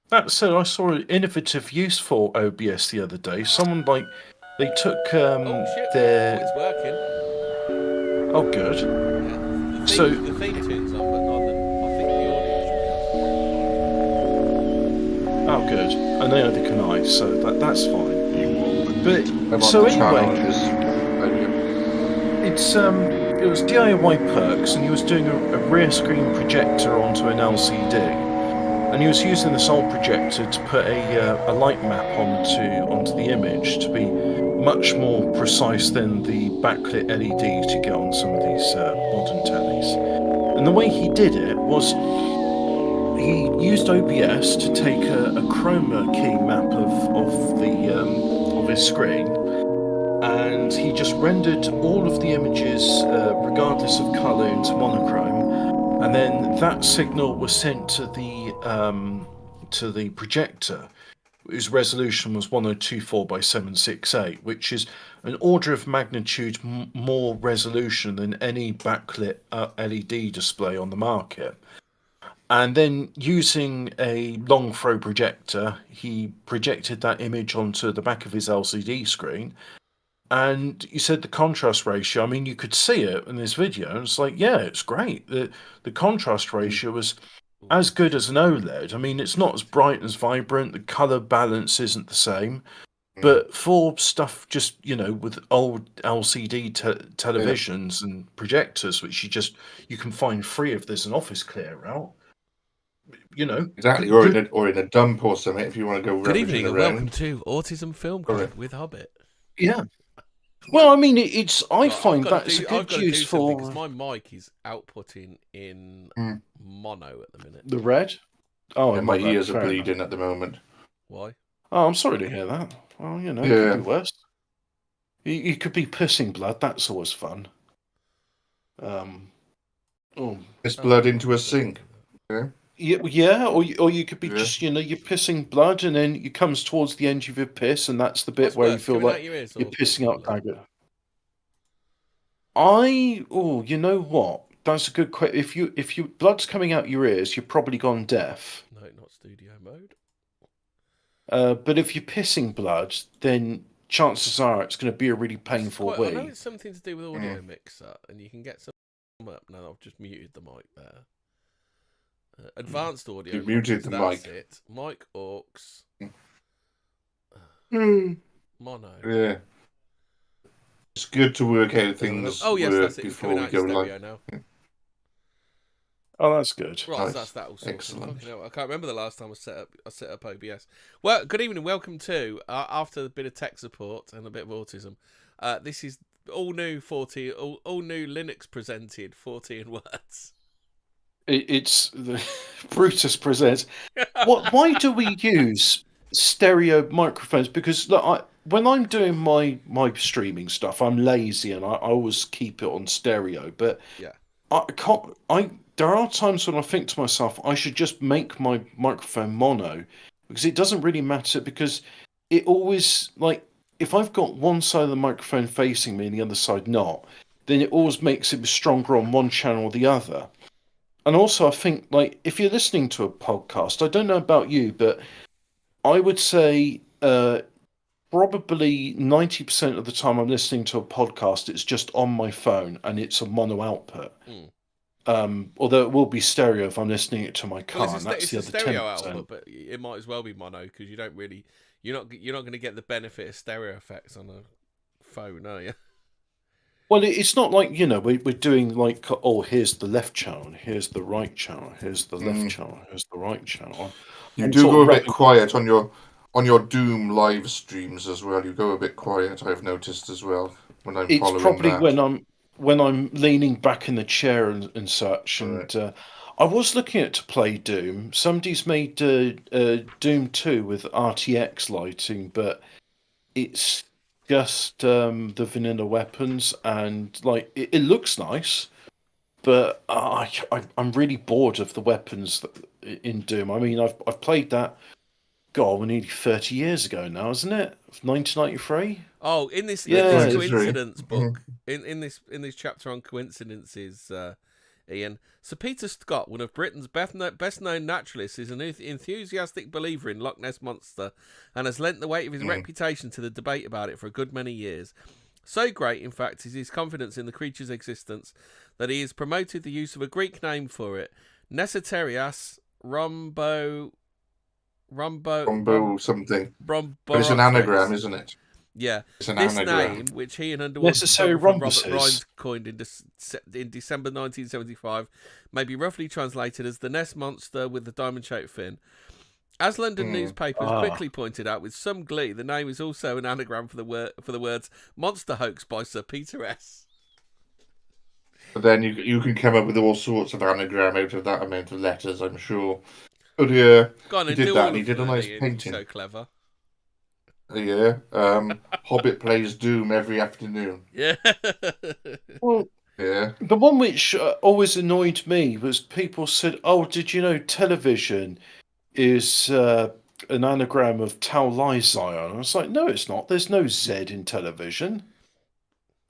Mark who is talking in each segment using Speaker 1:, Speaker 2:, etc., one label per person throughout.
Speaker 1: That said, I saw an innovative use for OBS the other day. Someone they took
Speaker 2: Oh shit! Oh,
Speaker 1: their
Speaker 2: it's working.
Speaker 1: oh good.
Speaker 2: Yeah,
Speaker 1: So
Speaker 2: the theme tune's on, but not the. I think the audio should be on.
Speaker 1: oh good. And neither can I, so that's fine. But
Speaker 3: I'm on
Speaker 1: so
Speaker 3: the
Speaker 1: anyway,
Speaker 3: channel and just
Speaker 1: it was DIY perks, and he was doing a rear screen projector onto an LCD, and he was using the soul projector to put a light map onto the image to be much more precise than the backlit LEDs you get on some of these modern tellies. And the way he did it was he used OBS to take a chroma key map of his screen, and he just rendered all of the images, regardless of color, into monochrome, and then that signal was sent to the projector, whose resolution was 1024 by 768, which is an order of magnitude more resolution than any backlit LED display on the market. And then using a long throw projector, he projected that image onto the back of his LCD screen. And you said the contrast ratio, I mean, you could see it in this video, and it's like, yeah, it's great. The contrast ratio was as good as an OLED. I mean, it's not as bright, as vibrant, the color balance isn't the same. But for stuff just, with old LCD televisions and projectors, which you can find free if there's an office clear out,
Speaker 3: exactly, or in a dump or something if you want to go
Speaker 2: Good
Speaker 3: rummaging
Speaker 2: evening and
Speaker 3: around.
Speaker 2: welcome to Autism Film Club with Hobbit.
Speaker 1: Yeah. Well, I mean, I
Speaker 2: Right,
Speaker 1: find that's a
Speaker 2: I've
Speaker 1: good
Speaker 2: got to
Speaker 1: use
Speaker 2: do something
Speaker 1: for
Speaker 2: because my mic is outputting in mono at the minute.
Speaker 1: the red. Oh,
Speaker 3: Yeah, my ears are bleeding at the moment.
Speaker 2: Why?
Speaker 1: Oh, I'm sorry to hear that. Well, it could be worse. You could be pissing blood. That's always fun.
Speaker 3: Piss blood into a sink.
Speaker 1: Yeah, or you could be just, you're pissing blood, and then it comes towards the end of your piss, and that's the bit where you feel like you're pissing out dagger. You know what? That's a good question. If your blood's coming out your ears, you've probably gone deaf.
Speaker 2: No, not studio mode.
Speaker 1: But if you're pissing blood, then chances are it's going to be a really painful wee.
Speaker 2: I know it's something to do with audio mixer, and you can get some up. Now I've just muted the mic there. Advanced audio.
Speaker 3: You muted the mic.
Speaker 2: It. Mic aux. Mono.
Speaker 3: Yeah. It's good to work out things.
Speaker 2: Oh yes, that's it.
Speaker 3: Before we go live
Speaker 2: now.
Speaker 1: Oh, that's good.
Speaker 2: Right,
Speaker 3: nice.
Speaker 2: that's that all sorted.
Speaker 3: Excellent.
Speaker 2: I can't remember the last time I set up OBS. Well, good evening, welcome to after a bit of tech support and a bit of autism. This is all new all new Linux presented 14 words.
Speaker 1: It's the Brutus presents. Why do we use stereo microphones? Because look, when I'm doing my streaming stuff, I'm lazy and I always keep it on stereo. But
Speaker 2: yeah,
Speaker 1: I can't. There are times when I think to myself, I should just make my microphone mono, because it doesn't really matter, because it always, like, if I've got one side of the microphone facing me and the other side not, then it always makes it stronger on one channel or the other. And also, I think, like, if you're listening to a podcast, I don't know about you, but I would say probably 90% of the time I'm listening to a podcast, it's just on my phone and it's a mono output. Although it will be stereo if I'm listening it to my car.
Speaker 2: Well,
Speaker 1: and that's the other
Speaker 2: stereo
Speaker 1: 10%.
Speaker 2: output, but it might as well be mono because you don't really, you're not going to get the benefit of stereo effects on a phone, are you?
Speaker 1: Well, it's not like, we're doing like, oh, here's the left channel, here's the right channel, here's the left channel, here's the right channel.
Speaker 3: You do go a bit quiet on your Doom live streams as well. You go a bit quiet, I've noticed as well, when I'm following that.
Speaker 1: It's probably when I'm leaning back in the chair and such. Right. And I was looking at to play Doom. Somebody's made Doom 2 with RTX lighting, but it's just the vanilla weapons, and like it looks nice, but I'm really bored of the weapons in Doom. I mean, I've played that. God, we're nearly 30 years ago now, isn't it? 1993.
Speaker 2: Oh, in this coincidence book, in this chapter on coincidences, Ian. Sir Peter Scott, one of Britain's best-known naturalists, is an enthusiastic believer in Loch Ness Monster and has lent the weight of his reputation to the debate about it for a good many years. So great, in fact, is his confidence in the creature's existence that he has promoted the use of a Greek name for it, Nesiterias
Speaker 3: Rombo something.
Speaker 2: Bromborothrix.
Speaker 3: But it's an anagram, isn't it?
Speaker 2: Yeah,
Speaker 3: It's an
Speaker 2: this
Speaker 3: anagram.
Speaker 2: name, which he and underwater
Speaker 1: Necessary
Speaker 2: photographer Robert
Speaker 1: rhombuses.
Speaker 2: Rhines coined in December 1975, may be roughly translated as the Ness Monster with the diamond-shaped fin. As London newspapers quickly pointed out with some glee, the name is also an anagram for the words "monster hoax" by Sir Peter S.
Speaker 3: But then you can come up with all sorts of anagram out of that amount of letters, I'm sure. But yeah,
Speaker 2: Go on
Speaker 3: he
Speaker 2: and
Speaker 3: did
Speaker 2: do
Speaker 3: that.
Speaker 2: all
Speaker 3: And he
Speaker 2: of
Speaker 3: did a
Speaker 2: them,
Speaker 3: nice
Speaker 2: Ian,
Speaker 3: painting.
Speaker 2: you're so clever.
Speaker 3: Yeah. Hobbit plays Doom every afternoon.
Speaker 2: Yeah.
Speaker 1: Well,
Speaker 3: Yeah.
Speaker 1: the one which always annoyed me was people said, "Oh, did you know television is an anagram of Tau Lai Zion?" I was like, "No, it's not. There's no Z in television,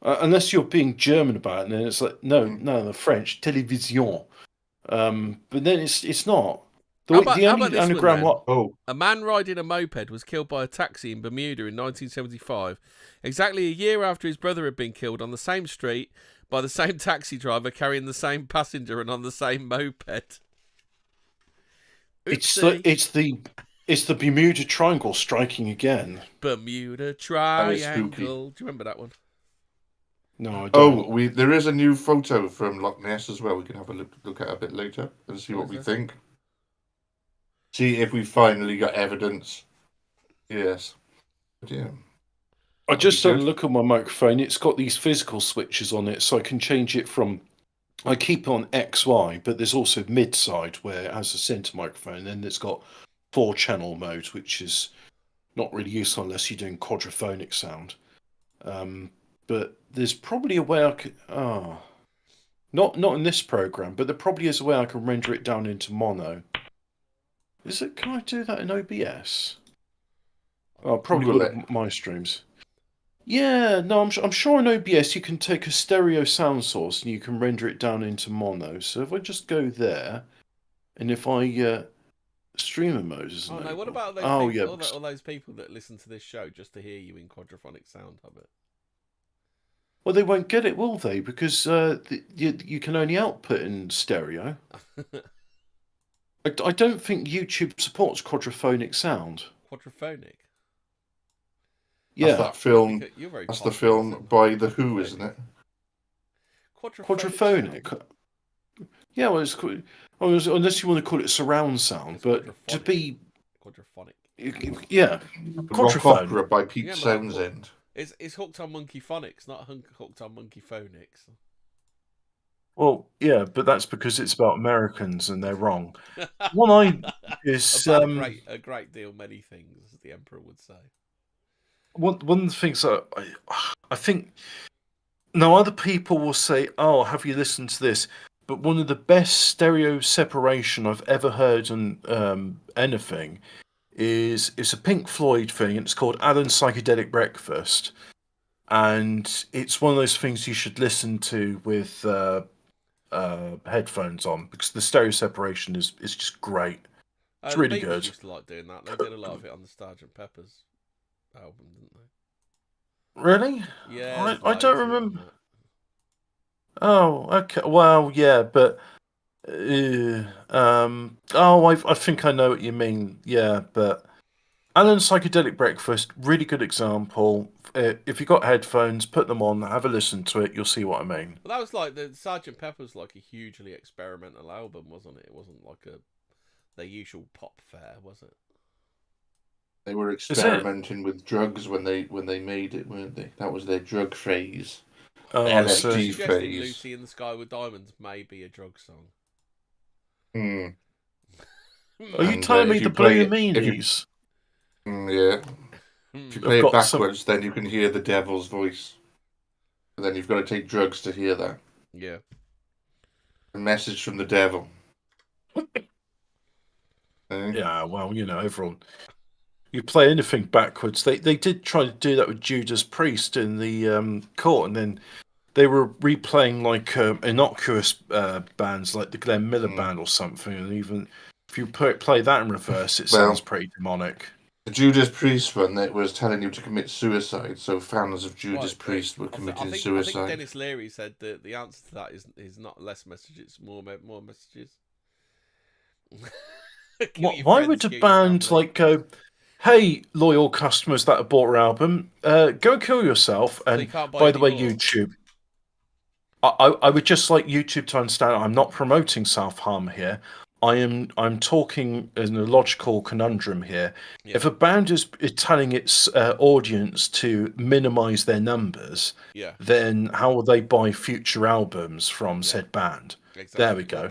Speaker 1: unless you're being German about it." And then it's like, "No, the French television." But then it's not.
Speaker 2: How
Speaker 1: The
Speaker 2: about
Speaker 1: only
Speaker 2: this one,
Speaker 1: anagram.
Speaker 2: then?
Speaker 3: Oh,
Speaker 2: A man riding a moped was killed by a taxi in Bermuda in 1975, exactly a year after his brother had been killed on the same street by the same taxi driver carrying the same passenger and on the same moped.
Speaker 1: It's
Speaker 2: Oopsie.
Speaker 1: the Bermuda Triangle striking again.
Speaker 2: Bermuda
Speaker 3: is
Speaker 2: Triangle.
Speaker 3: spooky.
Speaker 2: Do you remember that one?
Speaker 1: No, I don't.
Speaker 3: there is a new photo from Loch Ness as well. We can have a look at a bit later and see what we think. See if we finally got evidence. Yes. Yeah.
Speaker 1: I just
Speaker 3: That'd
Speaker 1: don't
Speaker 3: be
Speaker 1: look at my microphone. It's got these physical switches on it, so I can change it from. I keep it on XY, but there's also mid side where it has a center microphone, and it's got 4-channel mode, which is not really useful unless you're doing quadraphonic sound. But there's probably a way I could. Not in this program, but there probably is a way I can render it down into mono. Is it? Can I do that in OBS? Oh, probably
Speaker 3: Google
Speaker 1: one of my streams. Yeah, no, I'm sure in OBS you can take a stereo sound source and you can render it down into mono. So if I just go there, and if I streamer mode is
Speaker 2: Oh no! What
Speaker 1: enabled.
Speaker 2: about those
Speaker 1: Oh
Speaker 2: people,
Speaker 1: yeah,
Speaker 2: all those people that listen to this show just to hear you in quadraphonic sound, Hobbit?
Speaker 1: well they won't get it, will they? Because you can only output in stereo. I don't think YouTube supports quadraphonic sound.
Speaker 2: Quadraphonic.
Speaker 1: Yeah,
Speaker 3: That's that film.
Speaker 2: You're very
Speaker 3: That's the
Speaker 2: posh,
Speaker 3: film
Speaker 2: isn't it?
Speaker 3: by The Who, isn't it?
Speaker 1: quadraphonic.
Speaker 2: sound.
Speaker 1: Yeah, well, unless you want to call it surround sound,
Speaker 2: It's
Speaker 1: but to
Speaker 2: quadraphonic.
Speaker 1: be
Speaker 2: Quadraphonic.
Speaker 1: yeah,
Speaker 3: Rock
Speaker 1: quadraphone.
Speaker 3: Opera by Pete
Speaker 2: Yeah, but
Speaker 3: Townsend.
Speaker 2: It's hooked on monkey phonics, not hooked on monkey phonics.
Speaker 1: Well, yeah, but that's because it's about Americans and they're wrong. One I is
Speaker 2: About a great deal many things, as the Emperor would say.
Speaker 1: one of the things that I think now other people will say, "Oh, have you listened to this?" But one of the best stereo separation I've ever heard on anything is it's a Pink Floyd thing. And it's called Alan's Psychedelic Breakfast, and it's one of those things you should listen to with headphones on because the stereo separation is just great. It's
Speaker 2: The
Speaker 1: really
Speaker 2: Beatles
Speaker 1: good.
Speaker 2: used to like doing that. They did a lot of it on the Sgt. Pepper's album, didn't they?
Speaker 1: Really?
Speaker 2: Yeah.
Speaker 1: I
Speaker 2: there's loads
Speaker 1: don't
Speaker 2: of it on
Speaker 1: remember.
Speaker 2: that.
Speaker 1: Oh, okay. Well, yeah, but I think I know what you mean. Yeah, but Alan's Psychedelic Breakfast, really good example. If you got headphones, put them on, have a listen to it. You'll see what I mean.
Speaker 2: Well, that was like the Sgt. Pepper was like a hugely experimental album, wasn't it? It wasn't like their usual pop fare, was it?
Speaker 3: They were experimenting with drugs when they made it, weren't they? That was their drug phase.
Speaker 1: Oh, so,
Speaker 3: LSD
Speaker 2: Suggesting
Speaker 3: phase.
Speaker 2: Lucy in the Sky with Diamonds may be a drug song.
Speaker 3: Hmm.
Speaker 1: are you
Speaker 3: And,
Speaker 1: telling
Speaker 3: if
Speaker 1: me
Speaker 3: you
Speaker 1: the
Speaker 3: play
Speaker 1: Blue
Speaker 3: it- if you-
Speaker 1: Meanies?
Speaker 3: Yeah. If you
Speaker 1: I've
Speaker 3: play it
Speaker 1: got some-
Speaker 3: backwards, then you can hear the devil's voice. And then you've got to take drugs to hear that.
Speaker 2: Yeah.
Speaker 3: A message from the devil. Eh?
Speaker 1: Yeah, well, everyone. You play anything backwards. They did try to do that with Judas Priest in the court, and then they were replaying like innocuous bands like the Glenn Miller Band or something, and even if you play that in reverse, it sounds pretty demonic.
Speaker 3: The Judas Priest one that was telling you to commit suicide, so fans of Judas Priest were committing suicide.
Speaker 2: I think Dennis Leary said that the answer to that is not less messages, it's more messages.
Speaker 1: Why would a band like go, "Hey, loyal customers that have bought our album, go kill yourself"? And by the way, YouTube, I would just like YouTube to understand I'm not promoting self-harm here. I'm talking in a logical conundrum here. Yeah. If a band is telling its audience to minimize their numbers, then how will they buy future albums from said band? Exactly. There we go.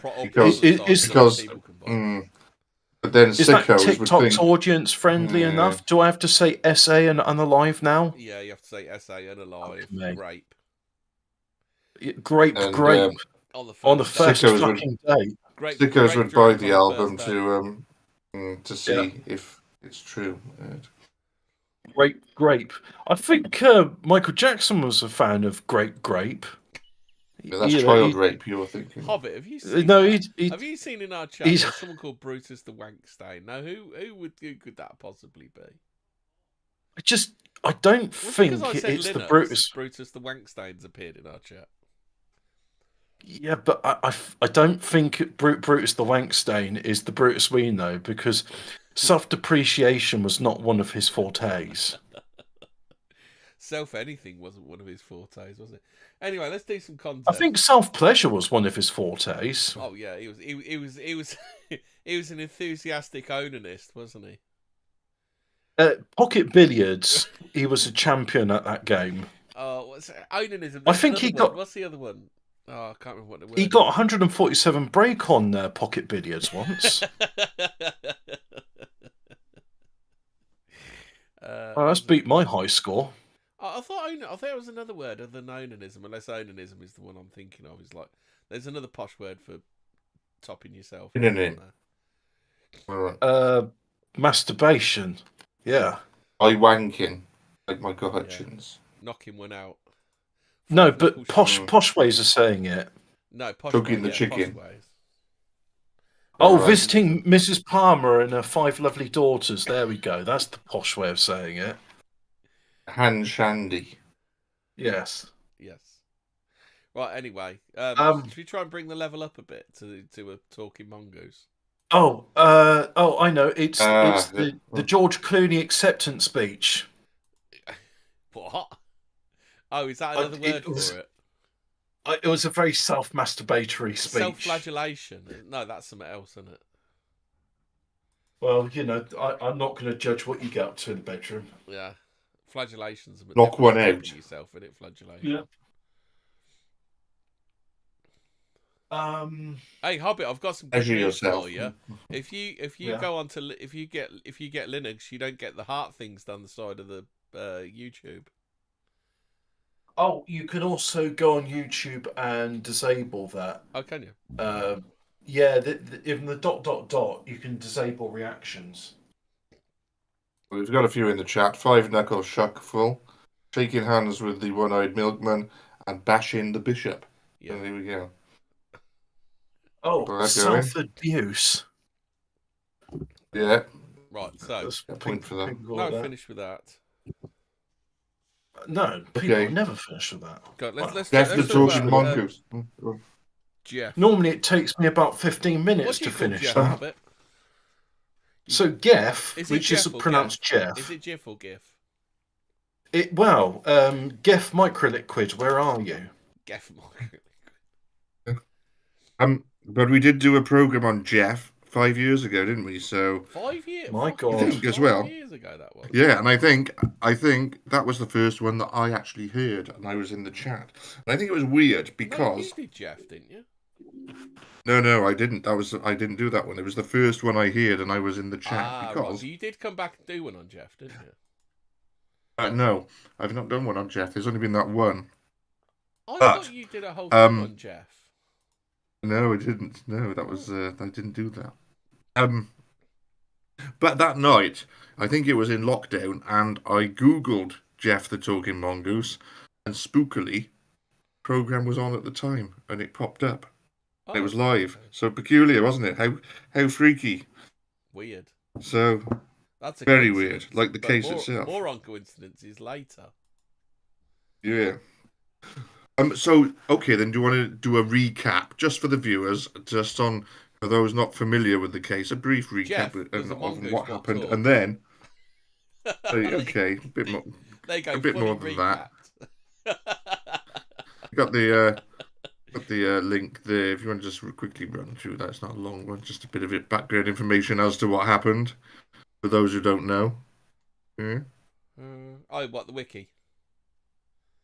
Speaker 3: But then
Speaker 1: is that TikTok's audience friendly enough? Do I have to say SA and Unalive now?
Speaker 2: Yeah, you have to say SA, Unalive, Grape.
Speaker 1: Grape. On the first fucking day.
Speaker 3: Sickos would buy the album to see if it's true.
Speaker 1: Grape. I think Michael Jackson was a fan of Grape.
Speaker 3: Yeah, that's child rape you were thinking.
Speaker 2: Hobbit, have you seen?
Speaker 1: No,
Speaker 2: have you seen in our chat there's someone called Brutus the Wankstein? Now, who could that possibly be?
Speaker 1: I don't think it's the Brutus.
Speaker 2: Brutus the Wanksteins appeared in our chat.
Speaker 1: Yeah, but I don't think Brutus the Wankstein is the Brutus we know, because self-depreciation was not one of his fortes.
Speaker 2: Self-anything wasn't one of his fortes, was it? Anyway, let's do some content.
Speaker 1: I think self-pleasure was one of his fortes.
Speaker 2: Oh yeah, he was he was an enthusiastic onanist, wasn't he?
Speaker 1: Pocket billiards, he was a champion at that game.
Speaker 2: Oh, what's onanism?
Speaker 1: I think he got.
Speaker 2: What's the other one? Oh, I can't remember what the word.
Speaker 1: He got 147 break on pocket billiards once. That's beat my high score.
Speaker 2: I thought it was another word other than onanism, unless onanism is the one I'm thinking of. Is like there's another posh word for topping yourself.
Speaker 1: Masturbation. Yeah.
Speaker 3: I wanking like Michael Hutchins.
Speaker 2: Knocking one out.
Speaker 1: No, but posh ways of saying it.
Speaker 2: No, posh
Speaker 3: cooking the chicken.
Speaker 1: Visiting Mrs. Palmer and her 5 lovely daughters. There we go. That's the posh way of saying it.
Speaker 3: Hand shandy.
Speaker 1: Yes.
Speaker 2: Right. Anyway, should we try and bring the level up a bit to a talking mongoose?
Speaker 1: I know. It's the George Clooney acceptance speech.
Speaker 2: What? Oh, is that another word for it?
Speaker 1: It was a very self-masturbatory speech.
Speaker 2: Self-flagellation. No, that's something else, isn't it?
Speaker 1: Well, I'm not going to judge what you get up to in the bedroom.
Speaker 2: Yeah. Flagellation's a bit.
Speaker 3: Knock one out.
Speaker 2: Yourself in it, flagellation.
Speaker 1: Yeah.
Speaker 2: Hey Hobbit, I've got some good news for you. If you go on to if you get Linux, you don't get the heart things down the side of the YouTube.
Speaker 1: Oh, you can also go on YouTube and disable that.
Speaker 2: Oh, can you?
Speaker 1: Yeah, in the ... you can disable reactions.
Speaker 3: We've got a few in the chat. 5 Knuckle Shuckful, shaking hands with the one-eyed milkman, and bashing the bishop. Yeah, and there we go.
Speaker 1: Oh, self-abuse.
Speaker 3: Yeah.
Speaker 2: Right, so
Speaker 3: a point for that.
Speaker 2: No, finish with that.
Speaker 1: No, people never finish with that.
Speaker 2: God, let's
Speaker 3: talking mongoose.
Speaker 2: Jeff.
Speaker 1: Normally it takes me about 15 minutes to finish
Speaker 2: Jeff,
Speaker 1: that.
Speaker 2: Hobbit?
Speaker 1: So Geff, which is pronounced Jeff.
Speaker 2: Is it Jeff or Gif?
Speaker 1: Geff Microliquid, where are you?
Speaker 2: Geff Microliquid.
Speaker 3: But we did do a program on Jeff 5 years ago, didn't we? So
Speaker 2: 5 years.
Speaker 1: My God,
Speaker 3: I think as well.
Speaker 2: 5 years ago that was.
Speaker 3: Yeah, and I think that was the first one that I actually heard, and I was in the chat. And I think it was weird because
Speaker 2: you did Jeff, didn't you?
Speaker 3: No, I didn't. I didn't do that one. It was the first one I heard, and I was in the chat because
Speaker 2: right. So you did come back and do one on Jeff, didn't you?
Speaker 3: No, I've not done one on Jeff. There's only been that one.
Speaker 2: I thought you did a whole thing on Jeff.
Speaker 3: No, I didn't. No, that was I didn't do that. But that night, I think it was in lockdown, and I googled Jeff the Talking Mongoose, and spookily, program was on at the time, and it popped up.
Speaker 2: Oh,
Speaker 3: It was live. So peculiar, wasn't it? How freaky.
Speaker 2: weird.
Speaker 3: So
Speaker 2: That's a
Speaker 3: very
Speaker 2: coincidence,
Speaker 3: weird, like the
Speaker 2: but
Speaker 3: case itself.
Speaker 2: More on coincidences later.
Speaker 3: Yeah. So okay, then do you want to do a recap just for the viewers, just on for those not familiar with the case, a brief recap
Speaker 2: Jeff was a
Speaker 3: of
Speaker 2: mongoose
Speaker 3: what
Speaker 2: what
Speaker 3: happened,
Speaker 2: talked.
Speaker 3: and then okay, a bit more,
Speaker 2: There you go,
Speaker 3: a bit
Speaker 2: fully
Speaker 3: more than that.
Speaker 2: recapped.
Speaker 3: Got the link there. If you want to just quickly run through that, it's not a long one. Just a bit of it background information as to what happened for those who don't know. Yeah.
Speaker 2: Oh, what, the wiki?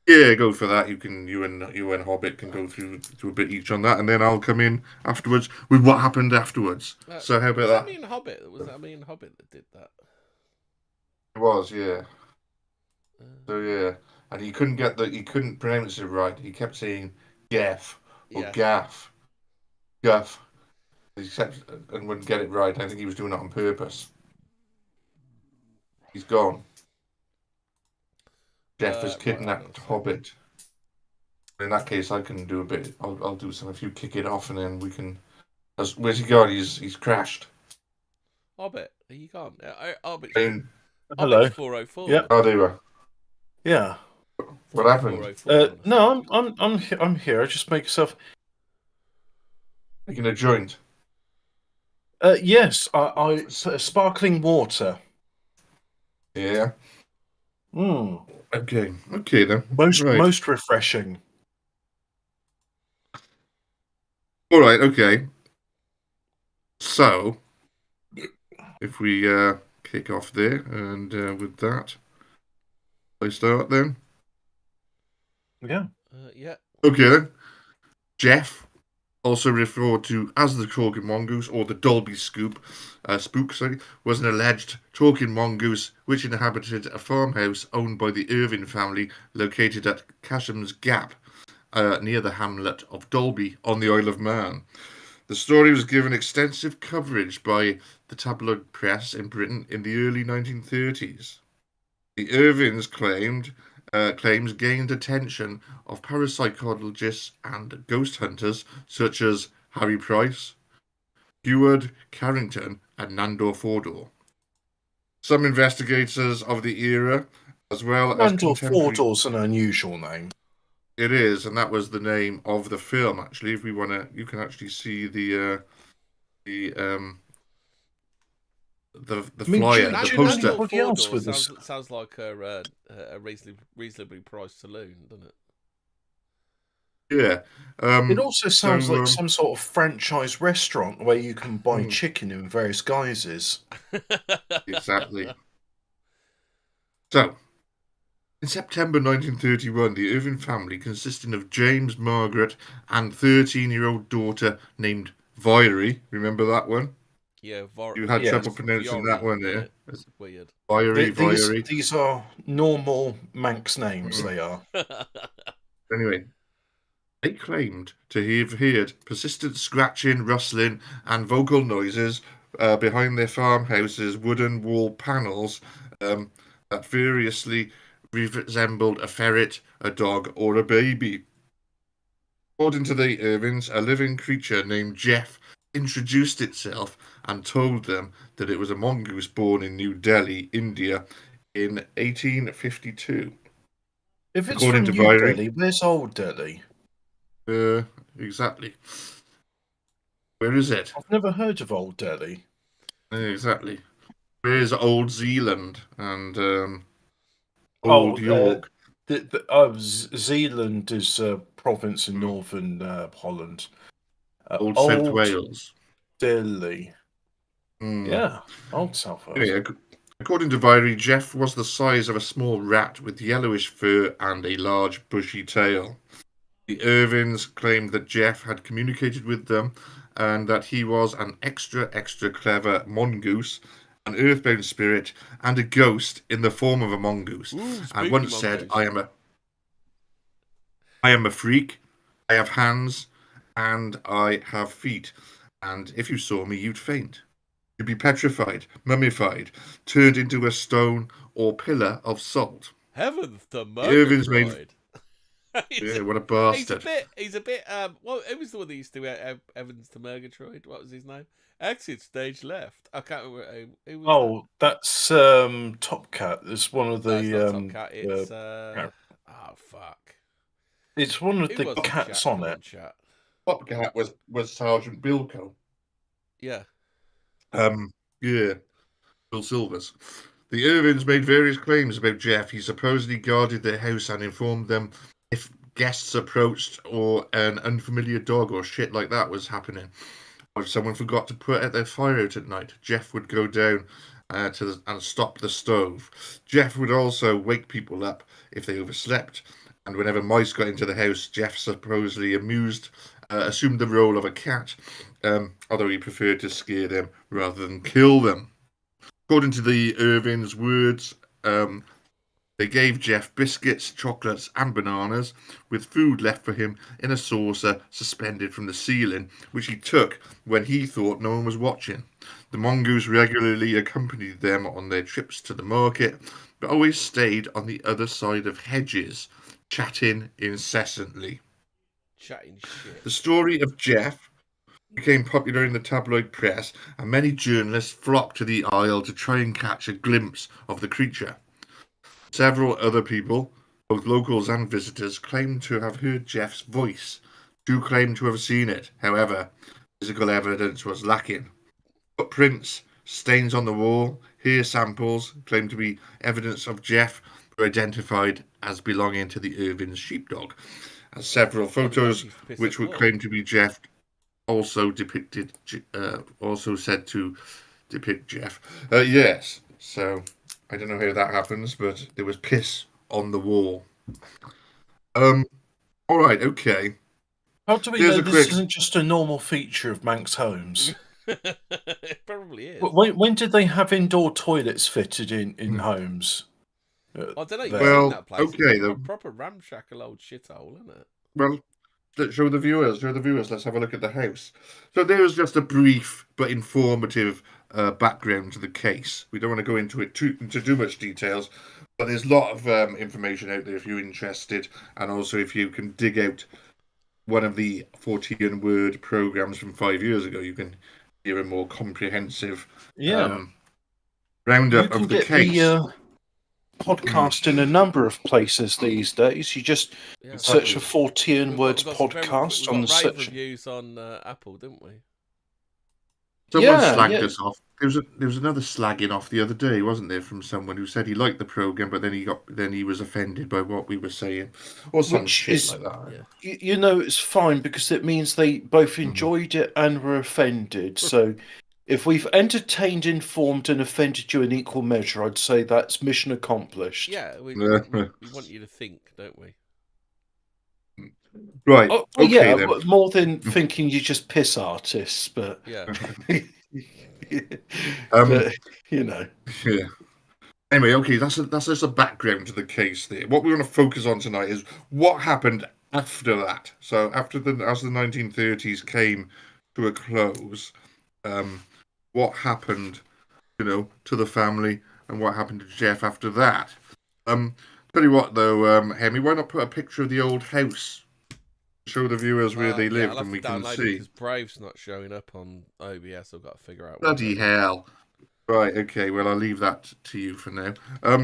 Speaker 3: Yeah, go for that. You and Hobbit can go through a bit each on that, and then I'll come in afterwards with what happened afterwards. So how about
Speaker 2: was
Speaker 3: that?
Speaker 2: Me and Hobbit? Was that me and Hobbit that did that?
Speaker 3: It was, yeah. So yeah, and he couldn't pronounce it right. He kept saying Gaff or Gaff, Guff. He kept and wouldn't get it right. I think he was doing it on purpose. He's gone. Jeff has kidnapped Hobbit. In that case, I can do a bit. I'll do some. If you kick it off, and then we can. Where's he gone? He's crashed.
Speaker 2: Hobbit, are you gone? Hobbit.
Speaker 1: Hello.
Speaker 2: 404.
Speaker 1: Yeah.
Speaker 3: Oh, there you are.
Speaker 1: Yeah.
Speaker 3: What happened?
Speaker 1: No, I'm here. I just make yourself.
Speaker 3: Making a joint.
Speaker 1: Yes, I sparkling water.
Speaker 3: Yeah.
Speaker 1: Mm.
Speaker 3: Okay then.
Speaker 1: Most refreshing.
Speaker 3: All right. Okay. So, if we kick off there, and with that, I start then.
Speaker 1: Yeah.
Speaker 2: Yeah.
Speaker 3: Okay then. Jeff, also referred to as the talking mongoose or the Dolby spook, was an alleged talking mongoose which inhabited a farmhouse owned by the Irving family located at Casham's Gap, near the hamlet of Dolby on the Isle of Man. The story was given extensive coverage by the tabloid press in Britain in the early 1930s. The Irvings claims gained attention of parapsychologists and ghost hunters such as Harry Price, Heward Carrington, and Nandor Fodor. Some investigators of the era, as well as
Speaker 1: Nandor Fodor's an unusual name.
Speaker 3: It is, and that was the name of the film. Actually, if we want to, you can actually see the flyer, the poster.
Speaker 2: Sounds like a reasonably priced saloon, doesn't it?
Speaker 3: Yeah.
Speaker 1: It also sounds like some sort of franchise restaurant where you can buy chicken in various guises.
Speaker 3: Exactly. So, in September 1931, the Irving family, consisting of James, Margaret, and 13-year-old daughter named Viry, remember that one?
Speaker 2: Yeah,
Speaker 3: you had trouble pronouncing that one there.
Speaker 2: It's weird.
Speaker 3: Viry.
Speaker 1: These are normal Manx names, they are.
Speaker 3: Anyway, they claimed to have heard persistent scratching, rustling, and vocal noises behind their farmhouse's wooden wall panels that variously resembled a ferret, a dog, or a baby. According to the Irvings, a living creature named Jeff introduced itself and told them that it was a mongoose born in New Delhi, India, in 1852.
Speaker 1: If it's from New Delhi, where's Old Delhi?
Speaker 3: Exactly. Where is it?
Speaker 1: I've never heard of Old Delhi.
Speaker 3: Exactly. Where's Old Zealand and Old York?
Speaker 1: Zealand is a province in northern Holland.
Speaker 3: Old South Wales.
Speaker 1: Delhi. Yeah, Old South Wales.
Speaker 3: Anyway, according to Viry, Jeff was the size of a small rat with yellowish fur and a large bushy tail. The Irvings claimed that Jeff had communicated with them and that he was an extra clever mongoose, an earthbound spirit, and a ghost in the form of a mongoose. And once said, I am a freak, I have hands, and I have feet, and if you saw me, you'd faint. You'd be petrified, mummified, turned into a stone or pillar of salt.
Speaker 2: Heavens to Murgatroyd.
Speaker 3: Yeah, what a
Speaker 2: He's a
Speaker 3: bastard.
Speaker 2: bit. He's a bit. Well, who was the one that used to do Evans to Murgatroyd? What was his name? Exit stage left. I can't remember who was that.
Speaker 1: Oh, that's Top Cat. It's one of
Speaker 2: No, it's not
Speaker 1: the
Speaker 2: Top Cat. It's
Speaker 1: yeah.
Speaker 2: oh fuck.
Speaker 1: It's one of
Speaker 2: Who
Speaker 1: the
Speaker 2: was it,
Speaker 1: cats
Speaker 2: chat?
Speaker 1: on
Speaker 2: Come
Speaker 1: it.
Speaker 2: on, chat.
Speaker 3: Top Cat was Sergeant Bilko.
Speaker 2: Yeah.
Speaker 3: Yeah, Bill Silvers. The Irvins made various claims about Jeff. He supposedly guarded their house and informed them if guests approached or an unfamiliar dog or shit like that was happening. Or if someone forgot to put out their fire out at night, Jeff would go down and stop the stove. Jeff would also wake people up if they overslept. And whenever mice got into the house, Jeff supposedly assumed the role of a cat, although he preferred to scare them rather than kill them. According to the Irvins' words, they gave Jeff biscuits, chocolates, and bananas, with food left for him in a saucer suspended from the ceiling, which he took when he thought no one was watching. The mongoose regularly accompanied them on their trips to the market, but always stayed on the other side of hedges, chatting incessantly.
Speaker 2: Chatting shit.
Speaker 3: The story of Jeff became popular in the tabloid press, and many journalists flocked to the isle to try and catch a glimpse of the creature. Several other people, both locals and visitors, claimed to have heard Jeff's voice. Two claimed to have seen it. However, physical evidence was lacking. Footprints, stains on the wall, hair samples claimed to be evidence of Jeff were identified as belonging to the Irvins sheepdog. And several photos, which were claimed to be Jeff, also said to depict Jeff. Yes, so I don't know how that happens, but there was piss on the wall. All right, okay.
Speaker 1: How do we know this isn't just a normal feature of Manx homes?
Speaker 2: It probably is.
Speaker 1: When did they have indoor toilets fitted in homes?
Speaker 2: I don't know. You've
Speaker 3: Well,
Speaker 2: seen that place.
Speaker 3: okay,
Speaker 2: It's a proper ramshackle old shithole, isn't it?
Speaker 3: Well, show the viewers. Let's have a look at the house. So there's just a brief but informative background to the case. We don't want to go into too much details, but there's a lot of information out there if you're interested, and also if you can dig out one of the Fortean Word programs from 5 years ago, you can hear a more comprehensive roundup of the case.
Speaker 1: The podcast in a number of places these days. You just search for Fortean Words podcast on the
Speaker 2: search. Reviews on Apple, didn't we?
Speaker 3: Someone slagged us off. There was another slagging off the other day, wasn't there, from someone who said he liked the program, but then he was offended by what we were saying, or some shit like that.
Speaker 1: Yeah. You know, it's fine because it means they both enjoyed it and were offended. So, if we've entertained, informed, and offended you in equal measure, I'd say that's mission accomplished.
Speaker 2: Yeah, we want you to think, don't we?
Speaker 3: Right. Okay, then.
Speaker 1: More than thinking you just piss artists, but
Speaker 2: yeah.
Speaker 1: But, you know.
Speaker 3: Yeah. Anyway, okay, that's just a background to the case there. What we want to focus on tonight is what happened after that. So as the 1930s came to a close, what happened, to the family, and what happened to Jeff after that. Tell you what though, Hemi, why not put a picture of the old house? Show the viewers where they lived, and we can see.
Speaker 2: Because Brave's not showing up on OBS. I've got to figure out.
Speaker 3: Bloody hell! Right, okay. Well, I'll leave that to you for now. All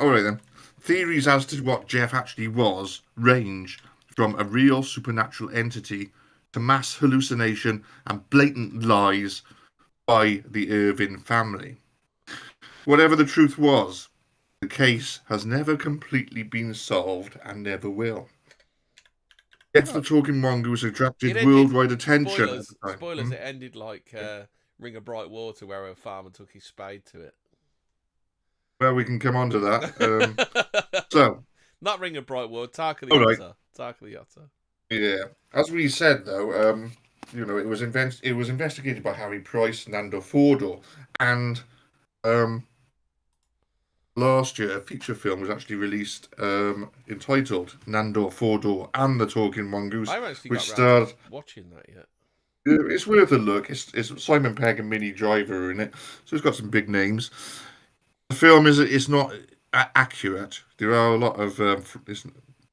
Speaker 3: right then. Theories as to what Jeff actually was range from a real supernatural entity to mass hallucination and blatant lies by the Irvin family. Whatever the truth was, the case has never completely been solved and never will. Jeff the Talking Mongoose attracted worldwide attention.
Speaker 2: Spoilers, it ended like Ring of Bright Water, where a farmer took his spade to it.
Speaker 3: Well, we can come on to that. So,
Speaker 2: not Ring of Bright Water, Tark of the Otter. Right. Tark of the Otter.
Speaker 3: Yeah. As we said, though, it was investigated by Harry Price, Nando Fordor, and last year, a feature film was actually released entitled Nando Fordor and the Talking Mongoose, which starred
Speaker 2: watching that yet.
Speaker 3: It's worth a look. It's Simon Pegg and Minnie Driver in it, so it's got some big names. The film is not accurate. There are a lot of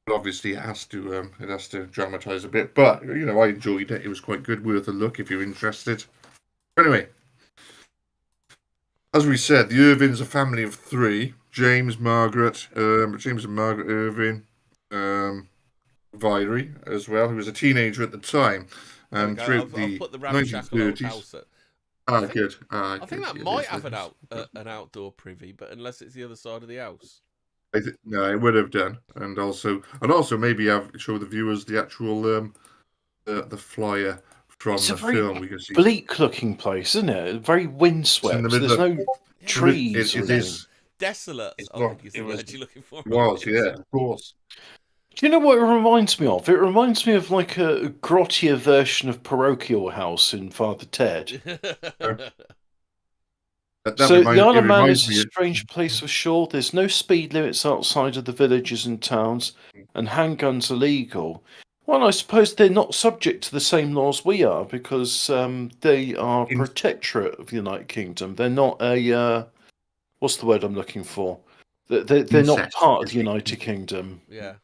Speaker 3: But obviously, it has to dramatise a bit. But I enjoyed it. It was quite good, worth a look if you're interested. Anyway, as we said, the Irvins are a family of three: James, Margaret, James and Margaret Irvin, Viry as well, who was a teenager at the time,
Speaker 2: There we
Speaker 3: and
Speaker 2: go.
Speaker 3: throughout
Speaker 2: I've
Speaker 3: the
Speaker 2: put the ramshackle old
Speaker 3: 1930s.
Speaker 2: house at.
Speaker 3: Good.
Speaker 2: I think that
Speaker 3: Good.
Speaker 2: might
Speaker 3: Yes,
Speaker 2: have
Speaker 3: yes.
Speaker 2: an outdoor privy, but unless it's the other side of the house.
Speaker 3: No, it would have done, and also maybe show the viewers the actual the flyer from
Speaker 1: It's a
Speaker 3: the
Speaker 1: very
Speaker 3: film. We can see
Speaker 1: bleak-looking place, isn't it? Very
Speaker 3: it's in the
Speaker 1: windswept.
Speaker 3: middle.
Speaker 1: There's no
Speaker 2: Yeah,
Speaker 1: trees or
Speaker 3: It
Speaker 1: anything.
Speaker 3: is.
Speaker 2: Desolate,
Speaker 3: It's
Speaker 2: I
Speaker 3: not.
Speaker 2: think is
Speaker 3: It
Speaker 2: the
Speaker 3: was.
Speaker 2: word you're looking for.
Speaker 3: It was. Yeah, of course.
Speaker 1: Do you know what it reminds me of? It reminds me of like a grottier version of Parochial House in Father Ted. So the Isle
Speaker 3: It
Speaker 1: of Man
Speaker 3: reminds
Speaker 1: is a
Speaker 3: me.
Speaker 1: strange place for sure. There's no speed limits outside of the villages and towns, and handguns are legal. Well, I suppose they're not subject to the same laws we are because they are
Speaker 3: In,
Speaker 1: protectorate of the United Kingdom. They're not a what's the word I'm looking for? They're not
Speaker 3: incest.
Speaker 1: part of the United Kingdom.
Speaker 2: Yeah.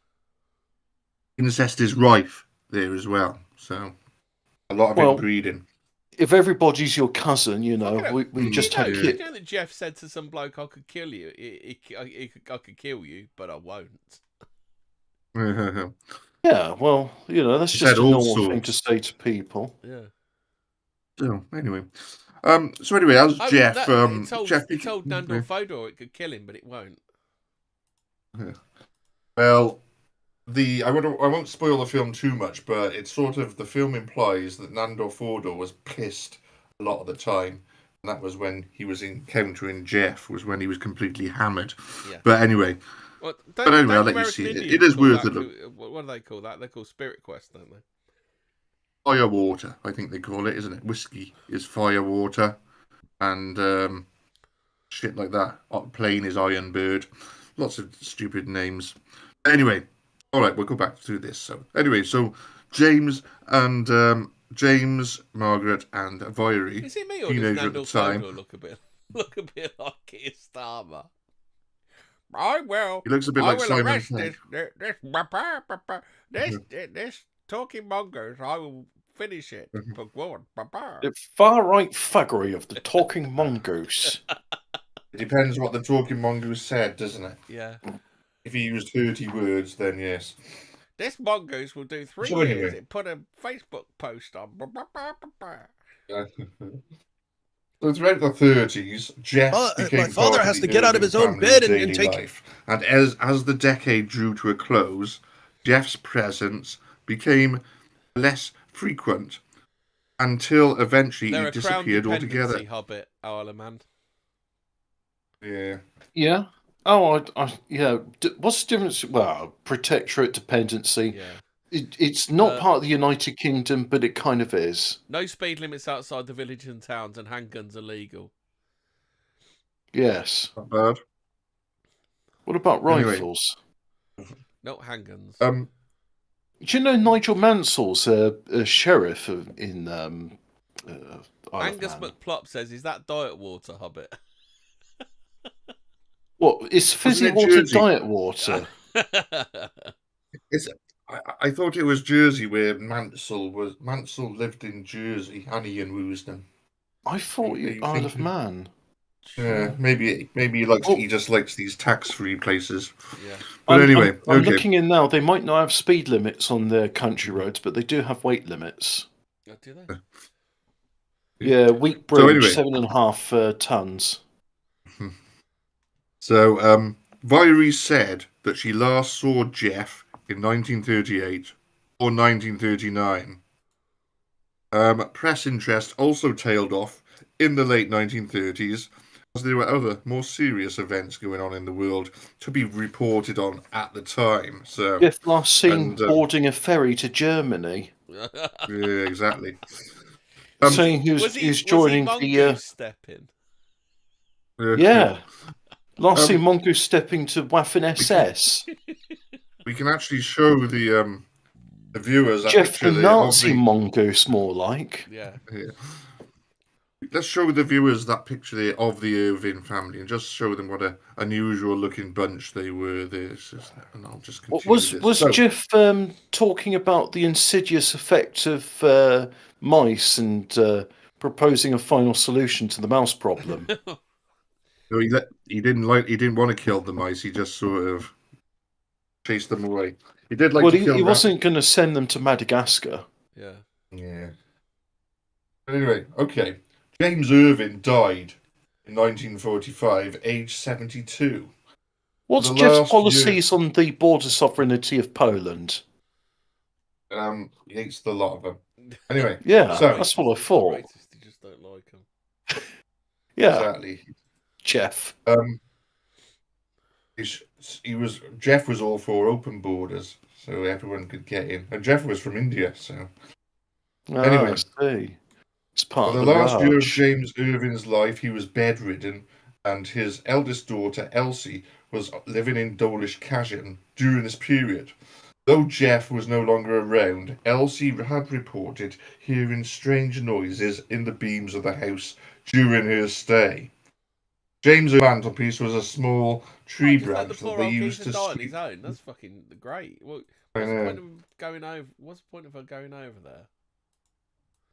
Speaker 3: Incest is rife there as well. So a lot of
Speaker 1: Well,
Speaker 3: inbreeding.
Speaker 1: if everybody's your cousin,
Speaker 2: Fucking hell.
Speaker 1: we
Speaker 3: Mm,
Speaker 1: just have
Speaker 2: Do
Speaker 3: yeah.
Speaker 2: you
Speaker 1: kids.
Speaker 2: know that Jeff said to some bloke, I could kill you. I could kill you, but I won't.
Speaker 1: Yeah, well, that's
Speaker 3: He
Speaker 1: just
Speaker 3: said
Speaker 1: a
Speaker 3: all
Speaker 1: normal thing to
Speaker 3: sorts.
Speaker 1: say to people.
Speaker 2: Yeah.
Speaker 3: So anyway, as
Speaker 2: Oh,
Speaker 3: Jeff, Jeff,
Speaker 2: it told Nandor Fodor it could kill him, but it won't.
Speaker 3: well, I won't spoil the film too much, but it's sort of the film implies that Nandor Fodor was pissed a lot of the time, and that was when he was encountering Jeff, was when he was completely hammered.
Speaker 2: Yeah.
Speaker 3: But anyway,
Speaker 2: Well,
Speaker 3: I'll let you
Speaker 2: American
Speaker 3: see it.
Speaker 2: Indians
Speaker 3: It is
Speaker 2: call
Speaker 3: worth
Speaker 2: that,
Speaker 3: a look.
Speaker 2: what do they call that? They call Spirit Quest, don't they?
Speaker 3: Fire water, I think they call it, isn't it? Whiskey is fire water, and shit like that. Plane is Iron Bird. Lots of stupid names. Anyway, all right, we'll go back through this. So anyway, James and James, Margaret, and Viry,
Speaker 2: Is it me or does
Speaker 3: teenager at the
Speaker 2: Nandor
Speaker 3: time.
Speaker 2: Fodor look a bit like Keir Starmer? I will.
Speaker 3: He looks a bit
Speaker 2: I
Speaker 3: like
Speaker 2: will
Speaker 3: Simon
Speaker 2: arrest
Speaker 3: Pegg.
Speaker 2: this talking mongoose. I will finish it. But go on.
Speaker 1: The far right thuggery of the talking mongoose.
Speaker 3: It depends what the talking mongoose said, doesn't it?
Speaker 2: Yeah.
Speaker 3: If he used 30 words, then yes.
Speaker 2: This mongoose will do 3
Speaker 3: So
Speaker 2: years.
Speaker 3: anyway.
Speaker 2: It put a Facebook post on.
Speaker 3: So throughout the 30s, Jeff became
Speaker 4: my father
Speaker 3: part
Speaker 4: has
Speaker 3: of
Speaker 4: to
Speaker 3: the
Speaker 4: get out of
Speaker 3: Irving
Speaker 4: his own
Speaker 3: family's
Speaker 4: bed and
Speaker 3: daily
Speaker 4: take.
Speaker 3: life. And as the decade drew to a close, Jeff's presence became less frequent until eventually
Speaker 2: They're
Speaker 3: he
Speaker 2: a crown
Speaker 3: disappeared
Speaker 2: dependency
Speaker 3: altogether.
Speaker 2: hobbit, Isle of Man.
Speaker 3: Yeah.
Speaker 1: Yeah. Oh, what's the difference? Well, protectorate dependency.
Speaker 2: Yeah.
Speaker 1: It's not part of the United Kingdom, but it kind of is.
Speaker 2: No speed limits outside the villages and towns, and handguns are legal.
Speaker 1: Yes.
Speaker 3: Not bad.
Speaker 1: What about
Speaker 3: Anyway.
Speaker 1: rifles?
Speaker 2: Not handguns.
Speaker 1: Do you know Nigel Mansell's a sheriff in Isle
Speaker 2: Angus
Speaker 1: of Man?
Speaker 2: McPlop says, "Is that diet water, Hobbit?"
Speaker 1: What is fizzy
Speaker 3: it
Speaker 1: water
Speaker 3: Jersey?
Speaker 1: diet water?
Speaker 3: I thought it was Jersey where Mansell lived in Jersey and Ian Woosnam.
Speaker 1: I thought you Isle of Man.
Speaker 3: Yeah, maybe he just likes these tax-free places.
Speaker 2: Yeah.
Speaker 3: But anyway,
Speaker 1: I'm
Speaker 3: okay.
Speaker 1: looking in now. They might not have speed limits on their country roads, but they do have weight limits.
Speaker 2: Oh, do they?
Speaker 1: Yeah, wheat bridge, 7.5 tons.
Speaker 3: So, Viry said that she last saw Jeff in 1938 or 1939. Press interest also tailed off in the late 1930s as there were other more serious events going on in the world to be reported on at the time. So
Speaker 1: Jeff last seen boarding a ferry to Germany.
Speaker 3: Yeah, exactly.
Speaker 1: Saying he was joining the
Speaker 2: stepping.
Speaker 1: Yeah. Last seen Mongoose stepping to Waffen SS.
Speaker 3: We can actually show the viewers a
Speaker 1: Jeff
Speaker 3: picture
Speaker 1: the
Speaker 3: there
Speaker 1: Nazi Mongoose, more like.
Speaker 2: Yeah.
Speaker 3: let's show the viewers that picture there of the Irving family and just show them what a unusual looking bunch they were. And I'll just continue
Speaker 1: Was
Speaker 3: this.
Speaker 1: was
Speaker 3: So,
Speaker 1: Jeff talking about the insidious effect of mice and proposing a final solution to the mouse problem?
Speaker 3: no, he didn't want to kill the mice. He just sort of chased them away. He did like
Speaker 1: Well,
Speaker 3: to
Speaker 1: he
Speaker 3: kill
Speaker 1: wasn't going to send them to Madagascar.
Speaker 2: Yeah.
Speaker 3: Yeah. Anyway, okay. James Irving died in 1945, aged 72.
Speaker 1: What's
Speaker 3: The
Speaker 1: Jeff's
Speaker 3: last
Speaker 1: policies on the border sovereignty of Poland?
Speaker 3: He hates the lot of them. Anyway,
Speaker 1: Yeah,
Speaker 3: so
Speaker 1: that's what I thought.
Speaker 2: Racist, you just don't like them.
Speaker 1: Yeah,
Speaker 3: exactly.
Speaker 1: Jeff.
Speaker 3: Jeff was all for open borders, so everyone could get in. And Jeff was from India, so anyway.
Speaker 1: I see. It's part
Speaker 3: For
Speaker 1: of
Speaker 3: the
Speaker 1: the
Speaker 3: last year of
Speaker 1: Raj.
Speaker 3: James Irving's life, he was bedridden, and his eldest daughter, Elsie, was living in Dolish Cashin during this period. Though Jeff was no longer around, Elsie had reported hearing strange noises in the beams of the house during her stay. James' mantelpiece was a small tree branch that they used to
Speaker 2: die on
Speaker 3: sleep.
Speaker 2: his own. That's fucking great. What's
Speaker 3: I
Speaker 2: the
Speaker 3: know.
Speaker 2: point of going over? What's the point of her going over there?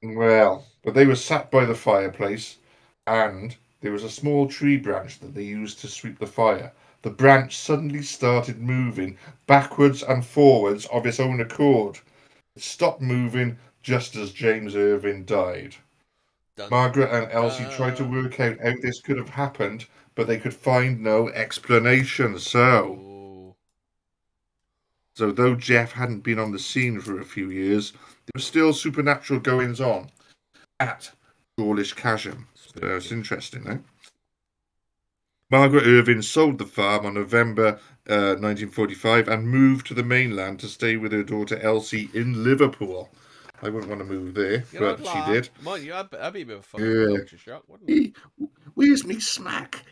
Speaker 3: Well, but they were sat by the fireplace, and there was a small tree branch that they used to sweep the fire. The branch suddenly started moving backwards and forwards of its own accord. It stopped moving just as James Irving died.
Speaker 2: Dun,
Speaker 3: Margaret and Elsie tried to work out how this could have happened, but they could find no explanation. So though Jeff hadn't been on the scene for a few years, there were still supernatural goings on at Dawlish Cashin. So it's interesting, eh? Margaret Irving sold the farm on November 1945 and moved to the mainland to stay with her daughter Elsie in Liverpool. I wouldn't want to move there, but she did.
Speaker 2: Mind you, that'd be a bit of a fucking culture shock, wouldn't it?
Speaker 3: Where's me smack?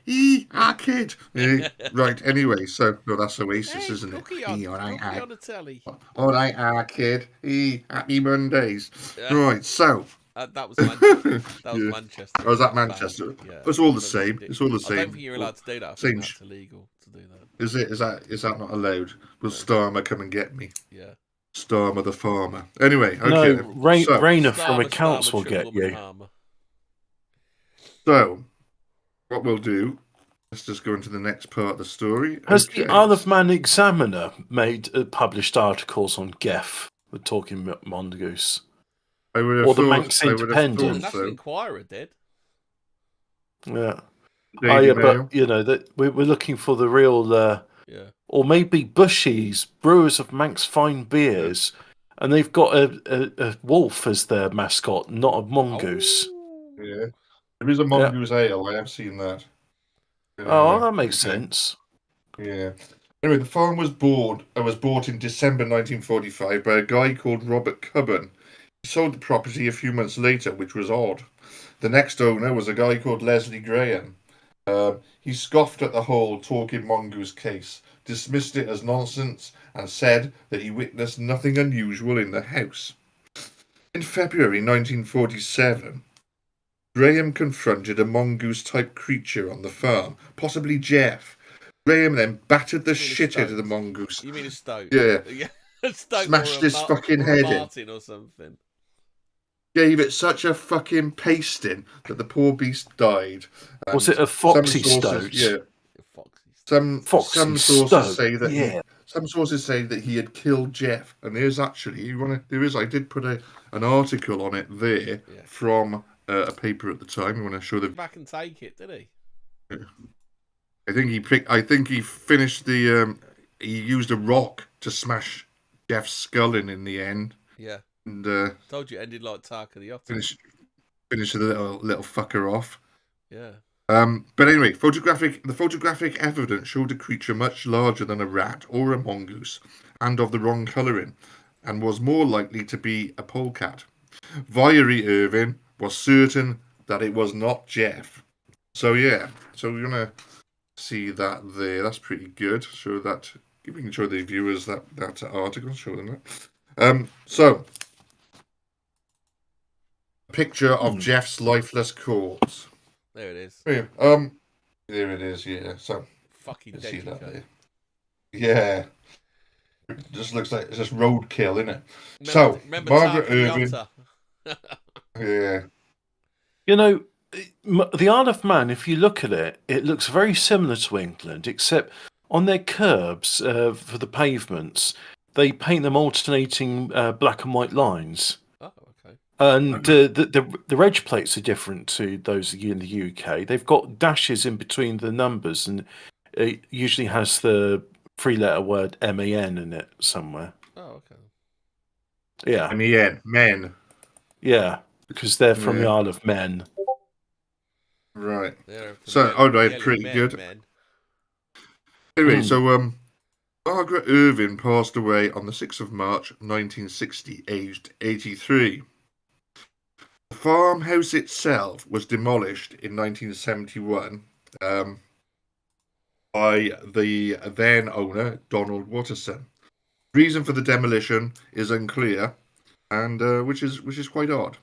Speaker 3: Arcade. Right, anyway, so no, that's Oasis, isn't it?
Speaker 2: Cookie on the telly.
Speaker 3: All right, Arcade. Happy Mondays. Right, so
Speaker 2: that was Manchester. That was Manchester.
Speaker 3: Oh, was that Manchester?
Speaker 2: Yeah.
Speaker 3: It's all the same. It's all the
Speaker 2: I
Speaker 3: same.
Speaker 2: don't think you're allowed to do that. I think that's illegal to do that.
Speaker 3: Is it? Is that not allowed? Will Starmer come and get me?
Speaker 2: Yeah.
Speaker 3: Starmer the farmer. Anyway, okay.
Speaker 1: No,
Speaker 3: so,
Speaker 1: Rainer from accounts will get you.
Speaker 3: So, what we'll do, let's just go into the next part of the story.
Speaker 1: Has the Isle of Man Examiner published articles on Geff? We're talking Mongoose. Or the Manx Independent.
Speaker 2: The National Enquirer did.
Speaker 1: Yeah. But you know that we're looking for the real. Or maybe Bushies, brewers of Manx fine beers, and they've got a wolf as their mascot, not a mongoose.
Speaker 3: Oh. Yeah, there is a mongoose ale. I have seen that.
Speaker 1: Oh, that makes sense.
Speaker 3: Yeah. Anyway, the farm was bought in December 1945 by a guy called Robert Cubban. He sold the property a few months later, which was odd. The next owner was a guy called Leslie Graham. He scoffed at the whole talking mongoose case, dismissed it as nonsense, and said that he witnessed nothing unusual in the house. In February 1947, Graham confronted a mongoose-type creature on the farm, possibly Jeff. Graham then battered the shit out of the mongoose.
Speaker 2: You mean a stoat?
Speaker 3: Yeah.
Speaker 2: Smashed
Speaker 3: his fucking head in.
Speaker 2: Martin or something.
Speaker 3: Gave it such a fucking pasting that the poor beast died.
Speaker 1: Was it a foxy stoat?
Speaker 3: Yeah. Some sources say that some sources say that he had killed Jeff, and there's actually I did put an article on it there from a paper at the time. You want to show them
Speaker 2: back and take it, did he?
Speaker 3: I think he finished the. He used a rock to smash Jeff's skull in the end.
Speaker 2: Yeah.
Speaker 3: And
Speaker 2: told you it ended like Tarka the Otter.
Speaker 3: Finish the little fucker off.
Speaker 2: Yeah.
Speaker 3: But anyway, the photographic evidence showed a creature much larger than a rat or a mongoose, and of the wrong colouring, and was more likely to be a polecat. Viery Irving was certain that it was not Jeff. So yeah, so we're gonna see that there. That's pretty good. Show that. We can show the viewers that article. Show them that. So. picture of Jeff's lifeless corpse.
Speaker 2: There it is.
Speaker 3: Yeah, there it is. Yeah, so
Speaker 2: Fucking
Speaker 3: you see
Speaker 2: dead.
Speaker 3: that there. Yeah, it just looks like it's just roadkill, isn't it? So
Speaker 2: Remember
Speaker 3: Margaret
Speaker 2: Tarka the
Speaker 3: Irving.
Speaker 2: Otter?
Speaker 3: Yeah,
Speaker 1: You know, the Isle of Man, if you look at it, it looks very similar to England, except on their curbs for the pavements, they paint them alternating black and white lines.
Speaker 2: Oh, okay.
Speaker 1: And the reg plates are different to those in the UK. They've got dashes in between the numbers, and it usually has the three-letter word MAN in it somewhere.
Speaker 2: Oh, okay.
Speaker 1: Yeah,
Speaker 3: in the end, men.
Speaker 1: yeah, because they're from the
Speaker 3: Yeah.
Speaker 1: Isle of Men.
Speaker 3: Right.
Speaker 2: They're from
Speaker 3: So,
Speaker 2: yellow,
Speaker 3: right,
Speaker 2: yellow
Speaker 3: pretty
Speaker 2: men,
Speaker 3: good.
Speaker 2: Men.
Speaker 3: Anyway,
Speaker 1: Hmm.
Speaker 3: so Margaret Irving passed away on the 6th of March 1960, aged 83. The farmhouse itself was demolished in 1971 by the then owner, Donald Watterson. Reason for the demolition is unclear, and which is quite odd.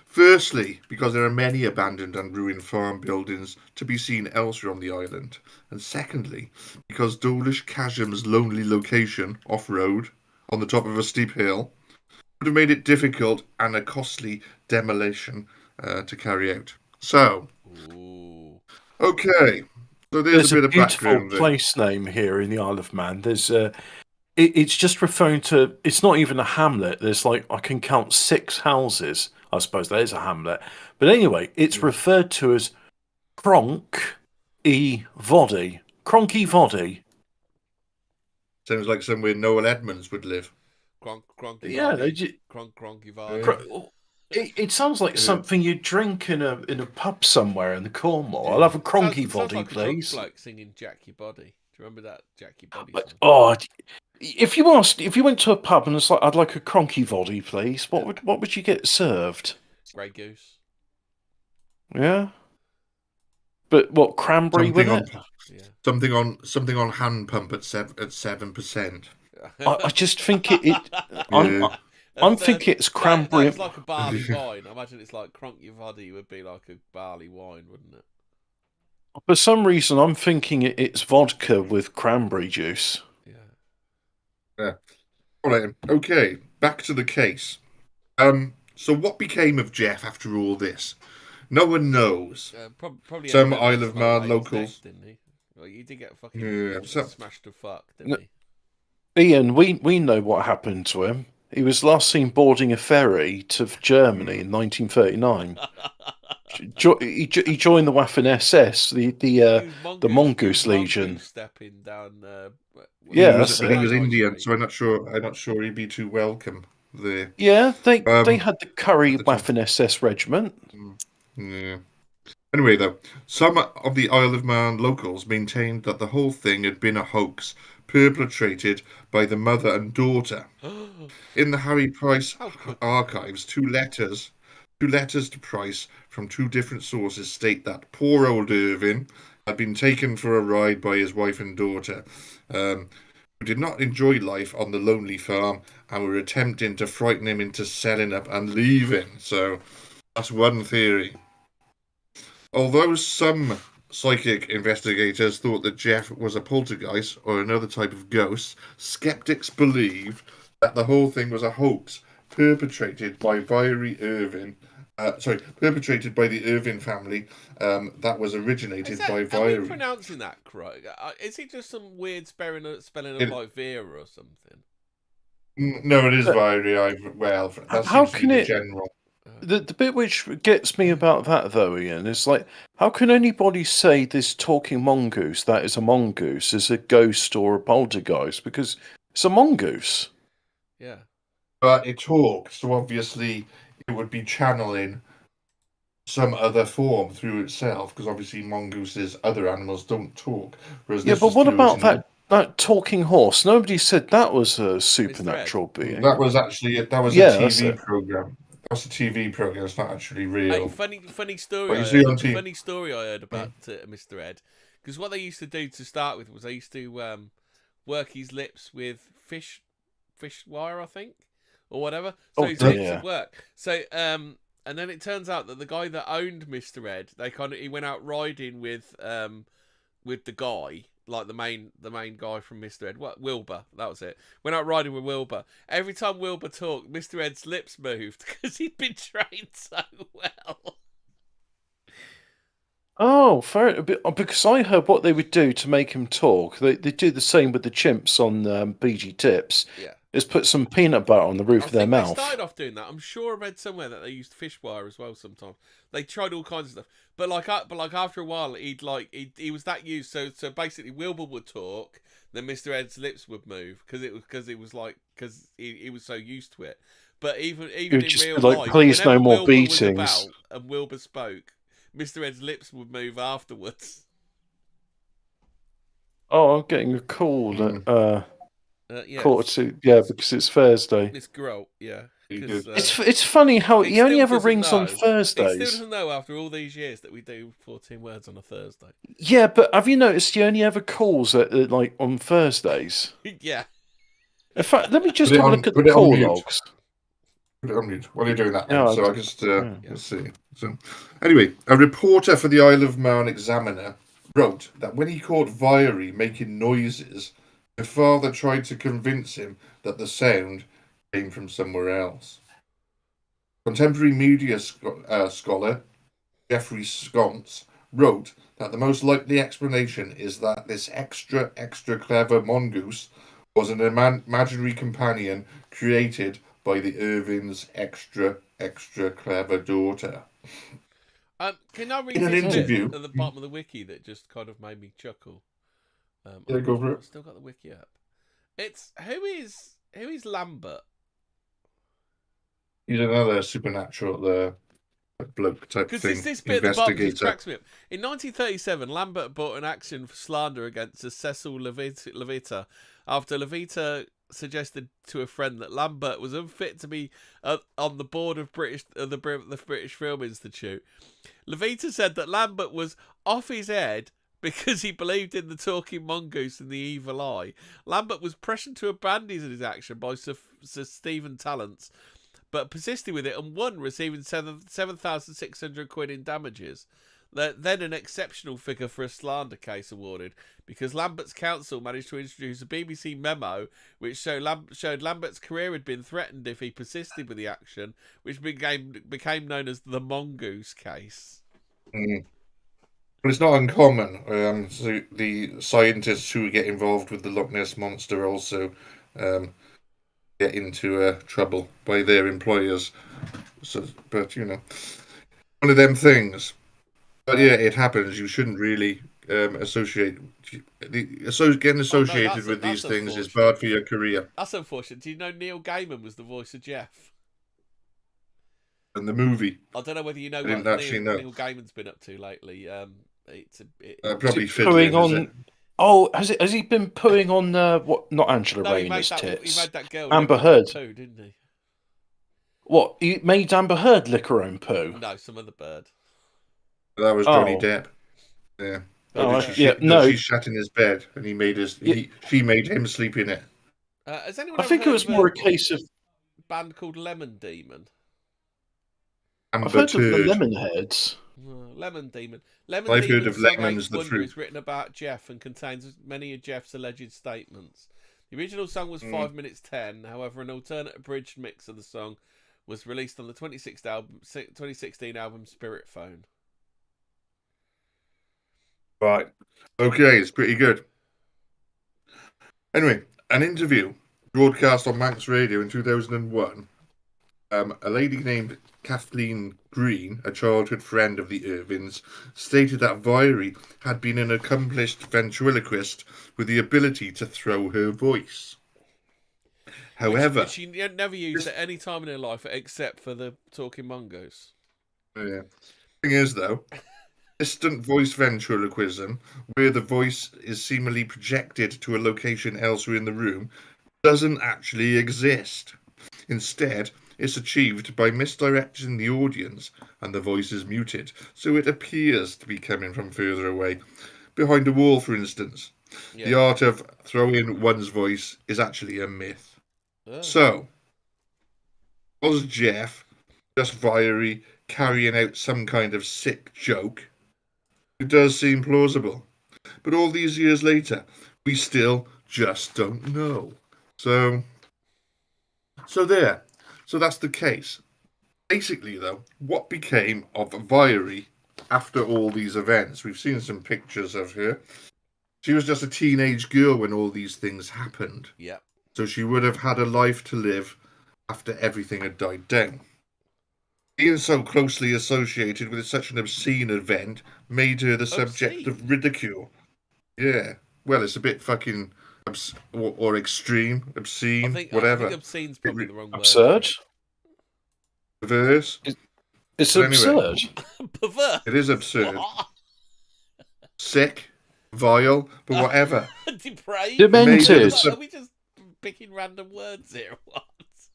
Speaker 3: Firstly, because there are many abandoned and ruined farm buildings to be seen elsewhere on the island, and secondly, because Dawlish Chasm's lonely location off-road on the top of a steep hill would have made it difficult and a costly demolition to carry out. So,
Speaker 2: Ooh.
Speaker 3: okay, so there's
Speaker 1: There's
Speaker 3: a
Speaker 1: a
Speaker 3: bit of
Speaker 1: beautiful
Speaker 3: background there.
Speaker 1: place name here in the Isle of Man. There's it's just referring to. It's not even a hamlet. There's like I can count 6 houses. I suppose that is a hamlet. But anyway, it's referred to as Cronk e Voddy. Cronky Voddy.
Speaker 3: Sounds like somewhere Noel Edmonds would live.
Speaker 2: Cronky
Speaker 1: Yeah,
Speaker 2: Vardy. Cronky Vardy.
Speaker 1: it sounds like something you drink in a pub somewhere in the Cornwall. I'll have a Cronky
Speaker 2: Sounds
Speaker 1: Voddy,
Speaker 2: like a drunk
Speaker 1: please.
Speaker 2: bloke singing Jack Your Body. Do you remember that Jack Your Body
Speaker 1: But,
Speaker 2: song?
Speaker 1: oh, if you went to a pub and it's like, I'd like a Cronky Voddy, please. What would you get served?
Speaker 2: Grey Goose.
Speaker 1: Yeah, but what cranberry with it?
Speaker 2: Yeah.
Speaker 3: Something on hand pump at 7%.
Speaker 1: I just think I'm thinking it's cranberry.
Speaker 2: That's like a barley wine. I imagine it's like Cronky Voddy would be like a barley wine, wouldn't it?
Speaker 1: For some reason, I'm thinking it's vodka with cranberry juice.
Speaker 3: Yeah. All right. Okay. Back to the case. So what became of Jeff after all this? No one knows.
Speaker 2: Probably
Speaker 3: Some
Speaker 2: ended up
Speaker 3: Isle of
Speaker 2: smelling
Speaker 3: Man
Speaker 2: like
Speaker 3: locals.
Speaker 2: his neck, didn't he? Well, he did get fucking smashed to fuck, didn't he?
Speaker 1: Ian, we know what happened to him. He was last seen boarding a ferry to Germany in 1939. He joined the Waffen SS, the Mongoose Legion.
Speaker 2: Stepping down.
Speaker 1: Yeah,
Speaker 3: he was Indian, so I'm not sure he'd be too welcome there.
Speaker 1: Yeah, they had the Curry Waffen SS regiment.
Speaker 3: Yeah. Anyway, though, some of the Isle of Man locals maintained that the whole thing had been a hoax perpetrated by the mother and daughter. In the Harry Price archives, two letters to Price from 2 different sources state that poor old Irving had been taken for a ride by his wife and daughter, who did not enjoy life on the lonely farm and were attempting to frighten him into selling up and leaving. So that's one theory. Although some psychic investigators thought that Jeff was a poltergeist or another type of ghost, skeptics believe that the whole thing was a hoax perpetrated by perpetrated by the Irving family that was originated by Viry.
Speaker 2: Are we pronouncing that correct? Is it just some weird spelling of like Vera or something?
Speaker 3: No, it is Viry. Well, that
Speaker 1: how
Speaker 3: seems to
Speaker 1: can
Speaker 3: be the
Speaker 1: it?
Speaker 3: general.
Speaker 1: The bit which gets me about that, though, Ian, is like, how can anybody say this talking mongoose, that is a mongoose, is a ghost or a poltergeist? Because it's a mongoose.
Speaker 2: Yeah.
Speaker 3: But it talks, so obviously it would be channeling some other form through itself, because obviously mongooses, other animals, don't talk.
Speaker 1: Yeah, but what about that talking horse? Nobody said that was a supernatural being.
Speaker 3: That was a TV program. That's a TV program. It's not actually real.
Speaker 2: Hey, funny story. Funny story I heard about Mr. Ed, because what they used to do to start with was they used to work his lips with fish wire, I think, or whatever. So his lips would work. So And then it turns out that the guy that owned Mr. Ed, he went out riding with the guy, like the main guy from Mr. Ed. What, Wilbur? That was it. Went out riding with Wilbur. Every time Wilbur talked, Mr. Ed's lips moved because he'd been trained so well.
Speaker 1: Oh, fair. Because I heard what they would do to make him talk. They do the same with the chimps on BG Tips.
Speaker 2: Yeah.
Speaker 1: Is put some peanut butter on the roof of their mouth.
Speaker 2: They started off doing that. I'm sure I read somewhere that they used fish wire as well. Sometimes they tried all kinds of stuff. But like after a while, he was that used. So basically, Wilbur would talk, then Mr. Ed's lips would move because he was so used to it. But even in real life,
Speaker 1: please no more
Speaker 2: Wilbur
Speaker 1: beatings.
Speaker 2: was about and Wilbur spoke, Mr. Ed's lips would move afterwards.
Speaker 1: Oh, I'm getting a call at
Speaker 2: yeah,
Speaker 1: because it's Thursday.
Speaker 2: It's Grolt, yeah.
Speaker 1: It's funny how he only ever rings on Thursdays.
Speaker 2: He still doesn't know after all these years that we do 14 words on a Thursday.
Speaker 1: Yeah, but have you noticed he only ever calls at like on Thursdays?
Speaker 2: Yeah.
Speaker 1: In fact, let me just have a look at the call logs.
Speaker 3: Put it on mute while you're doing that.
Speaker 1: Yeah,
Speaker 3: so I just let's see. So anyway, a reporter for the Isle of Man Examiner wrote that when he caught Viry making noises, her father tried to convince him that the sound came from somewhere else. Contemporary media scholar Geoffrey Sconce wrote that the most likely explanation is that this extra clever mongoose was an imaginary companion created by the Irvins' extra clever daughter.
Speaker 2: Can I read
Speaker 3: In an interview
Speaker 2: at the bottom of the wiki that just kind of made me chuckle?
Speaker 3: Yeah, go for it.
Speaker 2: I've still got the wiki up. It's who is Lambert?
Speaker 3: He's another supernatural bloke type thing.
Speaker 2: Because this bit at the bottom just cracks me up. In 1937, Lambert brought an action for slander against Cecil Levita after Levita suggested to a friend that Lambert was unfit to be on the board of the British Film Institute. Levita said that Lambert was off his head because he believed in the talking mongoose and the evil eye. Lambert was pressured to abandon his action by Sir Stephen Tallants, but persisted with it and won, receiving 7,600 quid in damages. Then an exceptional figure for a slander case awarded, because Lambert's counsel managed to introduce a BBC memo which showed Lambert's career had been threatened if he persisted with the action, which became known as the Mongoose case.
Speaker 3: But it's not uncommon. So the scientists who get involved with the Loch Ness Monster also get into trouble by their employers. So, but one of them things. But yeah, it happens. You shouldn't really associate. Getting associated with these things is bad for your career.
Speaker 2: That's unfortunate. Do you know Neil Gaiman was the voice of Jeff?
Speaker 3: In the movie.
Speaker 2: I don't know whether you know
Speaker 3: what
Speaker 2: Neil Gaiman's been up to lately.
Speaker 3: Probably fiddling on.
Speaker 1: Oh, has he been putting on what? Not Angela Rayner's tits.
Speaker 2: He made that girl
Speaker 1: Amber Heard,
Speaker 2: poo, didn't he?
Speaker 1: What? He made Amber Heard lick her own poo?
Speaker 2: No, some other bird.
Speaker 3: That was Johnny Depp. Yeah.
Speaker 1: She
Speaker 3: sat in his bed and he made she made him sleep in it.
Speaker 2: Has anyone
Speaker 1: I think it was more a case of
Speaker 2: a band called Lemon Demon.
Speaker 1: I've heard of the Lemonheads.
Speaker 2: Lemon Demon.
Speaker 3: I've heard of Lemons the Fruit.
Speaker 2: Is written about Jeff and contains many of Jeff's alleged statements. The original song was 5 minutes 10. However, an alternate abridged mix of the song was released on the 2016 album Spirit Phone.
Speaker 3: Right. Okay, it's pretty good. Anyway, an interview broadcast on Manx Radio in 2001. A lady named Kathleen Green, a childhood friend of the Irvins, stated that Viry had been an accomplished ventriloquist with the ability to throw her voice. However,
Speaker 2: she never used it any time in her life except for the talking mongoose.
Speaker 3: Yeah. Thing is, though, distant voice ventriloquism, where the voice is seemingly projected to a location elsewhere in the room, doesn't actually exist. Instead, it's achieved by misdirecting the audience, and the voice is muted, so it appears to be coming from further away. Behind a wall, for instance. Yeah. The art of throwing one's voice is actually a myth. Oh. So, was Jeff just Viry carrying out some kind of sick joke, it does seem plausible. But all these years later, we still just don't know. So there. So that's the case. Basically, though, what became of Viry after all these events? We've seen some pictures of her. She was just a teenage girl when all these things happened.
Speaker 2: Yeah.
Speaker 3: So she would have had a life to live after everything had died down. Being so closely associated with such an obscene event made her the subject of ridicule. Yeah. Well, it's a bit fucking or extreme, obscene, whatever.
Speaker 2: I think obscene's probably the wrong word.
Speaker 1: Absurd.
Speaker 3: Perverse.
Speaker 1: It's
Speaker 3: But anyway,
Speaker 1: absurd.
Speaker 2: Perverse.
Speaker 3: it is absurd. Sick, vile, but whatever.
Speaker 2: Depraved.
Speaker 1: Demented.
Speaker 2: Are we just picking random words here? What?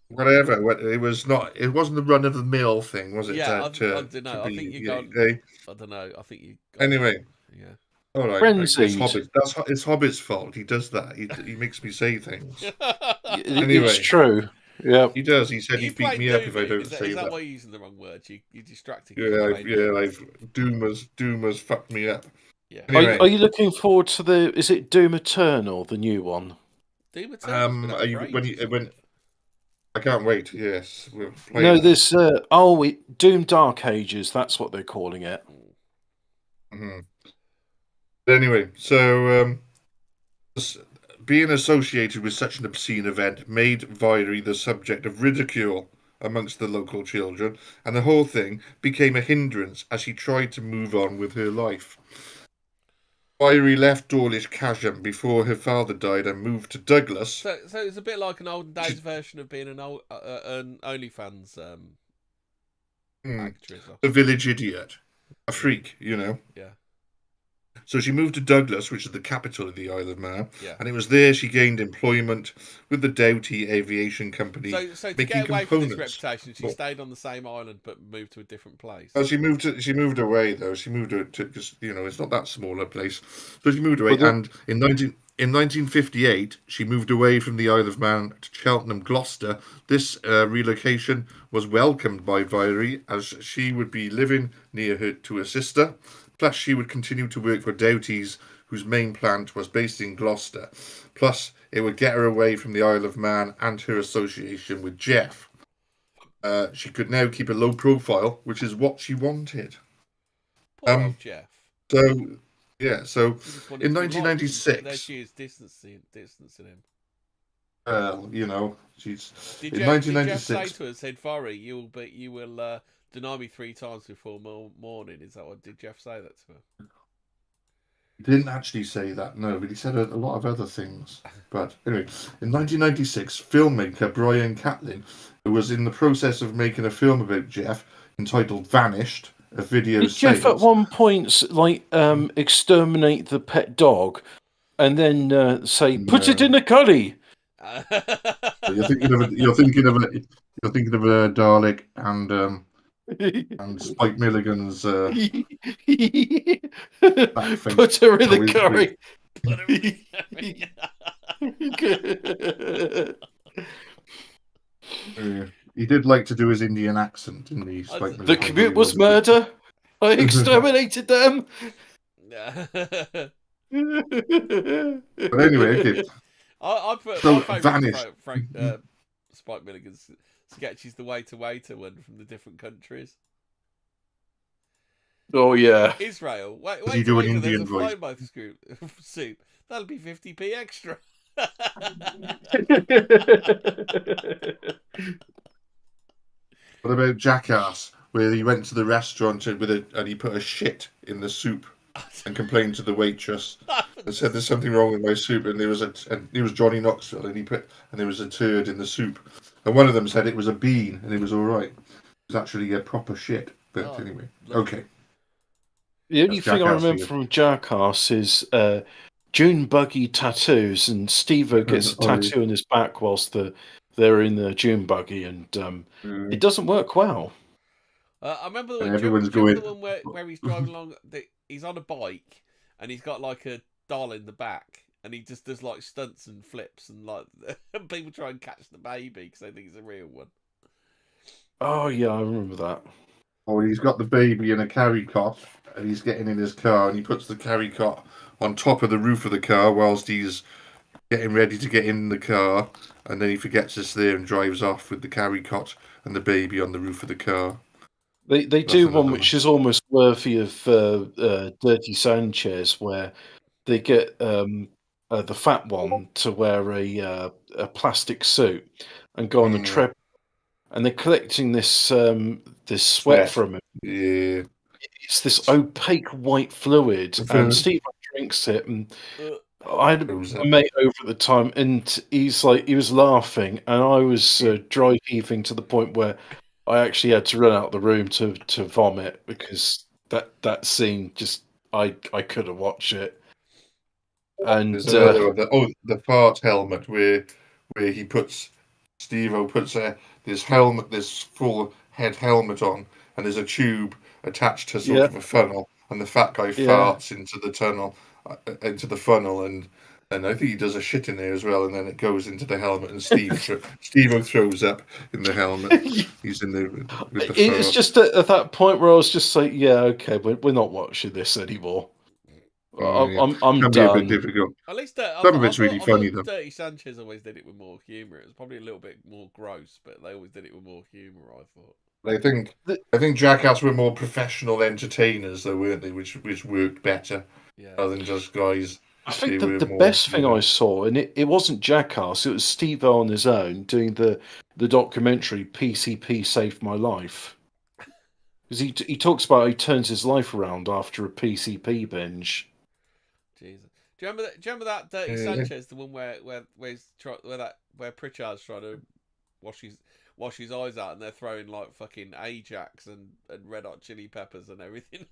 Speaker 3: Whatever. It was not. It wasn't the run of the mill thing, was it?
Speaker 2: Yeah, I don't know. I think you gone. I don't know. I think you.
Speaker 3: Anyway.
Speaker 2: Yeah.
Speaker 3: All right.
Speaker 1: Frenzied.
Speaker 3: It's Hobbit's fault. He does that. He makes me say things.
Speaker 1: Anyway. It's true. Yeah.
Speaker 3: He does. He said he'd beat me up if I don't say that.
Speaker 2: Is that why you're using the wrong words? You distracted.
Speaker 3: Doom has fucked me up.
Speaker 2: Yeah.
Speaker 3: Anyway.
Speaker 1: Are you looking forward to is it Doom Eternal, the new one?
Speaker 2: Doom Eternal.
Speaker 3: When I can't wait. Yes, we'll play.
Speaker 1: No, there's Doom Dark Ages. That's what they're calling it.
Speaker 3: Mm-hmm. Anyway, so being associated with such an obscene event made Viry the subject of ridicule amongst the local children, and the whole thing became a hindrance as she tried to move on with her life. Viry left Dawlish Casham before her father died and moved to Douglas.
Speaker 2: So it's a bit like an olden days version of being an OnlyFans actress.
Speaker 3: A village idiot. A freak, you know.
Speaker 2: Yeah.
Speaker 3: So she moved to Douglas, which is the capital of the Isle of Man,
Speaker 2: yeah.
Speaker 3: And it was there she gained employment with the Doughty Aviation Company.
Speaker 2: So to get away from this reputation, she stayed on the same island but moved to a different place.
Speaker 3: Well, she moved away though. She moved to because it's not that small a place. So she moved away, and in 1958 she moved away from the Isle of Man to Cheltenham, Gloucester. This relocation was welcomed by Viry as she would be living near her sister. Plus, she would continue to work for Doughty's, whose main plant was based in Gloucester. Plus, it would get her away from the Isle of Man and her association with Jeff. She could now keep a low profile, which is what she wanted.
Speaker 2: Poor old Jeff.
Speaker 3: So in 1996...
Speaker 2: There she is, distancing him.
Speaker 3: she's...
Speaker 2: Did
Speaker 3: in
Speaker 2: Jeff,
Speaker 3: 1996...
Speaker 2: Did Jeff say to her, said, Viry, you will deny me 3 times before morning? Is that what... Did Jeff say that to her?
Speaker 3: He didn't actually say that, no, but he said a lot of other things. But anyway, in 1996, filmmaker Brian Catlin, who was in the process of making a film about Jeff entitled Vanished, a video
Speaker 1: Did Jeff at one point exterminate the pet dog and then say, "Put it in a curry"?
Speaker 3: You're thinking of a Dalek and Spike Milligan's
Speaker 1: put her in the curry.
Speaker 3: He did like to do his Indian accent, didn't he? Spike
Speaker 1: The commute was murder. I exterminated them.
Speaker 3: But anyway, okay.
Speaker 2: I put
Speaker 3: so
Speaker 2: my favourite Spike Milligan's sketch is the waiter one from the different countries.
Speaker 1: Oh yeah,
Speaker 2: Israel. Wait,
Speaker 3: you do an Indian
Speaker 2: voice? Soup. That'll be 50p extra.
Speaker 3: What about Jackass, where he went to the restaurant and he put a shit in the soup and complained to the waitress and said there's something wrong with my soup, and it was Johnny Knoxville, and there was a turd in the soup, and one of them said it was a bean and it was all right. It was actually a proper shit. But anyway, okay.
Speaker 1: The only thing I remember from Jackass is June buggy tattoos, and Steve-O gets a tattoo on his back whilst they're in the June buggy, and it doesn't work well.
Speaker 2: I remember the one where he's driving along. He's on a bike and he's got like a doll in the back, and he just does like stunts and flips, and like people try and catch the baby because they think it's a real one.
Speaker 1: Oh yeah, I remember that.
Speaker 3: Or he's got the baby in a carry cot, and he's getting in his car, and he puts the carry cot on top of the roof of the car whilst he's getting ready to get in the car, and then he forgets it's there and drives off with the carry cot and the baby on the roof of the car.
Speaker 1: They
Speaker 3: That's
Speaker 1: do one
Speaker 3: another
Speaker 1: which
Speaker 3: one.
Speaker 1: is almost worthy of Dirty Sanchez, where they get the fat one to wear a plastic suit and go on the treadmill, and they're collecting this sweat
Speaker 3: Sweat.
Speaker 1: from him.
Speaker 3: Yeah.
Speaker 1: It's this opaque white fluid, and Steve drinks it, and I had a mate over at the time, and he was laughing, and I was dry heaving to the point where I actually had to run out of the room to vomit because that scene just I couldn't watch it. And
Speaker 3: There's another one. The fart helmet where he puts Steve-O puts this helmet, this full head helmet on, and there's a tube attached to sort of a funnel, and the fat guy farts into the tunnel, into the funnel, and I think he does a shit in there as well, and then it goes into the helmet, and Steve-O throws up in the helmet. He's in there with the fart.
Speaker 1: It's just at that point where I was just like, yeah, okay, we're not watching this anymore. I'm
Speaker 3: Can be a bit
Speaker 1: done.
Speaker 3: difficult.
Speaker 2: At least
Speaker 3: some of it's really funny though.
Speaker 2: Dirty Sanchez always did it with more humour. It was probably a little bit more gross, but they always did it with more humour. I thought.
Speaker 3: I think Jackass were more professional entertainers, though, weren't they? Which worked better, rather than just guys.
Speaker 1: I think the best thing I saw, and it wasn't Jackass, it was Steve-O on his own doing the documentary PCP Saved My Life. Because he talks about how he turns his life around after a PCP binge.
Speaker 2: Jesus. Do you remember that Dirty Sanchez, the one where Pritchard's trying to wash his eyes out, and they're throwing like fucking Ajax and Red Hot Chili Peppers and everything.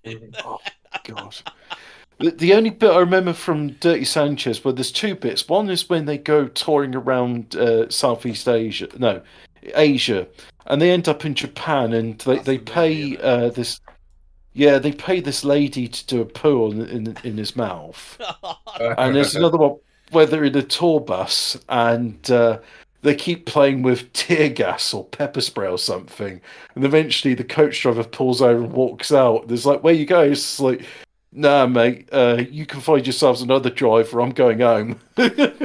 Speaker 1: Oh God! The only bit I remember from Dirty Sanchez, well, there's two bits. One is when they go touring around Southeast Asia, Asia, and they end up in Japan, and they pay this. Yeah, they pay this lady to do a poo in his mouth. And there's another one where they're in a tour bus and they keep playing with tear gas or pepper spray or something. And eventually the coach driver pulls over and walks out. There's like, where you go? It's like, nah, mate, you can find yourselves another driver. I'm going home.
Speaker 3: They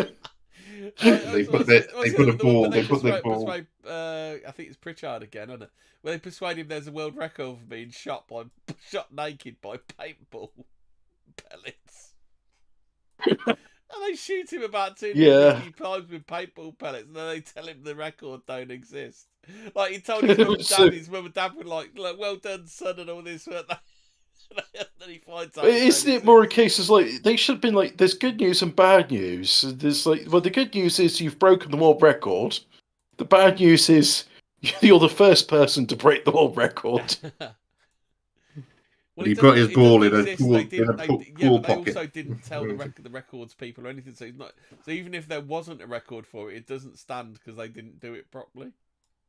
Speaker 3: put a ball.
Speaker 2: I think it's Pritchard again, isn't it? Where they persuade him there's a world record for being shot naked by paintball pellets. And they shoot him about 250 times with paintball pellets, and then they tell him the record don't exist. Like he told his mum and dad were like, "Well done, son," and all this. And then he finds out.
Speaker 1: Isn't it more a case as like they should have been like, there's good news and bad news. There's like, well, the good news is you've broken the world record. The bad news is you're the first person to break the world record.
Speaker 3: Well, he put his ball in a pool
Speaker 2: pocket. They also didn't tell the records people or anything. So So even if there wasn't a record for it, it doesn't stand because they didn't do it properly.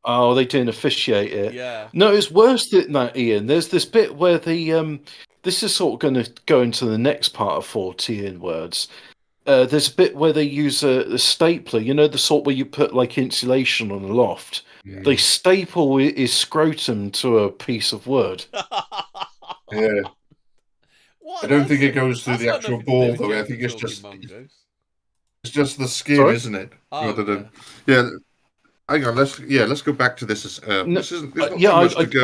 Speaker 1: Oh, they didn't officiate it.
Speaker 2: Yeah.
Speaker 1: No, it's worse than that, Ian. There's this bit where this is sort of going to go into the next part of Fortean words. There's a bit where they use a stapler, the sort where you put like insulation on a loft. Yeah. They staple his scrotum to a piece of wood.
Speaker 3: Yeah. I don't think it goes through the actual ball, though. I think it's just the skin, sorry? Isn't it? Rather than Hang on, let's go back to this. I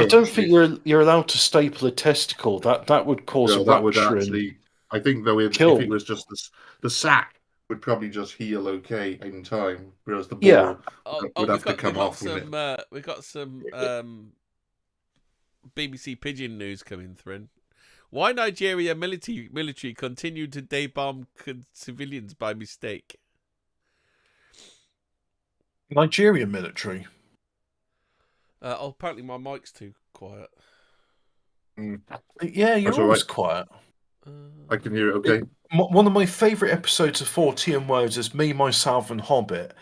Speaker 1: don't think you're allowed to staple a testicle. That would cause a rupture. That would
Speaker 3: actually, I think though, if it was just the sac would probably just heal okay in time, whereas the ball would have to come off.
Speaker 2: We've got some BBC Pigeon news coming through. Why Nigeria military continued to day-bomb civilians by mistake?
Speaker 1: Nigerian military.
Speaker 2: Apparently my mic's too quiet.
Speaker 1: Yeah, you're always quiet.
Speaker 3: I can hear it okay.
Speaker 1: One of my favourite episodes of 14 Words is Me, Myself and Hobbit.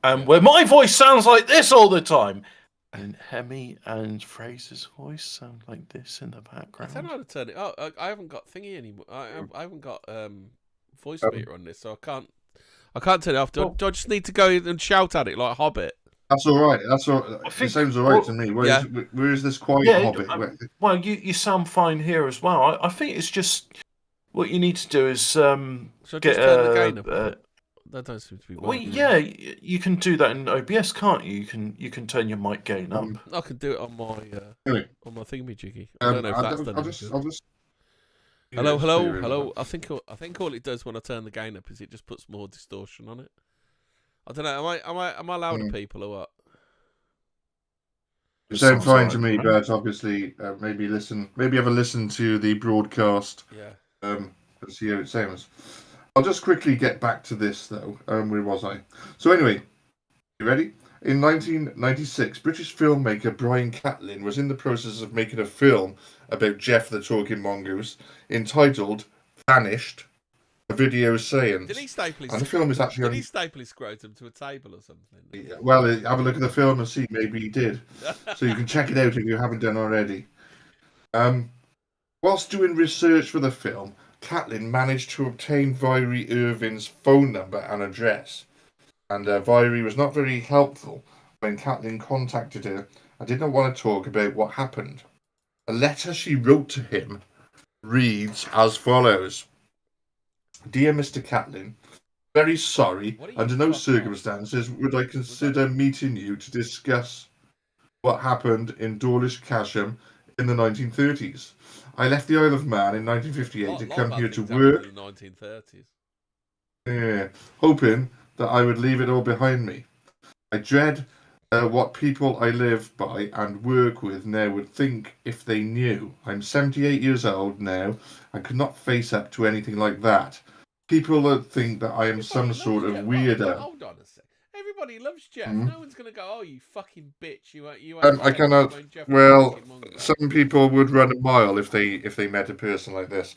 Speaker 1: And where my voice sounds like this all the time. And Hemi and Fraser's voice sound like this in the background.
Speaker 2: I don't know how to turn it. Oh, I haven't got thingy anymore. I haven't got voice meter on this, so I can't turn it off. Do I just need to go and shout at it like Hobbit?
Speaker 3: That's all right. That's all.
Speaker 1: I
Speaker 3: It
Speaker 1: think,
Speaker 3: sounds all right to me. Where is this quiet
Speaker 1: yeah,
Speaker 3: Hobbit?
Speaker 1: well, you sound fine here as well. I think it's just what you need to do is
Speaker 2: Should I
Speaker 1: get
Speaker 2: just turn the gain up?
Speaker 1: a.
Speaker 2: That don't seem to be
Speaker 1: Well,
Speaker 2: working.
Speaker 1: yeah, you can do that in OBS, can't you? You can turn your mic gain up.
Speaker 2: I can do it on my
Speaker 3: Anyway,
Speaker 2: thingy-jiggy. I don't know if that's done any good.
Speaker 3: I'll just.
Speaker 2: Hello. I think all it does when I turn the gain up is it just puts more distortion on it. I don't know. Am I louder people or what?
Speaker 3: It sounds
Speaker 1: Sounds
Speaker 3: fine
Speaker 1: alright,
Speaker 3: to me,
Speaker 1: right?
Speaker 3: but obviously, maybe have a listen to the broadcast.
Speaker 2: Yeah.
Speaker 3: And see how it sounds. I'll just quickly get back to this though. Where was I? So anyway, you ready? In 1996, British filmmaker Brian Catlin was in the process of making a film about Jeff the Talking Mongoose entitled "Vanished: A Video Science."
Speaker 2: Did he staple
Speaker 3: And the film is actually
Speaker 2: Did he staple his scrotum to a table or something?
Speaker 3: well, have a look at the film and see. Maybe he did. So you can check it out if you haven't done already. Whilst doing research for the film, Catlin managed to obtain Vyrie Irvin's phone number and address. And Vyrie was not very helpful when Catlin contacted her and did not want to talk about what happened. A letter she wrote to him reads as follows. Dear Mr. Catlin, very sorry, under no circumstances would I consider meeting you to discuss what happened in Dawlish Casham in the 1930s. I left the Isle of Man in 1958 to come here to work.
Speaker 2: In the 1930s.
Speaker 3: Yeah, hoping that I would leave it all behind me. I dread what people I live by and work with now would think if they knew. I'm 78 years old now and could not face up to anything like that. People would think that I am some sort of weirdo.
Speaker 2: Hold on a sec. Everybody loves Jeff.
Speaker 3: Mm-hmm.
Speaker 2: No one's gonna go, "Oh, you fucking bitch! You
Speaker 3: I cannot. Well, some people would run a mile if they met a person like this.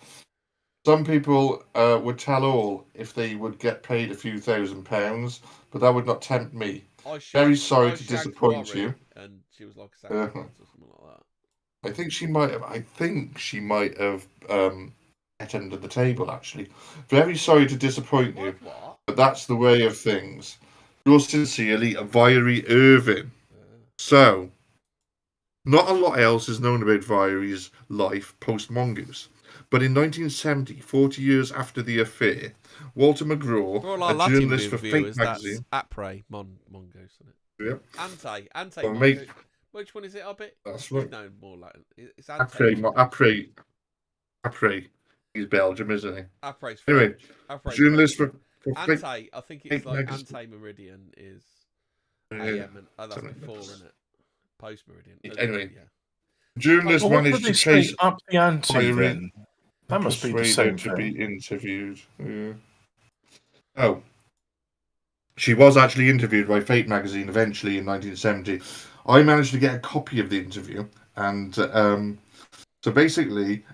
Speaker 3: Some people would tell all if they would get paid a few £1,000s, but that would not tempt me. Very sorry to disappoint you.
Speaker 2: And she was like a sacrifice or something like that.
Speaker 3: I think she might have get under the table actually. Very sorry to disappoint you, but that's the way of things. Yours sincerely, Vyrie Irvin. So, not a lot else is known about Vyrie's life post-Mongoose. But in 1970, 40 years after the affair, Walter McGraw, a journalist for Fate magazine...
Speaker 2: That's Apre Mongoose, isn't it?
Speaker 3: Yep.
Speaker 2: Ante
Speaker 3: Well,
Speaker 2: Mongoose. Which one is it, Hobbit?
Speaker 3: That's right.
Speaker 2: No, more Latin. It's
Speaker 3: Apre. He's Belgium, isn't he?
Speaker 2: Apre's
Speaker 3: anyway,
Speaker 2: Apre's
Speaker 3: journalist for
Speaker 2: Ante, I think it's like
Speaker 3: magazine.
Speaker 2: Ante Meridian is AM, and that's before, isn't it? Post Meridian.
Speaker 3: Anyway,
Speaker 2: yeah.
Speaker 3: Journalist managed to chase
Speaker 1: up the ante then. That must be the same
Speaker 3: to be interviewed. Yeah. Oh, she was actually interviewed by Fate magazine eventually in 1970. I managed to get a copy of the interview, and so basically,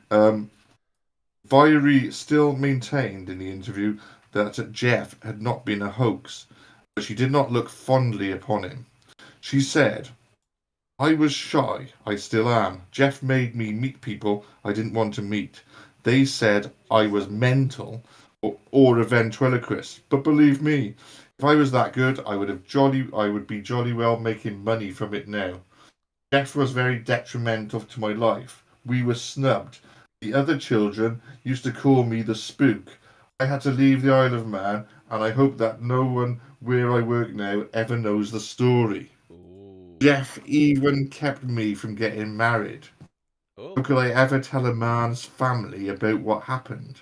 Speaker 3: Vyrie still maintained in the interview that Jeff had not been a hoax, but she did not look fondly upon him. She said, I was shy, I still am. Jeff made me meet people I didn't want to meet. They said I was mental or a ventriloquist. But believe me, if I was that good, I would be jolly well making money from it now. Jeff was very detrimental to my life. We were snubbed. The other children used to call me the spook. I had to leave the Isle of Man, and I hope that no one where I work now ever knows the story. Jeff even kept me from getting married. How could I ever tell a man's family about what happened?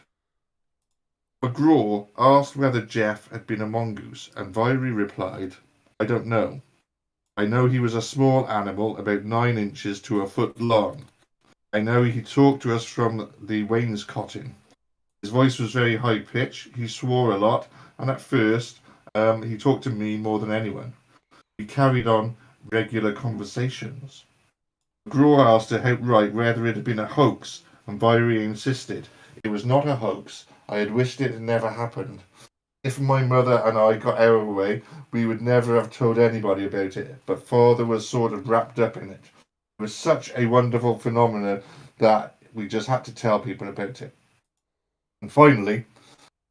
Speaker 3: McGraw asked whether Jeff had been a mongoose, and Vyrie replied, I don't know. I know he was a small animal, about 9 inches to a foot long. I know he talked to us from the wainscoting. His voice was very high-pitched, he swore a lot, and at first he talked to me more than anyone. We carried on regular conversations. McGraw asked her outright whether it had been a hoax, and Vyrie insisted it was not a hoax. I had wished it had never happened. If my mother and I got our way, we would never have told anybody about it, but father was sort of wrapped up in it. It was such a wonderful phenomenon that we just had to tell people about it. And finally,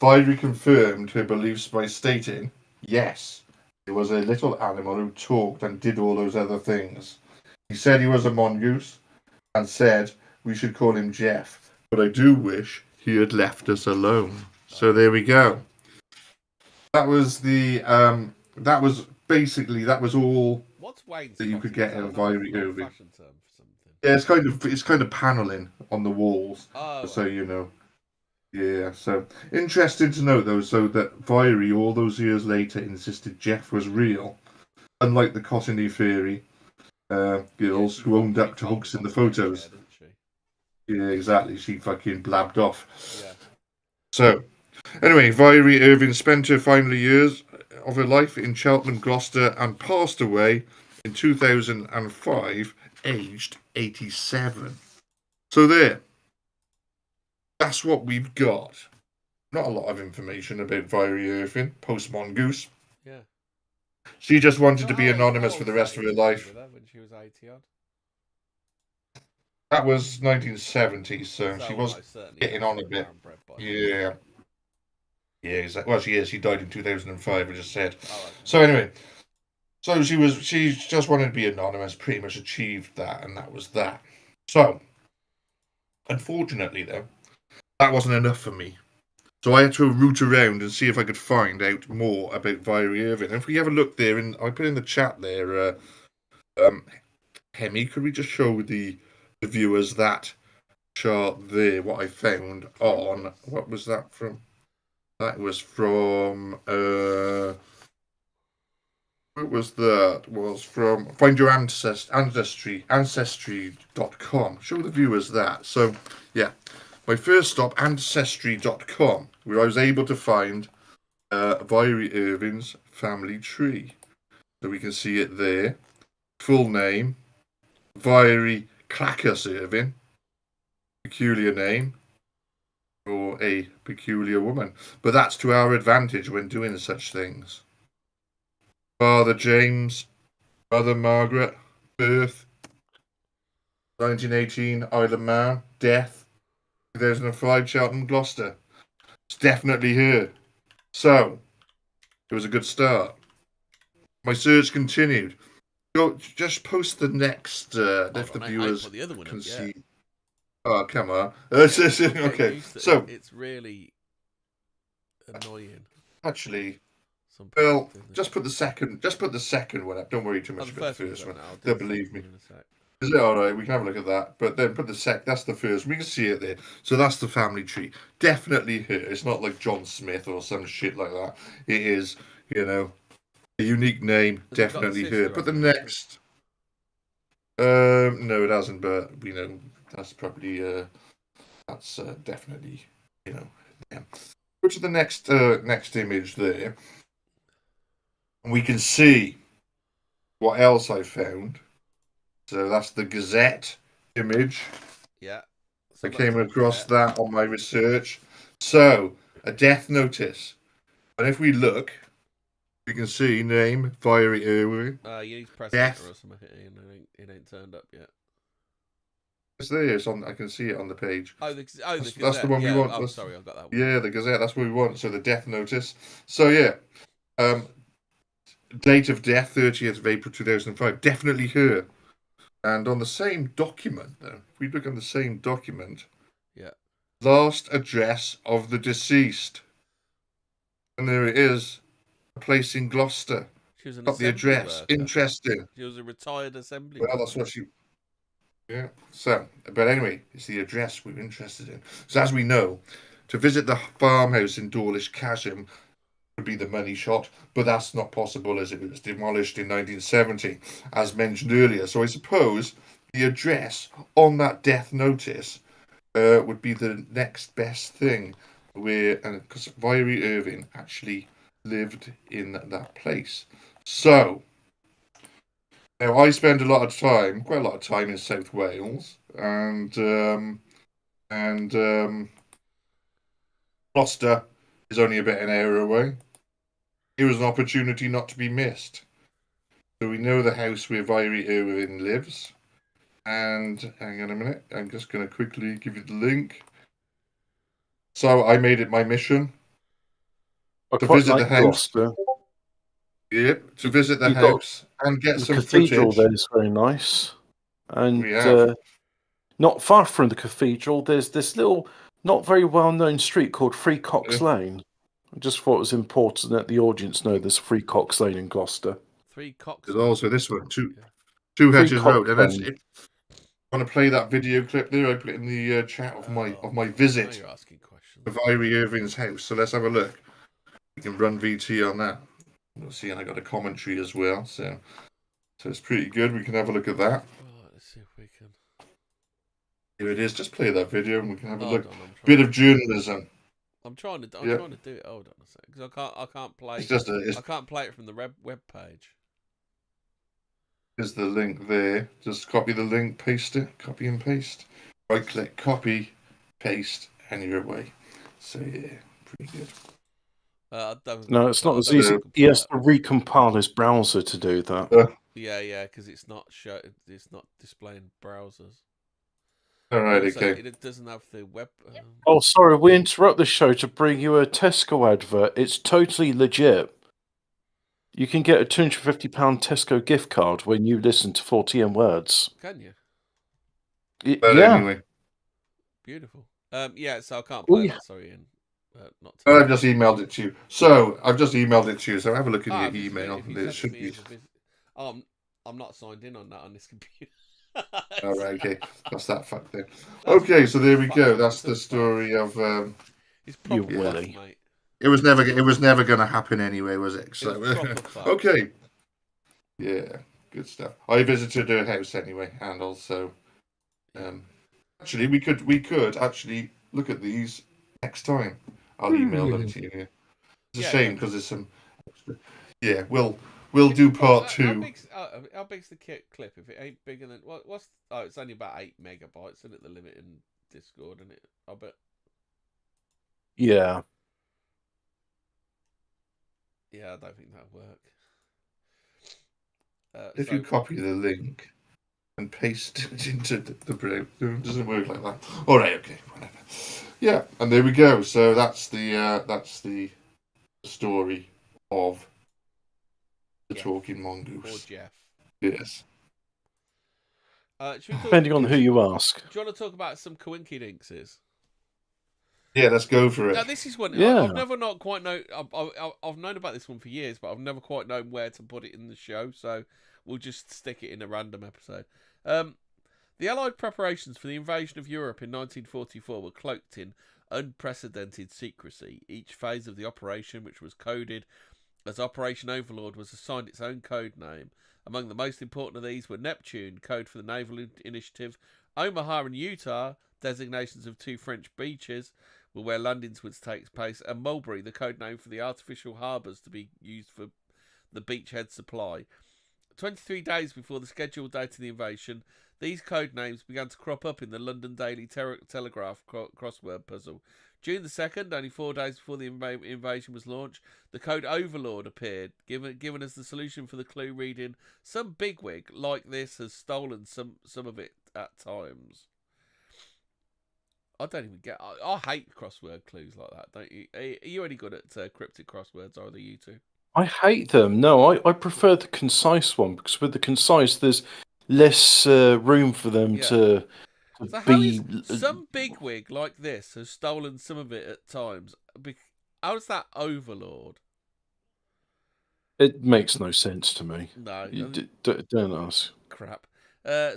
Speaker 3: Vyrie confirmed her beliefs by stating, yes, It was a little animal who talked and did all those other things. He said he was a mongoose and said we should call him Jeff, but I do wish he had left us alone. So there we go. That was that was all
Speaker 2: What's Wayne's
Speaker 3: that you could get out of Irie Irving.
Speaker 2: Fashion term for something.
Speaker 3: Yeah, it's kind of paneling on the walls,
Speaker 2: Oh,
Speaker 3: so you know. Yeah, so interesting to note though, so that Viry all those years later insisted Jeff was real, unlike the Cottony Fairy girls who owned up to hooks in the photos. Yeah, exactly. She fucking blabbed off.
Speaker 2: Yeah.
Speaker 3: So, anyway, Viry Irving spent her final years of her life in Cheltenham, Gloucester, and passed away in 2005, aged 87. So there. That's what we've got. Not a lot of information about Viry Irving, post Mongoose.
Speaker 2: Yeah.
Speaker 3: She just wanted to be anonymous for the rest of her life.
Speaker 2: When she was 80 odd.
Speaker 3: That was 1970s, so she was getting on a bit. Yeah. Yeah, exactly. Well, she is. She died in 2005, I just said. Oh, okay. So anyway, so she just wanted to be anonymous, pretty much achieved that, and that was that. So, unfortunately, though, that wasn't enough for me. So I had to root around and see if I could find out more about Viry Irving. And if we have a look there, and I put in the chat there, Hemi, could we just show the viewers that chart there, what I found on, what was that from? That was from, what was that? Was from Find Your Ancestry.com. Show the viewers that. So, yeah. My first stop, Ancestry.com, where I was able to find Viry Irving's family tree. So we can see it there. Full name, Viry Clackus Irving. Peculiar name for a peculiar woman. But that's to our advantage when doing such things. Father James, Mother Margaret, birth, 1918, Isle of Man, death, 2005, Cheltenham, Gloucester. It's definitely her. So, it was a good start. My search continued. Go, just post the next, if the viewers can see. Oh, come on. Okay, so...
Speaker 2: It's really annoying.
Speaker 3: Actually, well, just put the second one up. Don't worry too much about the first one. They'll believe me. Is it alright? We can have a look at that. But then put that's the first. We can see it there. So that's the family tree. Definitely her. It's not like John Smith or some shit like that. It is, you know, a unique name. Definitely her. But the next... no, it hasn't, but, you know, that's probably, that's definitely, you know, them. Go to the next image there. And we can see what else I found. So that's the Gazette image.
Speaker 2: Yeah.
Speaker 3: I came across that on my research. So, a death notice. And if we look, we can see name, Viry Irving.
Speaker 2: You need to press enter or something. It ain't turned up yet.
Speaker 3: It's there. It's on. I can see it on the page.
Speaker 2: The Gazette.
Speaker 3: That's the one we want.
Speaker 2: Oh, sorry, I've got that one.
Speaker 3: Yeah, the Gazette. That's what we want. So the death notice. So yeah, date of death 30th of April 2005. Definitely her. And on the same document, though, if we look on the same document,
Speaker 2: yeah,
Speaker 3: last address of the deceased, and there it is, a place in Gloucester.
Speaker 2: She was
Speaker 3: got the address.
Speaker 2: Worker.
Speaker 3: Interesting.
Speaker 2: She was a retired assembly.
Speaker 3: Well, that's what she. Yeah. So, but anyway, it's the address we're interested in. So, as we know, to visit the farmhouse in Dawlish Chasm would be the money shot, but that's not possible as it was demolished in 1970, as mentioned earlier. So, I suppose the address on that death notice would be the next best thing, where because Viry Irving actually lived in that place. So. Now, I spend quite a lot of time in South Wales, and Gloucester is only about an hour away. It was an opportunity not to be missed. So we know the house where Viry Irving lives, and hang on a minute, I'm just going to quickly give you the link. So I made it my mission to visit the house. Gloucester. Yep, to visit the
Speaker 1: You've got
Speaker 3: house and get
Speaker 1: the
Speaker 3: some
Speaker 1: cathedral
Speaker 3: footage.
Speaker 1: there is very nice. And
Speaker 3: We have.
Speaker 1: not far from the cathedral, there's this little, not very well known street called Three
Speaker 3: Yeah.
Speaker 1: Cocks Lane. I just thought it was important that the audience know there's Three Cocks Lane in Gloucester.
Speaker 2: Three Cocks.
Speaker 3: There's also this one, Two
Speaker 1: Three
Speaker 3: Hedges
Speaker 1: Cocks
Speaker 3: Road. And
Speaker 1: Lane.
Speaker 3: if you want to play that video clip there, I put it in the chat of my
Speaker 2: Now
Speaker 3: visit
Speaker 2: you're asking questions.
Speaker 3: of Irie Irving's house. So let's have a look. We can run VT on that. We'll see, and I got a commentary as well. So it's pretty good. We can have a look at that.
Speaker 2: Right, let's see if we can.
Speaker 3: Here it is. Just play that video and we can have a
Speaker 2: Hold
Speaker 3: look.
Speaker 2: on,
Speaker 3: Bit of journalism.
Speaker 2: I'm trying to do it. Hold on a sec, because I can't play.
Speaker 3: It's just
Speaker 2: I can't play it from the web page.
Speaker 3: Here's the link there. Just copy the link, paste it, copy and paste. Right click, copy, paste, and you're away. So yeah, pretty good.
Speaker 1: No, it's not as easy. He has to recompile his browser to do that.
Speaker 2: Yeah, because it's not displaying browsers.
Speaker 3: All right,
Speaker 2: Also,
Speaker 3: okay.
Speaker 2: it doesn't have the web.
Speaker 1: Oh, sorry, we interrupt the show to bring you a Tesco advert. It's totally legit. You can get a £250 Tesco gift card when you listen to 40 words.
Speaker 2: Can you?
Speaker 3: But
Speaker 1: yeah.
Speaker 3: anyway.
Speaker 2: Beautiful. Yeah, so I can't play that. Sorry, Ian. Not.
Speaker 3: I've just emailed it to you. So have a look at your email. It should be.
Speaker 2: I'm not signed in on that on this computer.
Speaker 3: All right, okay. That's that fact then. Okay, so there we go. That's the story of.
Speaker 2: You
Speaker 1: Willie.
Speaker 2: Mate.
Speaker 3: It was never going to happen anyway, was it? So okay. Yeah, good stuff. I visited her house anyway, and also, actually, we could actually look at these next time. I'll email them to you. Yeah. It's a shame because there's some. Yeah, we'll do part 2.
Speaker 2: How big's the clip? If it ain't bigger than what's? Oh, it's only about 8 megabytes, isn't it? The limit in Discord, isn't it? I bet.
Speaker 1: Yeah.
Speaker 2: Yeah, I don't think that'll work.
Speaker 3: If you copy the link and paste it into the browser, it doesn't work like that. All right, okay, whatever. Yeah, and there we go. So that's the story of the talking mongoose.
Speaker 2: Or Jeff.
Speaker 3: Yes.
Speaker 1: Depending on who you ask.
Speaker 2: Do you want to talk about some coinkydinks?
Speaker 3: Yeah, let's go for it.
Speaker 2: Now, this is one I've never not quite known. I've known about this one for years, but I've never quite known where to put it in the show. So we'll just stick it in a random episode. The Allied preparations for the invasion of Europe in 1944 were cloaked in unprecedented secrecy. Each phase of the operation, which was coded as Operation Overlord, was assigned its own code name. Among the most important of these were Neptune, code for the Naval Initiative, Omaha and Utah, designations of 2 French beaches, were where landings would take place, and Mulberry, the code name for the artificial harbours to be used for the beachhead supply. 23 days before the scheduled date of the invasion, these code names began to crop up in the London Daily Telegraph crossword puzzle. June the 2nd, only 4 days before the invasion was launched, the code Overlord appeared, given as the solution for the clue reading, "Some bigwig like this has stolen some of it at times." I don't even get. I hate crossword clues like that. Don't you? Are you any good at cryptic crosswords? Or are you two?
Speaker 1: I hate them. No, I prefer the concise one because with the concise, there's less room for them to
Speaker 2: so
Speaker 1: be.
Speaker 2: Some bigwig like this has stolen some of it at times. How's that Overlord?
Speaker 1: It makes no sense to me.
Speaker 2: No,
Speaker 1: don't ask.
Speaker 2: Crap.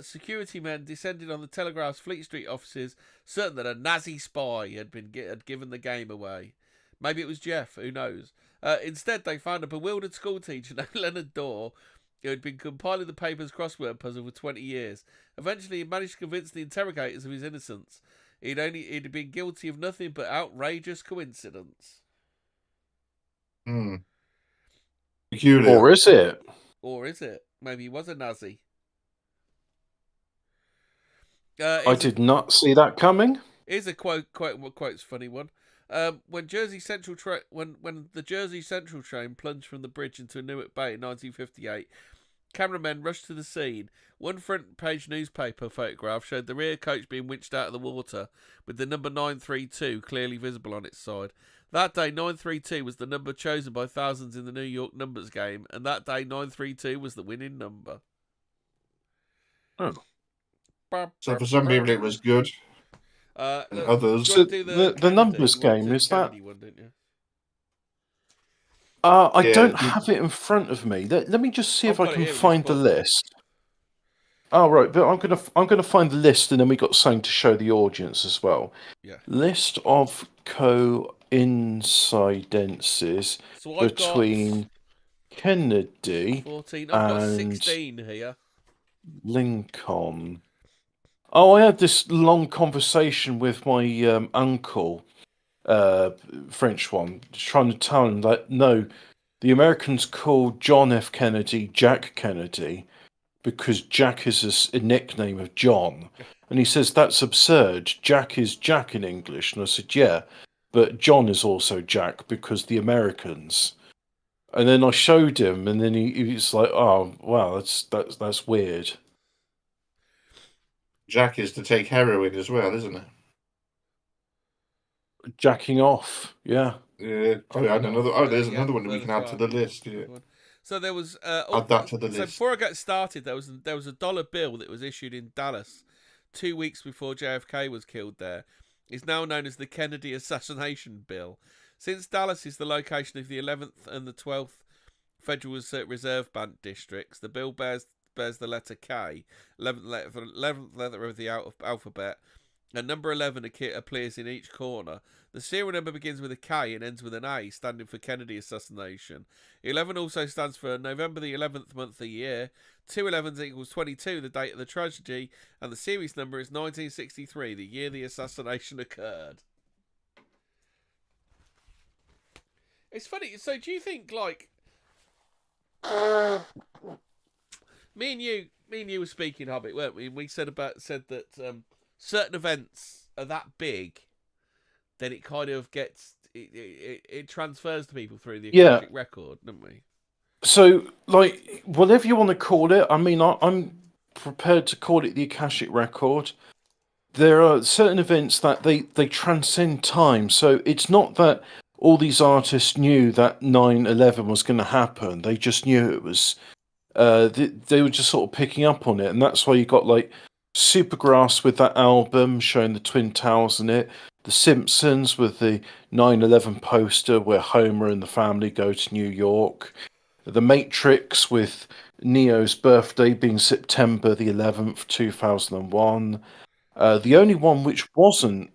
Speaker 2: Security men descended on the Telegraph's Fleet Street offices, certain that a Nazi spy had given the game away. Maybe it was Jeff, who knows? Instead, they found a bewildered schoolteacher named Leonard Dorr, who had been compiling the paper's crossword puzzle for 20 years. Eventually, he managed to convince the interrogators of his innocence. He'd been guilty of nothing but outrageous coincidence.
Speaker 3: Peculiar.
Speaker 1: Or is it?
Speaker 2: Or is it? Maybe he was a Nazi.
Speaker 1: I did not see that coming.
Speaker 2: Here's a quote's funny one. When the Jersey Central train plunged from the bridge into Newark Bay in 1958, cameramen rushed to the scene. One front-page newspaper photograph showed the rear coach being winched out of the water, with the number 932 clearly visible on its side. That day, 932 was the number chosen by thousands in the New York numbers game, and that day, 932 was the winning number.
Speaker 1: Oh.
Speaker 3: So for some people it was good, and others...
Speaker 2: Do you want to do
Speaker 1: the numbers game, is that...
Speaker 2: One, didn't you?
Speaker 1: I don't have it in front of me. Let me just see if I can find the list. Oh, right, but I'm gonna find the list, and then we got something to show the audience as well.
Speaker 2: Yeah.
Speaker 1: List of coincidences between Kennedy
Speaker 2: 14. I've got
Speaker 1: and
Speaker 2: 16 here.
Speaker 1: Lincoln. Oh, I had this long conversation with my uncle, French one, trying to tell him that no, the Americans called John F. Kennedy Jack Kennedy because Jack is a nickname of John. And he says, that's absurd. Jack is Jack in English. And I said, yeah, but John is also Jack because the Americans. And then I showed him, and then he was like, oh, wow, that's weird.
Speaker 3: Jack is to take heroin as well, isn't it?
Speaker 1: Jacking off, yeah.
Speaker 3: Yeah. There's another one that we can add to the list. Yeah.
Speaker 2: So there was
Speaker 3: add that to the list.
Speaker 2: So before I got started, there was a dollar bill that was issued in Dallas 2 weeks before JFK was killed there. It's now known as the Kennedy Assassination Bill. Since Dallas is the location of the 11th and the 12th Federal Reserve Bank districts, the bill bears the letter K, 11th letter of the alphabet, and number 11 appears in each corner. The serial number begins with a K and ends with an A, standing for Kennedy assassination. 11 also stands for November the 11th month of the year. 2 11s equals 22, the date of the tragedy, and the series number is 1963, the year the assassination occurred. It's funny. So do you think, like... Me and you were speaking, Hobbit, weren't we? And we said that certain events are that big, then it kind of gets it transfers to people through the Akashic record, don't we?
Speaker 1: So, like, whatever you want to call it, I mean, I'm prepared to call it the Akashic record. There are certain events that they transcend time. So it's not that all these artists knew that 9/11 was going to happen. They just knew it was. They were just sort of picking up on it, and that's why you got like Supergrass with that album showing the Twin Towers in it. The Simpsons with the 9/11 poster where Homer and the family go to New York. The Matrix with Neo's birthday being September the 11th, 2001. The only one which wasn't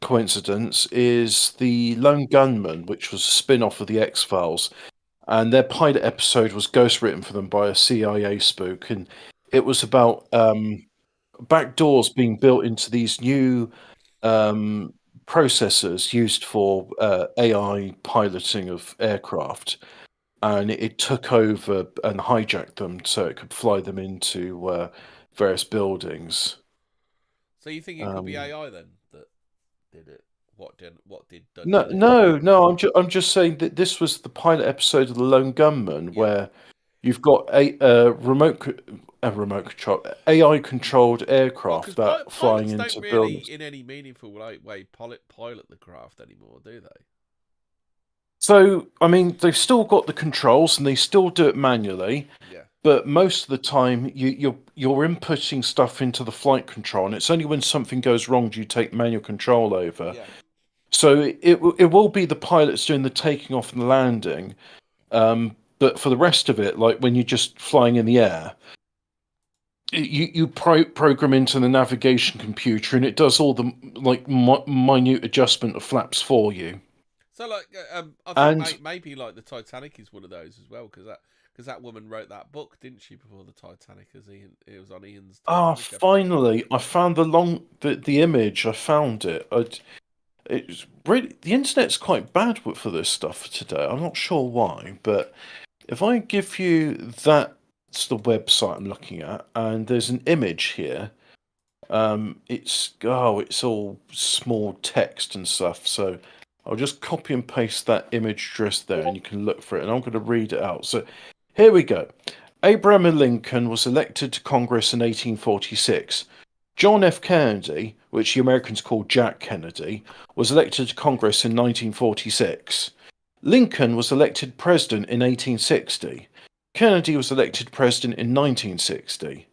Speaker 1: coincidence is the Lone Gunman, which was a spin-off of the X-Files. And their pilot episode was ghostwritten for them by a CIA spook. And it was about backdoors being built into these new processors used for AI piloting of aircraft. And it took over and hijacked them so it could fly them into various buildings.
Speaker 2: So you think it could be AI then that did it? What did?
Speaker 1: No. I'm just saying that this was the pilot episode of the Lone Gunman, where you've got a remote control AI controlled aircraft that flying into
Speaker 2: don't really,
Speaker 1: buildings.
Speaker 2: In any meaningful way, pilot the craft anymore, do they?
Speaker 1: So, I mean, they've still got the controls and they still do it manually.
Speaker 2: Yeah.
Speaker 1: But most of the time, you're inputting stuff into the flight control, and it's only when something goes wrong do you take manual control over.
Speaker 2: Yeah.
Speaker 1: So it will be the pilots doing the taking off and the landing. But for the rest of it, like when you're just flying in the air, you program into the navigation computer, and it does all the like minute adjustment of flaps for you.
Speaker 2: So, like, I think maybe like the Titanic is one of those as well, because that woman wrote that book, didn't she, before the Titanic? It was on Ian's.
Speaker 1: Finally, I found the image. I found it. It's really, the internet's quite bad for this stuff today. I'm not sure why, but if I give you that's the website I'm looking at, and there's an image here. It's all small text and stuff, so I'll just copy and paste that image address there, and you can look for it. And I'm going to read it out. So here we go. Abraham Lincoln was elected to Congress in 1846. John F. Kennedy, which the Americans called Jack Kennedy, was elected to Congress in 1946. Lincoln was elected president in 1860. Kennedy was elected president in 1960.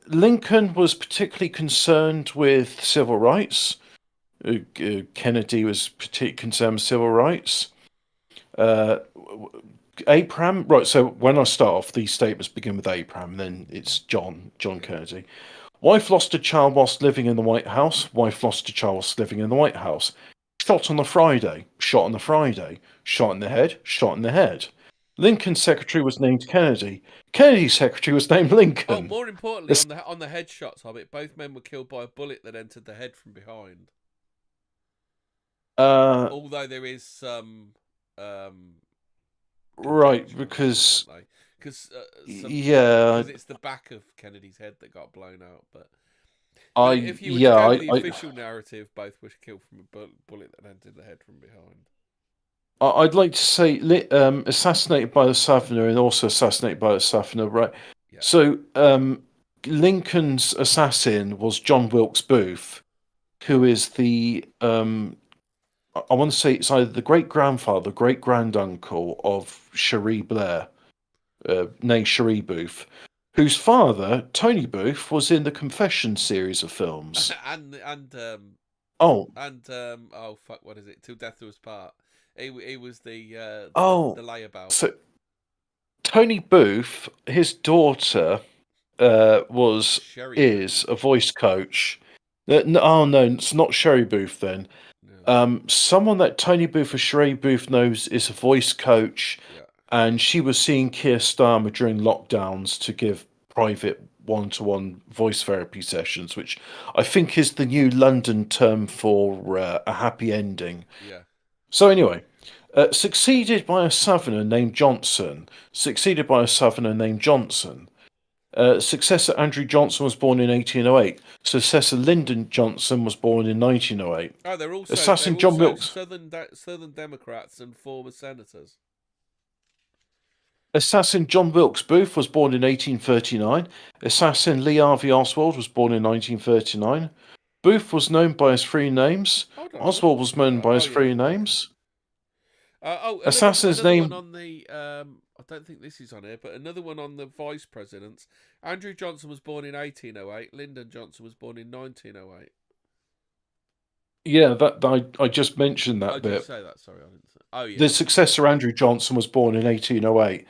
Speaker 1: Lincoln was particularly concerned with civil rights. Kennedy was particularly concerned with civil rights. Abraham, right, so when I start off, these statements begin with Abraham, then it's John Kennedy. Wife lost a child whilst living in the White House. Wife lost a child whilst living in the White House. Shot on the Friday. Shot on the Friday. Shot in the head. Shot in the head. Lincoln's secretary was named Kennedy. Kennedy's secretary was named Lincoln.
Speaker 2: Oh, more importantly, on the headshots, Hobbit, both men were killed by a bullet that entered the head from behind. Although there is some...
Speaker 1: right, because...
Speaker 2: Because it's the back of Kennedy's head that got blown out. But if you were to go with the official narrative, both were killed from a bullet that entered the head from behind.
Speaker 1: I'd like to say assassinated by the Southerner and also assassinated by the Southerner, right? Yeah. So Lincoln's assassin was John Wilkes Booth, who is the I want to say it's either the great-grandfather, great-granduncle of Cherie Blair, nay Cherie Booth, whose father, Tony Booth, was in the Confession series of films.
Speaker 2: What is it? Till Death Do Us Part. He was the layabout.
Speaker 1: So Tony Booth, his daughter, is a voice coach. No, it's not Sherry Booth then. No. Someone that Tony Booth or Sherry Booth knows is a voice coach, and she was seeing Keir Starmer during lockdowns to give private one-to-one voice therapy sessions, which I think is the new London term for a happy ending.
Speaker 2: Yeah.
Speaker 1: So anyway, succeeded by a Southerner named Johnson. Succeedor Andrew Johnson was born in 1808. Successor Lyndon Johnson was born in 1908.
Speaker 2: Oh, they're also John Wilkes, Southern Democrats and former senators.
Speaker 1: Assassin John Wilkes Booth was born in 1839. Assassin Lee Harvey Oswald was born in 1939. Booth was known by his three names. Oswald was known by his three names. Assassin's name
Speaker 2: on the I don't think this is on here, but another one on the vice presidents. Andrew Johnson was born in 1808. Lyndon Johnson was born in 1908.
Speaker 1: Yeah, that I just mentioned that bit.
Speaker 2: Did you say that? Sorry, I didn't say. Oh yeah.
Speaker 1: The successor Andrew Johnson was born in 1808.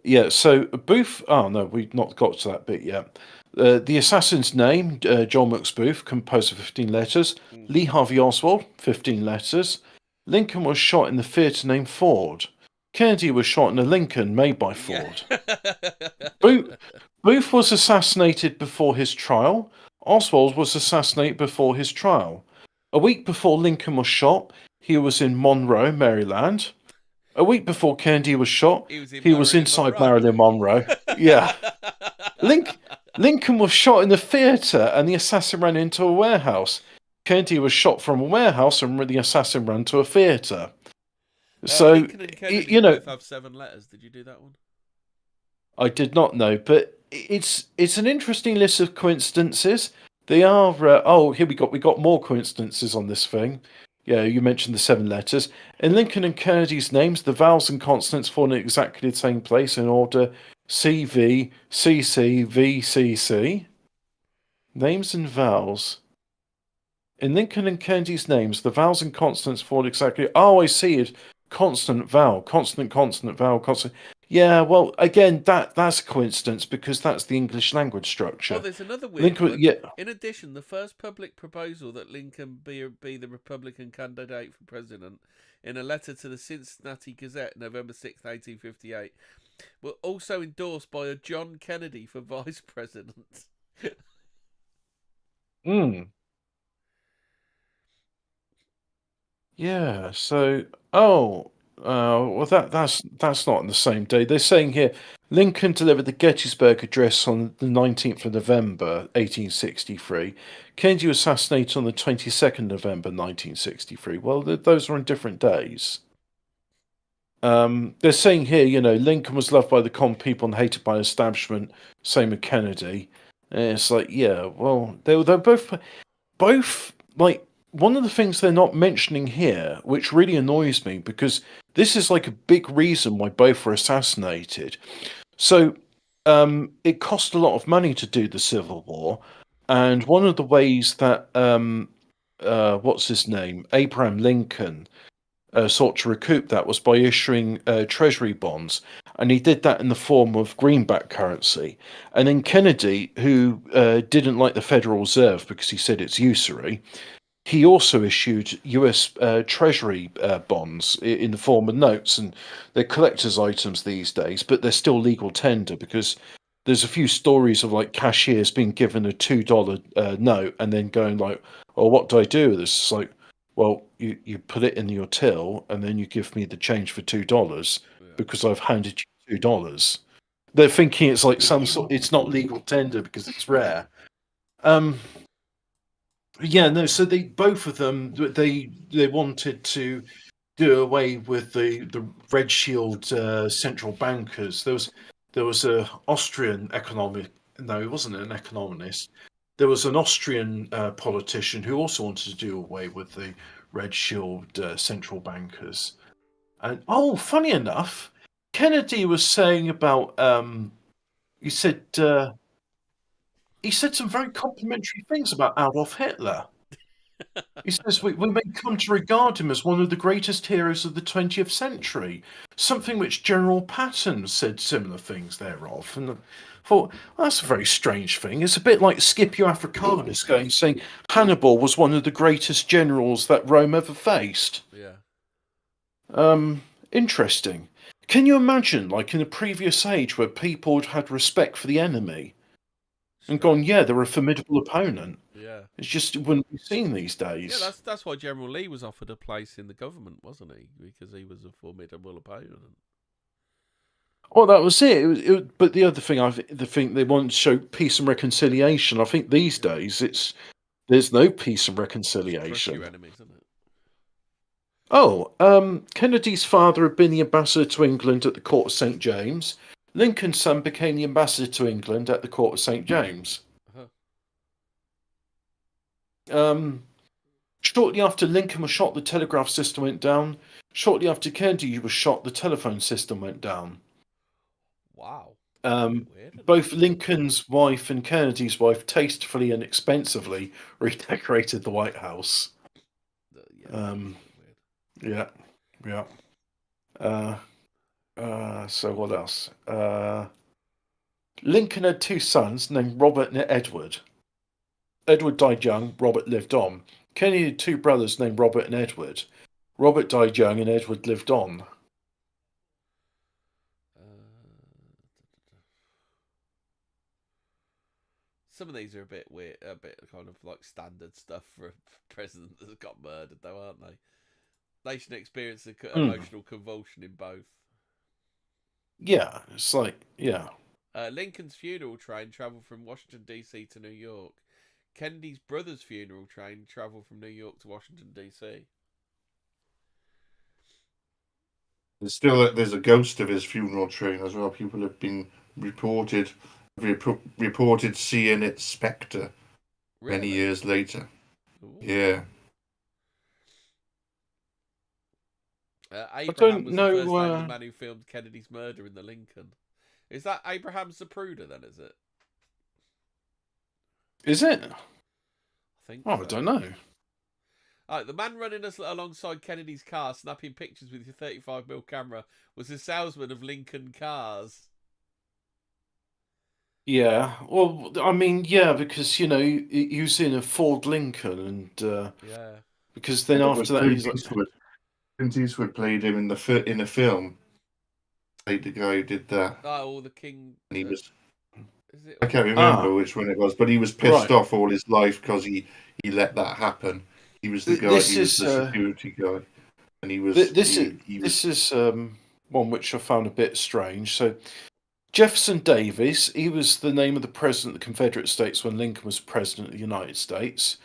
Speaker 1: Yeah, so Booth. Oh no, we've not got to that bit yet. The assassin's name, John Wilkes Booth, composed of 15 letters. Lee Harvey Oswald, 15 letters. Lincoln was shot in the theatre named Ford. Kennedy was shot in a Lincoln made by Ford. Yeah. Booth was assassinated before his trial. Oswald was assassinated before his trial. A week before Lincoln was shot, he was in Monroe, Maryland. A week before Kennedy was shot, he was inside Marilyn Monroe. Yeah. Lincoln was shot in the theatre and the assassin ran into a warehouse. Kennedy was shot from a warehouse and the assassin ran to a theatre. So,
Speaker 2: Lincoln and Kennedy both have 7 letters. Did you do that one?
Speaker 1: I did not know, but it's an interesting list of coincidences. They are. Here we got more coincidences on this thing. Yeah, you mentioned the 7 letters. In Lincoln and Kennedy's names, the vowels and consonants fall in exactly the same place in order: CV, CC, VCC. Names and vowels. In Lincoln and Kennedy's names, the vowels and consonants fall exactly. Oh, I see it. Consonant, vowel, consonant, vowel, consonant. Yeah, well, again, that's a coincidence because that's the English language structure.
Speaker 2: Oh, there's another weird one. Yeah. In addition, the first public proposal that Lincoln be the Republican candidate for president in a letter to the Cincinnati Gazette, November 6th, 1858, were also endorsed by a John Kennedy for vice president.
Speaker 1: Yeah, so well that's not on the same day. They're saying here Lincoln delivered the Gettysburg Address on the 19th of November 1863. Kennedy was assassinated on the 22nd of November 1963. Well, those are on different days. They're saying here, Lincoln was loved by the common people and hated by the establishment. Same with Kennedy. And it's like, yeah, well, they're both like one of the things they're not mentioning here, which really annoys me because this is like a big reason why both were assassinated. So, it cost a lot of money to do the Civil War, and one of the ways that what's his name, Abraham Lincoln, sought to recoup that was by issuing treasury bonds, and he did that in the form of greenback currency. And then Kennedy, who didn't like the Federal Reserve because he said it's usury, he also issued U.S. Treasury bonds in the form of notes, and they're collector's items these days, but they're still legal tender because there's a few stories of like cashiers being given a $2 note and then going like, "Oh, what do I do with this?" It's like, well, you put it in your till and then you give me the change for $2 because I've handed you $2. They're thinking it's like some sort. It's not legal tender because it's rare. Yeah, no. So they both of them they wanted to do away with the Red Shield central bankers. There was a Austrian economic. No, he wasn't an economist. There was an Austrian politician who also wanted to do away with the Red Shield central bankers. And funny enough, Kennedy was saying about he said some very complimentary things about Adolf Hitler. He says we may come to regard him as one of the greatest heroes of the 20th century, something which General Patton said similar things thereof. And I thought, well, that's a very strange thing. It's a bit like Scipio Africanus saying Hannibal was one of the greatest generals that Rome ever faced.
Speaker 2: Yeah.
Speaker 1: Interesting. Can you imagine, like in a previous age where people had respect for the enemy and gone, yeah, they're a formidable opponent?
Speaker 2: Yeah.
Speaker 1: It's just it wouldn't be seen these days.
Speaker 2: Yeah, that's why General Lee was offered a place in the government, wasn't he? Because he was a formidable opponent.
Speaker 1: Well, that was it. But the other thing, the thing they want to show peace and reconciliation. I think these days there's no peace and reconciliation.
Speaker 2: Crush your enemies, isn't it?
Speaker 1: Kennedy's father had been the ambassador to England at the court of St. James. Lincoln's son became the ambassador to England at the court of St. James. Shortly after Lincoln was shot, the telegraph system went down. Shortly after Kennedy was shot, the telephone system went down.
Speaker 2: Wow.
Speaker 1: Both Lincoln's wife and Kennedy's wife tastefully and expensively redecorated the White House. Yeah. So what else? Lincoln had two sons named Robert and Edward. Edward died young, Robert lived on. Kennedy had two brothers named Robert and Edward. Robert died young and Edward lived on.
Speaker 2: Some of these are a bit weird, a bit kind of like standard stuff for a president that's got murdered, though, aren't they? Nation experienced an emotional convulsion in both.
Speaker 1: Yeah, it's like, yeah.
Speaker 2: Lincoln's funeral train travelled from Washington, D.C. to New York. Kennedy's brother's funeral train travelled from New York to Washington, D.C.
Speaker 3: There's a ghost of his funeral train as well. People have been reported seeing its spectre many years later.
Speaker 2: Ooh.
Speaker 3: Yeah.
Speaker 2: Abraham was the first name of the man who filmed Kennedy's murder in the Lincoln. Is that Abraham Zapruder then, is it?
Speaker 1: Is it?
Speaker 2: I think
Speaker 1: I don't know.
Speaker 2: The man running us alongside Kennedy's car, snapping pictures with your 35mm camera, was a salesman of Lincoln cars.
Speaker 1: Yeah, well, I mean, yeah, because he was in a Ford Lincoln, and
Speaker 2: yeah,
Speaker 1: because then after that, he's like,
Speaker 3: Clint Eastwood played him in the film. Played the guy who did that.
Speaker 2: Oh, the King.
Speaker 3: And he was. I can't remember which one it was, but he was pissed off all his life because he let that happen. He was the guy. He was the security guy, and he was. This
Speaker 1: is one which I found a bit strange. So, Jefferson Davis, he was the name of the president of the Confederate States when Lincoln was president of the United States,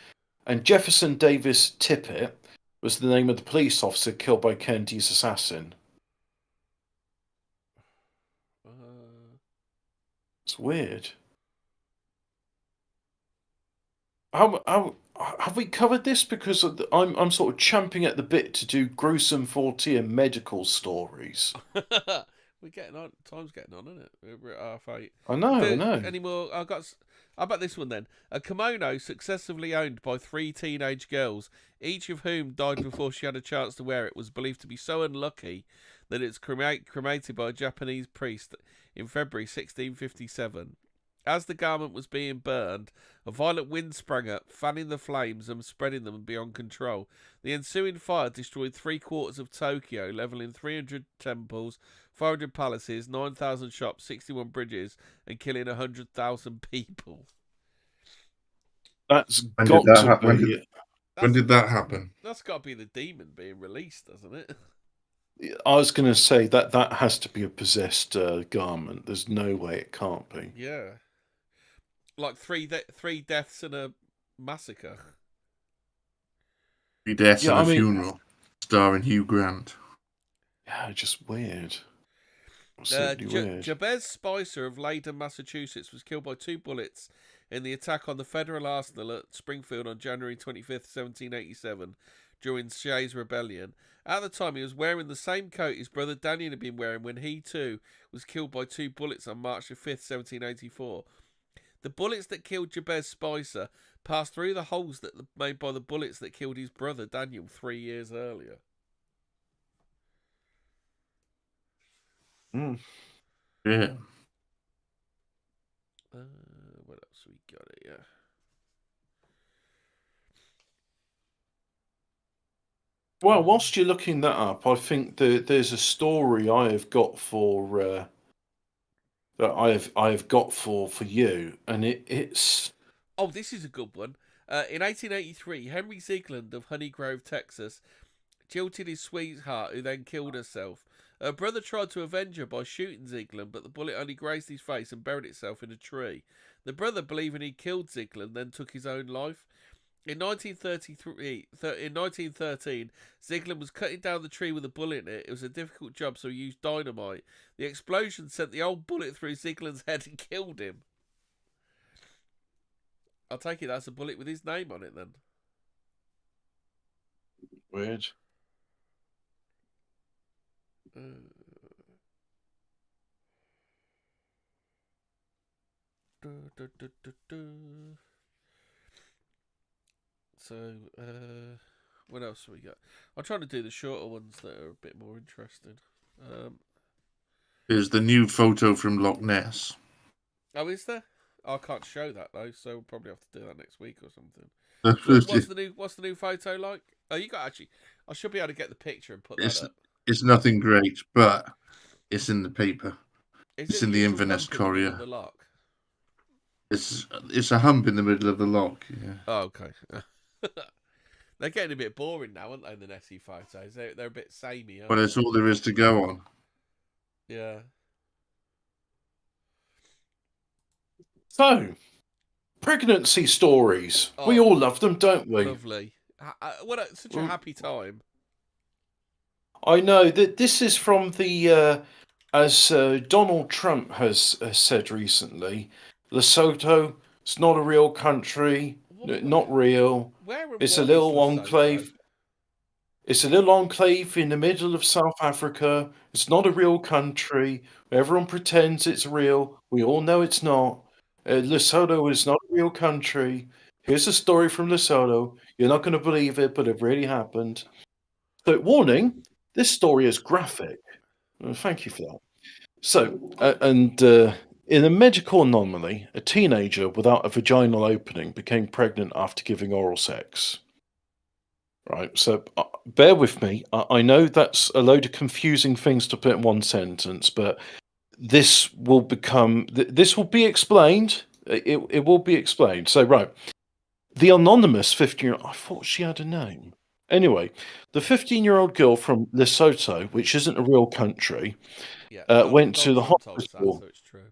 Speaker 1: and Jefferson Davis Tippit was the name of the police officer killed by Kennedy's assassin. It's weird. How have we covered this? Because I'm sort of champing at the bit to do gruesome Fortean medical stories.
Speaker 2: We're getting on. Time's getting on, isn't it? We're at half 8.
Speaker 1: I know.
Speaker 2: Any more? How about this one then? A kimono successively owned by 3 teenage girls, each of whom died before she had a chance to wear it, was believed to be so unlucky that it's cremated by a Japanese priest in February 1657. As the garment was being burned, a violent wind sprang up, fanning the flames and spreading them beyond control. The ensuing fire destroyed 3/4 of Tokyo, levelling 300 temples, 400 palaces, 9,000 shops, 61 bridges, and killing 100,000 people.
Speaker 1: That's
Speaker 3: When
Speaker 1: got
Speaker 3: did that
Speaker 1: to
Speaker 3: happen?
Speaker 1: be.
Speaker 3: When did that happen?
Speaker 2: That's got to be the demon being released, doesn't it?
Speaker 1: I was going to say that has to be a possessed garment. There's no way it can't be.
Speaker 2: Yeah. Like three deaths and a massacre.
Speaker 3: 3 deaths
Speaker 1: Yeah,
Speaker 3: and
Speaker 1: I
Speaker 3: a
Speaker 1: mean-
Speaker 3: funeral, starring Hugh Grant.
Speaker 1: Yeah, just weird. Absolutely weird.
Speaker 2: Jabez Spicer of Leyden, Massachusetts, was killed by 2 bullets in the attack on the Federal Arsenal at Springfield on January 25th, 1787, during Shays' Rebellion. At the time, he was wearing the same coat his brother Daniel had been wearing when he, too, was killed by 2 bullets on March 5th, 1784. The bullets that killed Jabez Spicer passed through the holes that made by the bullets that killed his brother Daniel 3 years earlier.
Speaker 3: Yeah.
Speaker 2: What else we got here?
Speaker 1: Well, whilst you're looking that up, I think there's a story I have got for that I have got for you, and it's
Speaker 2: Oh, this is a good one. In 1883, Henry Ziegland of Honey Grove, Texas, jilted his sweetheart, who then killed herself. Her brother tried to avenge her by shooting Ziegland, but the bullet only grazed his face and buried itself in a tree. The brother, believing he killed Ziegland, then took his own life. In 1913, Ziegland was cutting down the tree with a bullet in it. It was a difficult job, so he used dynamite. The explosion sent the old bullet through Ziegland's head and killed him. I'll take it that's a bullet with his name on it, then.
Speaker 1: weird.
Speaker 2: So, what else have we got? I'm trying to do the shorter ones that are a bit more interesting.
Speaker 3: There's the new photo from Loch Ness.
Speaker 2: Oh, is there? I can't show that though, so we'll probably have to do that next week or something. What's the new photo like? Oh, you got actually. I should be able to get the picture and put that up.
Speaker 3: It's nothing great, but it's in the paper.
Speaker 2: Is
Speaker 3: It's
Speaker 2: it
Speaker 3: in the
Speaker 2: usual
Speaker 3: Inverness
Speaker 2: hump in the middle
Speaker 3: Courier.
Speaker 2: of the lock?
Speaker 3: It's a hump in the middle of the lock. Yeah.
Speaker 2: Oh, okay. They're getting a bit boring now, aren't they? The Nessie photos. They're a bit samey.
Speaker 3: Well, that's all there is to go on.
Speaker 2: Yeah.
Speaker 1: So, pregnancy stories. We
Speaker 2: Oh,
Speaker 1: all love them, don't we?
Speaker 2: Lovely. Such a happy time.
Speaker 1: I know that this is from the, as Donald Trump has said recently, Lesotho, it's not a real country, not real.
Speaker 2: Where and
Speaker 1: It's a
Speaker 2: what
Speaker 1: little
Speaker 2: is Lesotho?
Speaker 1: enclave. It's a little enclave in the middle of South Africa. It's not a real country. Everyone pretends it's real. We all know it's not. Lesotho is not a real country. Here's a story from Lesotho. You're not going to believe it, but it really happened. So, warning, this story is graphic. Thank you for that. So, in a medical anomaly, a teenager without a vaginal opening became pregnant after giving oral sex. Right, so bear with me. I know that's a load of confusing things to put in one sentence, but this will be explained. It will be explained. So, right, the anonymous 15-year-old, I thought she had a name. Anyway, the 15-year-old girl from Lesotho, which isn't a real country, went to the hospital.
Speaker 2: So it's true.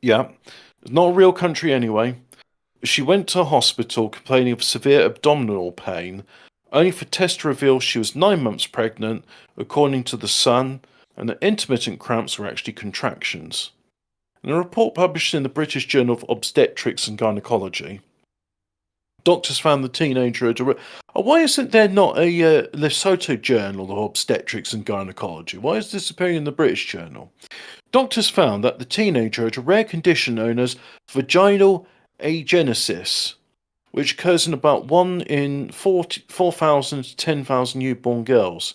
Speaker 1: Yeah, not a real country anyway. She went to hospital complaining of severe abdominal pain, only for tests to reveal she was 9 months pregnant, according to The Sun, and that intermittent cramps were actually contractions. In a report published in the British Journal of Obstetrics and Gynecology, doctors found the teenager had why isn't there not a Lesotho Journal of Obstetrics and Gynecology? Why is this appearing in the British Journal? Doctors found that the teenager had a rare condition known as vaginal agenesis, which occurs in about 1 in 4,000 to 10,000 newborn girls.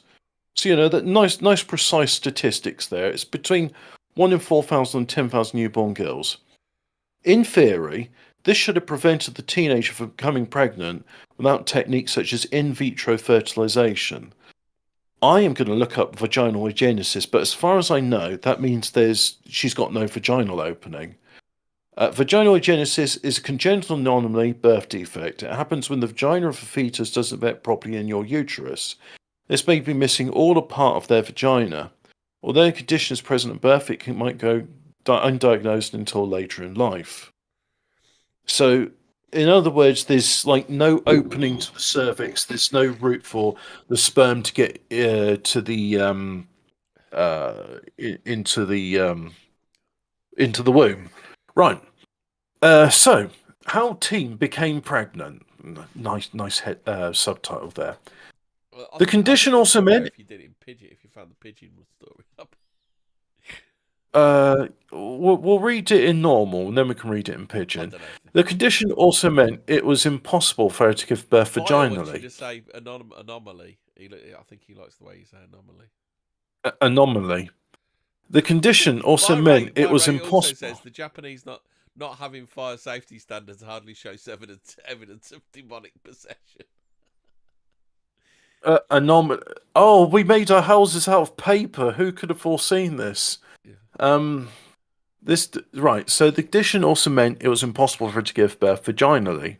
Speaker 1: So, that nice precise statistics there. It's between 1 in 4,000 and 10,000 newborn girls. In theory, this should have prevented the teenager from becoming pregnant without techniques such as in vitro fertilization. I am going to look up vaginal agenesis, but as far as I know, that means she's got no vaginal opening. Vaginal agenesis is a congenital anomaly, birth defect. It happens when the vagina of a fetus doesn't vet properly in your uterus. This may be missing all or part of their vagina. Although the condition is present at birth, it might go undiagnosed until later in life. So, in other words, there's no opening to the cervix. There's no route for the sperm to get into the womb. Right. So, how teen became pregnant? Nice subtitle there.
Speaker 2: Well,
Speaker 1: the condition also meant
Speaker 2: if you did it in pidgin, if you found the pidgin story up.
Speaker 1: We'll read it in normal, and then we can read it in pidgin. The condition also meant it was impossible for her to give birth vaginally.
Speaker 2: I want you to say anomaly. I think he likes the way you say anomaly.
Speaker 1: Anomaly. The condition also meant it was impossible. Also
Speaker 2: says the Japanese not having fire safety standards hardly shows evidence of demonic possession.
Speaker 1: Anomaly. Oh, we made our houses out of paper. Who could have foreseen this? Yeah. Right. So the condition also meant it was impossible for her to give birth vaginally.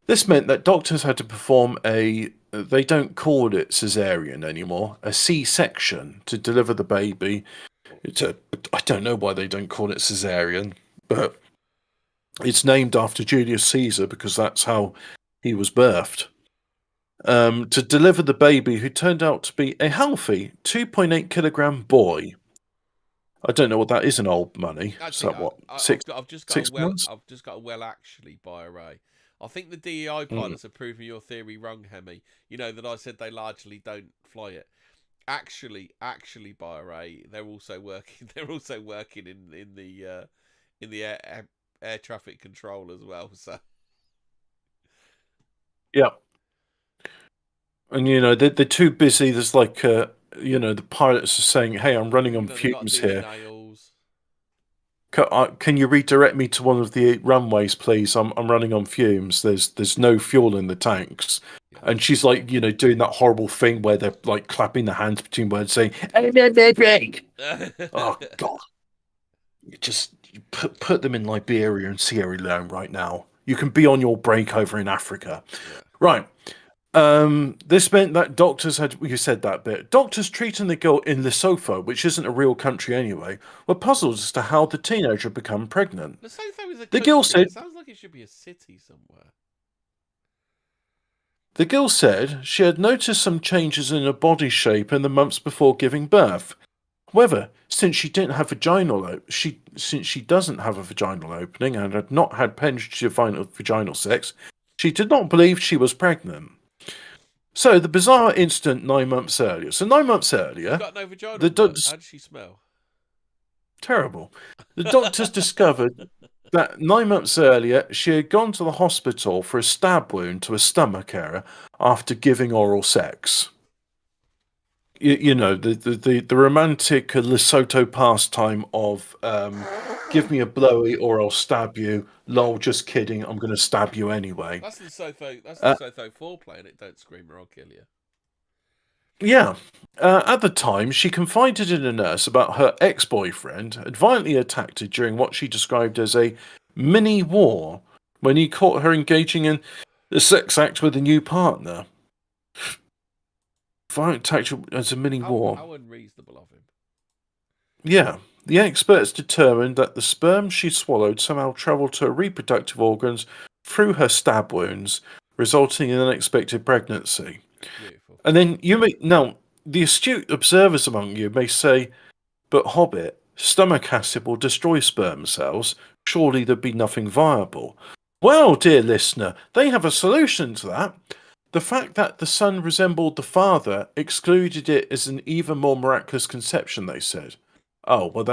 Speaker 1: This meant that doctors had to perform they don't call it cesarean anymore, a C-section to deliver the baby. I don't know why they don't call it cesarean, but it's named after Julius Caesar because that's how he was birthed. To deliver the baby, who turned out to be a healthy 2.8 kilogram boy. I don't know what that is in old money. So what?
Speaker 2: I've just got a well actually by a ray. I think the DEI pilots are proving your theory wrong, Hemi. That I said they largely don't fly it. Actually, by a ray, they're also working. They're also working in the air traffic control as well. So
Speaker 1: yeah. And they're too busy. There's the pilots are saying, "Hey, I'm running on fumes here. Can you redirect me to one of the runways, please? I'm running on fumes. There's no fuel in the tanks." Yeah. And she's doing that horrible thing where they're clapping their hands between words, saying, "Oh God!" You put them in Liberia and Sierra Leone right now. You can be on your break over in Africa, right? This meant that doctors doctors treating the girl in Lesotho, which isn't a real country anyway, were puzzled as to how the teenager became pregnant.
Speaker 2: Lesotho is a
Speaker 1: the girl said,
Speaker 2: it sounds like it should be a city somewhere.
Speaker 1: The girl said she had noticed some changes in her body shape in the months before giving birth. However, since she doesn't have a vaginal opening and had not had penetrative vaginal sex, she did not believe she was pregnant. So the bizarre incident 9 months earlier. So 9 months earlier,
Speaker 2: got no vagina. How does she smell?
Speaker 1: Terrible. The doctors discovered that 9 months earlier she had gone to the hospital for a stab wound to a stomach area after giving oral sex. The romantic Lesotho pastime of give me a blowy or I'll stab you. Lol, just kidding. I'm going to stab you anyway.
Speaker 2: That's Lesotho. That's Lesotho foreplay, and it don't scream or I'll kill you.
Speaker 1: Yeah. At the time, she confided in a nurse about her ex-boyfriend had violently attacked her during what she described as a mini war when he caught her engaging in a sex act with a new partner. Violent attack as a mini war.
Speaker 2: How unreasonable of him.
Speaker 1: Yeah. The experts determined that the sperm she swallowed somehow travelled to her reproductive organs through her stab wounds, resulting in an unexpected pregnancy.
Speaker 2: Beautiful.
Speaker 1: And then the astute observers among you may say, but Hobbit, Stomach acid will destroy sperm cells. Surely there'd be nothing viable. Well, dear listener, they have a solution to that. The fact that the son resembled the father excluded it as an even more miraculous conception, they said. Oh, well,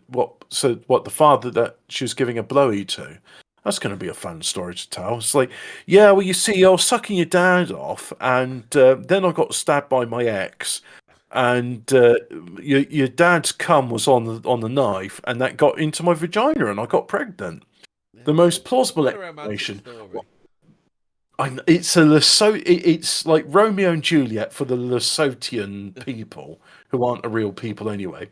Speaker 1: what the father that she was giving a blowy to? That's going to be a fun story to tell. It's like, yeah, well, you see, I was sucking your dad off, and then I got stabbed by my ex, and your dad's cum was on the knife, and that got into my vagina, and I got pregnant. The most plausible
Speaker 2: What a romantic
Speaker 1: explanation.
Speaker 2: story.
Speaker 1: It's like Romeo and Juliet for the Lesotian people who aren't a real people anyway.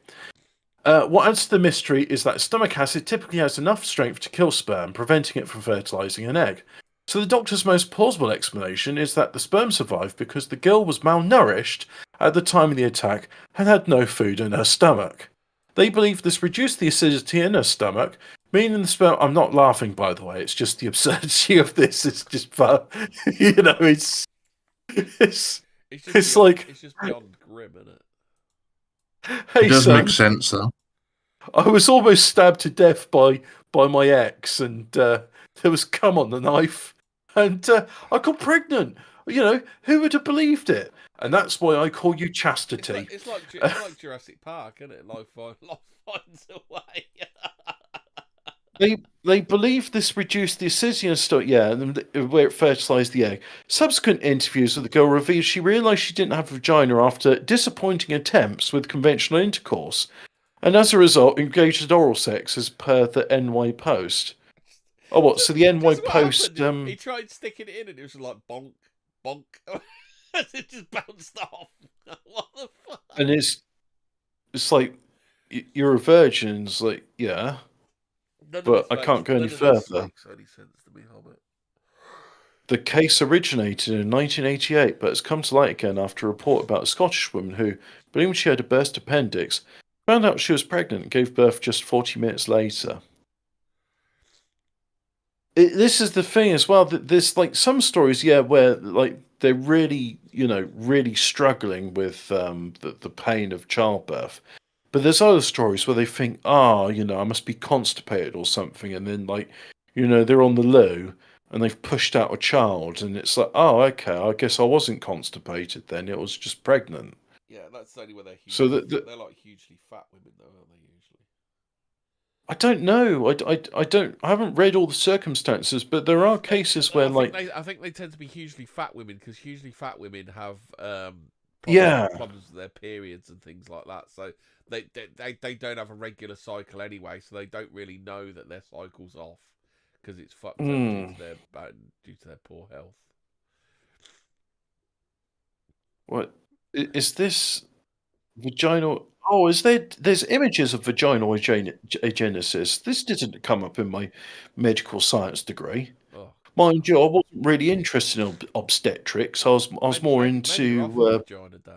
Speaker 1: What adds to the mystery is that stomach acid typically has enough strength to kill sperm, preventing it from fertilizing an egg. So the doctor's most plausible explanation is that the sperm survived because the girl was malnourished at the time of the attack and had no food in her stomach. They believe this reduced the acidity in her stomach, meaning the sperm. I'm not laughing, by the way. It's just the absurdity of this. It's just fun. It's
Speaker 2: It's just beyond grim, isn't it?
Speaker 1: Hey,
Speaker 3: It does
Speaker 1: son,
Speaker 3: make sense, though.
Speaker 1: I was almost stabbed to death by my ex, and there was cum on the knife, and I got pregnant. Who would have believed it? And that's why I call you chastity.
Speaker 2: It's like Jurassic Park, isn't it? Life finds a way.
Speaker 1: They believe this reduced the acidity stuff, yeah, and where it fertilized the egg. Subsequent interviews with the girl revealed she realized she didn't have a vagina after disappointing attempts with conventional intercourse, and as a result, engaged in oral sex as per the NY Post. Oh, what? So the NY
Speaker 2: That's what
Speaker 1: Post.
Speaker 2: happened. He tried sticking it in, and it was like bonk, bonk. It just bounced off. What the fuck?
Speaker 1: And it's like you're a virgin. It's like, yeah, but I can't go any further.
Speaker 2: Makes any sense to me, Hobbit.
Speaker 1: The case originated in 1988, but has come to light again after a report about a Scottish woman who, believing she had a burst appendix, found out she was pregnant and gave birth just 40 minutes later. This is the thing as well, that there's like some stories, yeah, where like they're really, really struggling with the pain of childbirth. But there's other stories where they think, I must be constipated or something, and then like, they're on the loo and they've pushed out a child, and it's like, oh, okay, I guess I wasn't constipated then; it was just pregnant.
Speaker 2: Yeah, that's only when they're huge.
Speaker 1: So
Speaker 2: they're like hugely fat women, though, aren't they? Usually.
Speaker 1: I don't know. I haven't read all the circumstances, but there are cases where
Speaker 2: I think they tend to be hugely fat women because hugely fat women have problems with their periods and things like that. So they don't have a regular cycle anyway, so they don't really know that their cycle's off because it's fucked up due to their poor health.
Speaker 1: What is this vaginal? Oh, is there? There's images of vaginal agenesis. This didn't come up in my medical science degree.
Speaker 2: Oh.
Speaker 1: Mind you, I wasn't really interested in obstetrics. I was more into.
Speaker 2: Vagina day.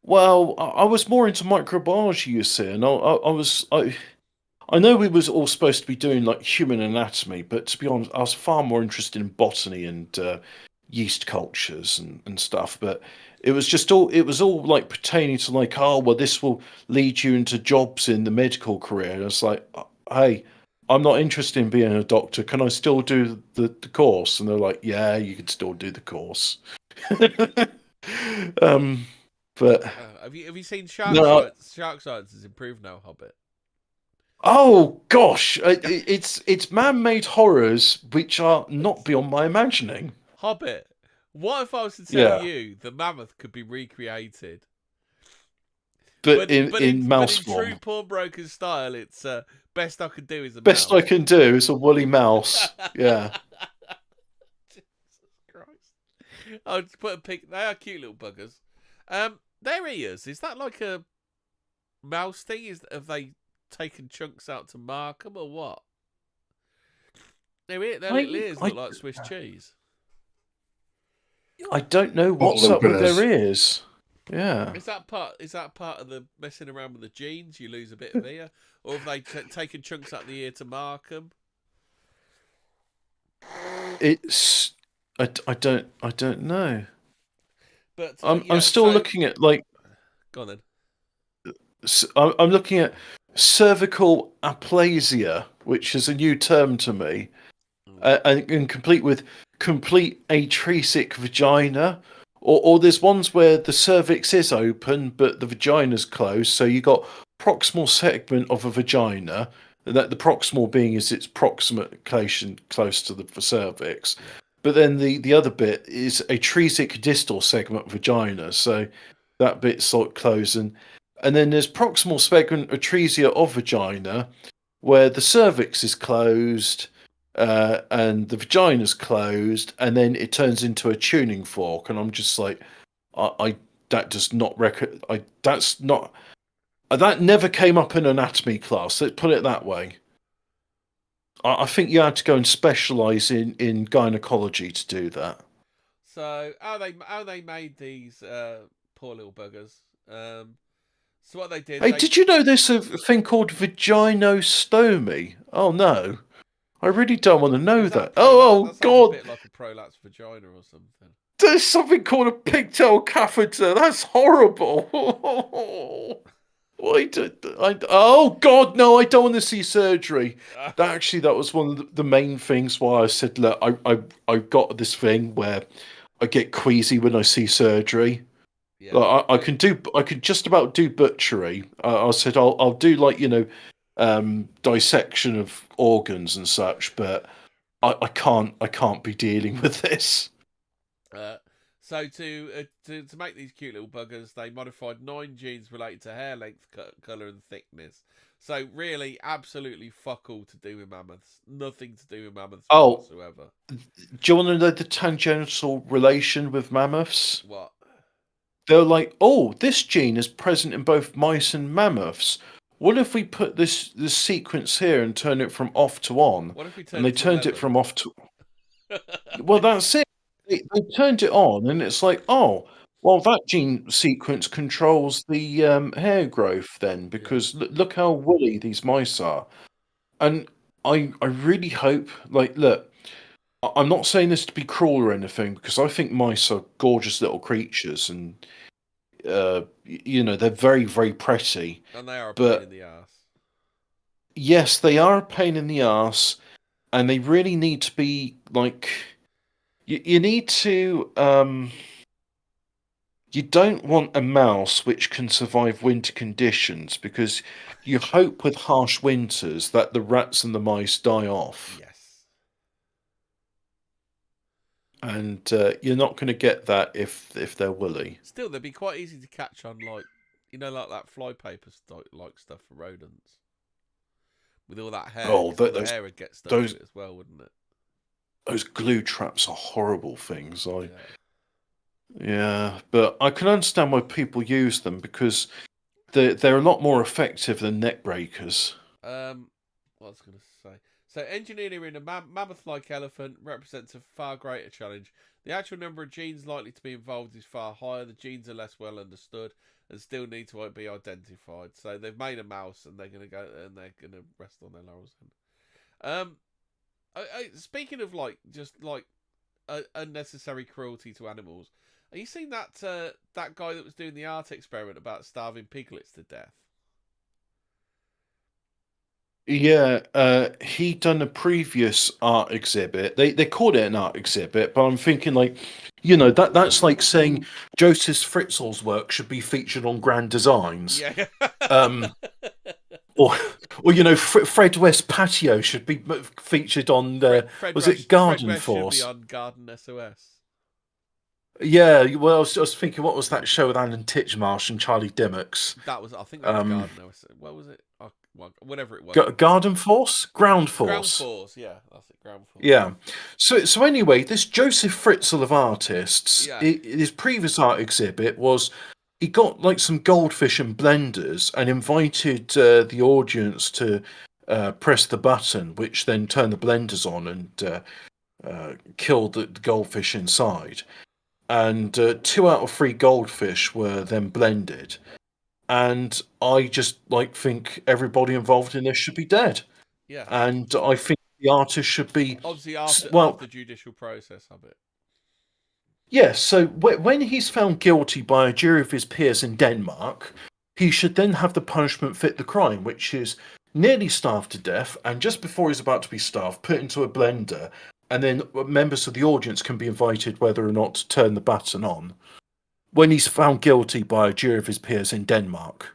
Speaker 1: Well, I was more into microbiology, you see, and I know we was all supposed to be doing like human anatomy, but to be honest, I was far more interested in botany and yeast cultures and stuff. But it was all like pertaining to like, oh, well, this will lead you into jobs in the medical career. And it's like, hey, I'm not interested in being a doctor. Can I still do the course? And they're like, yeah, you can still do the course. But
Speaker 2: have you seen Shark Science has improved now, Hobbit?
Speaker 1: Oh gosh, it's man-made horrors which are not beyond my imagining.
Speaker 2: Hobbit, what if I was to tell you the mammoth could be recreated?
Speaker 1: But in mouse form.
Speaker 2: In true pawnbroker's style, it's best I can do is a
Speaker 1: best
Speaker 2: mouse.
Speaker 1: I can do is a woolly mouse. Yeah.
Speaker 2: Jesus Christ! I'll just put a pic. They are cute little buggers. Their ears, is that like a mouse thing? Have they taken chunks out to mark them or what? Their little ears look like Swiss cheese.
Speaker 1: I don't know what's up with their ears. Yeah.
Speaker 2: Is that part of the messing around with the genes? You lose a bit of ear, or have they taken chunks out of the ear to mark them?
Speaker 1: It's I don't know.
Speaker 2: But
Speaker 1: I'm still looking at like.
Speaker 2: Go on then.
Speaker 1: I'm looking at cervical aplasia, which is a new term to me, and complete with complete atresic vagina. Or there's ones where the cervix is open but the vagina's closed, so you got proximal segment of a vagina. That the proximal being is its proximate location close to the cervix, but then the other bit is atresic distal segment vagina, so that bit's sort of closed, and then there's proximal segment atresia of vagina, where the cervix is closed, and the vagina's closed, and then it turns into a tuning fork, and I'm just like, I that does not that's not that never came up in anatomy class. Let's put it that way. I think you had to go and specialise in gynecology to do that.
Speaker 2: So how they made these poor little buggers? So what they did?
Speaker 1: Hey, did you know there's a thing called vaginostomy? Oh no, I really don't want to know that. Oh
Speaker 2: that sounds
Speaker 1: God,
Speaker 2: a bit like a prolapse vagina or something.
Speaker 1: there's something called a pigtail catheter. That's horrible. Oh God, no! I don't want to see surgery. That was one of the main things why I said, look, I got this thing where I get queasy when I see surgery.
Speaker 2: Yeah.
Speaker 1: Like, I could just about do butchery. I said I'll do like dissection of organs and such, but I can't be dealing with this.
Speaker 2: So to make these cute little buggers, they modified 9 genes related to hair length, colour, and thickness. So really, absolutely fuck all to do with mammoths. Nothing to do with mammoths whatsoever.
Speaker 1: Do you want to know the tangential relation with mammoths?
Speaker 2: What?
Speaker 1: They're like, oh, this gene is present in both mice and mammoths. What if we put this sequence here and turn it from off to on?
Speaker 2: What if we
Speaker 1: and they turned it from off to... Well, that's it. They turned it on, and it's like, oh, well, that gene sequence controls the hair growth then, because look how woolly these mice are. And I really hope, like, look, I'm not saying this to be cruel or anything, because I think mice are gorgeous little creatures, and they're very, very pretty.
Speaker 2: And they are a pain in the ass.
Speaker 1: Yes, they are a pain in the ass, and they really need to be like. You need to. You don't want a mouse which can survive winter conditions, because you hope with harsh winters that the rats and the mice die off.
Speaker 2: Yes.
Speaker 1: And you're not going to get that if they're woolly.
Speaker 2: Still, they'd be quite easy to catch on, like that flypaper like stuff for rodents. With all that hair, the hair would get stuck to it as well, wouldn't it?
Speaker 1: Those glue traps are horrible things. Yeah, but I can understand why people use them, because they're a lot more effective than neck breakers.
Speaker 2: What was I going to say? So, engineering a mammoth-like elephant represents a far greater challenge. The actual number of genes likely to be involved is far higher. The genes are less well understood and still need to be identified. So, they've made a mouse, and they're going to rest on their laurels. Speaking of unnecessary cruelty to animals, have you seen that guy that was doing the art experiment about starving piglets to death?
Speaker 1: Yeah, he done a previous art exhibit. They called it an art exhibit, but I'm thinking that's like saying Joseph Fritzl's work should be featured on Grand Designs.
Speaker 2: Yeah.
Speaker 1: Or Fred West Patio should be featured on Garden Force?
Speaker 2: Should be on Garden SOS.
Speaker 1: Yeah, well, I was thinking, what was that show with Alan Titchmarsh and Charlie Dimmock?
Speaker 2: That was, I think, that was Garden SOS. What was it? Whatever it was.
Speaker 1: Garden Force? Ground Force.
Speaker 2: Ground Force, yeah, that's it. Ground Force.
Speaker 1: Yeah. So anyway, this Joseph Fritzl of Artists, his previous art exhibit was, he got like some goldfish and blenders and invited the audience to press the button, which then turned the blenders on and killed the goldfish inside. And 2 out of 3 goldfish were then blended. And I just think everybody involved in this should be dead.
Speaker 2: Yeah.
Speaker 1: And I think the artist should be...
Speaker 2: Obviously after the judicial process of it.
Speaker 1: Yes, so when he's found guilty by a jury of his peers in Denmark, he should then have the punishment fit the crime, which is nearly starved to death, and just before he's about to be starved, put into a blender, and then members of the audience can be invited whether or not to turn the baton on when he's found guilty by a jury of his peers in Denmark.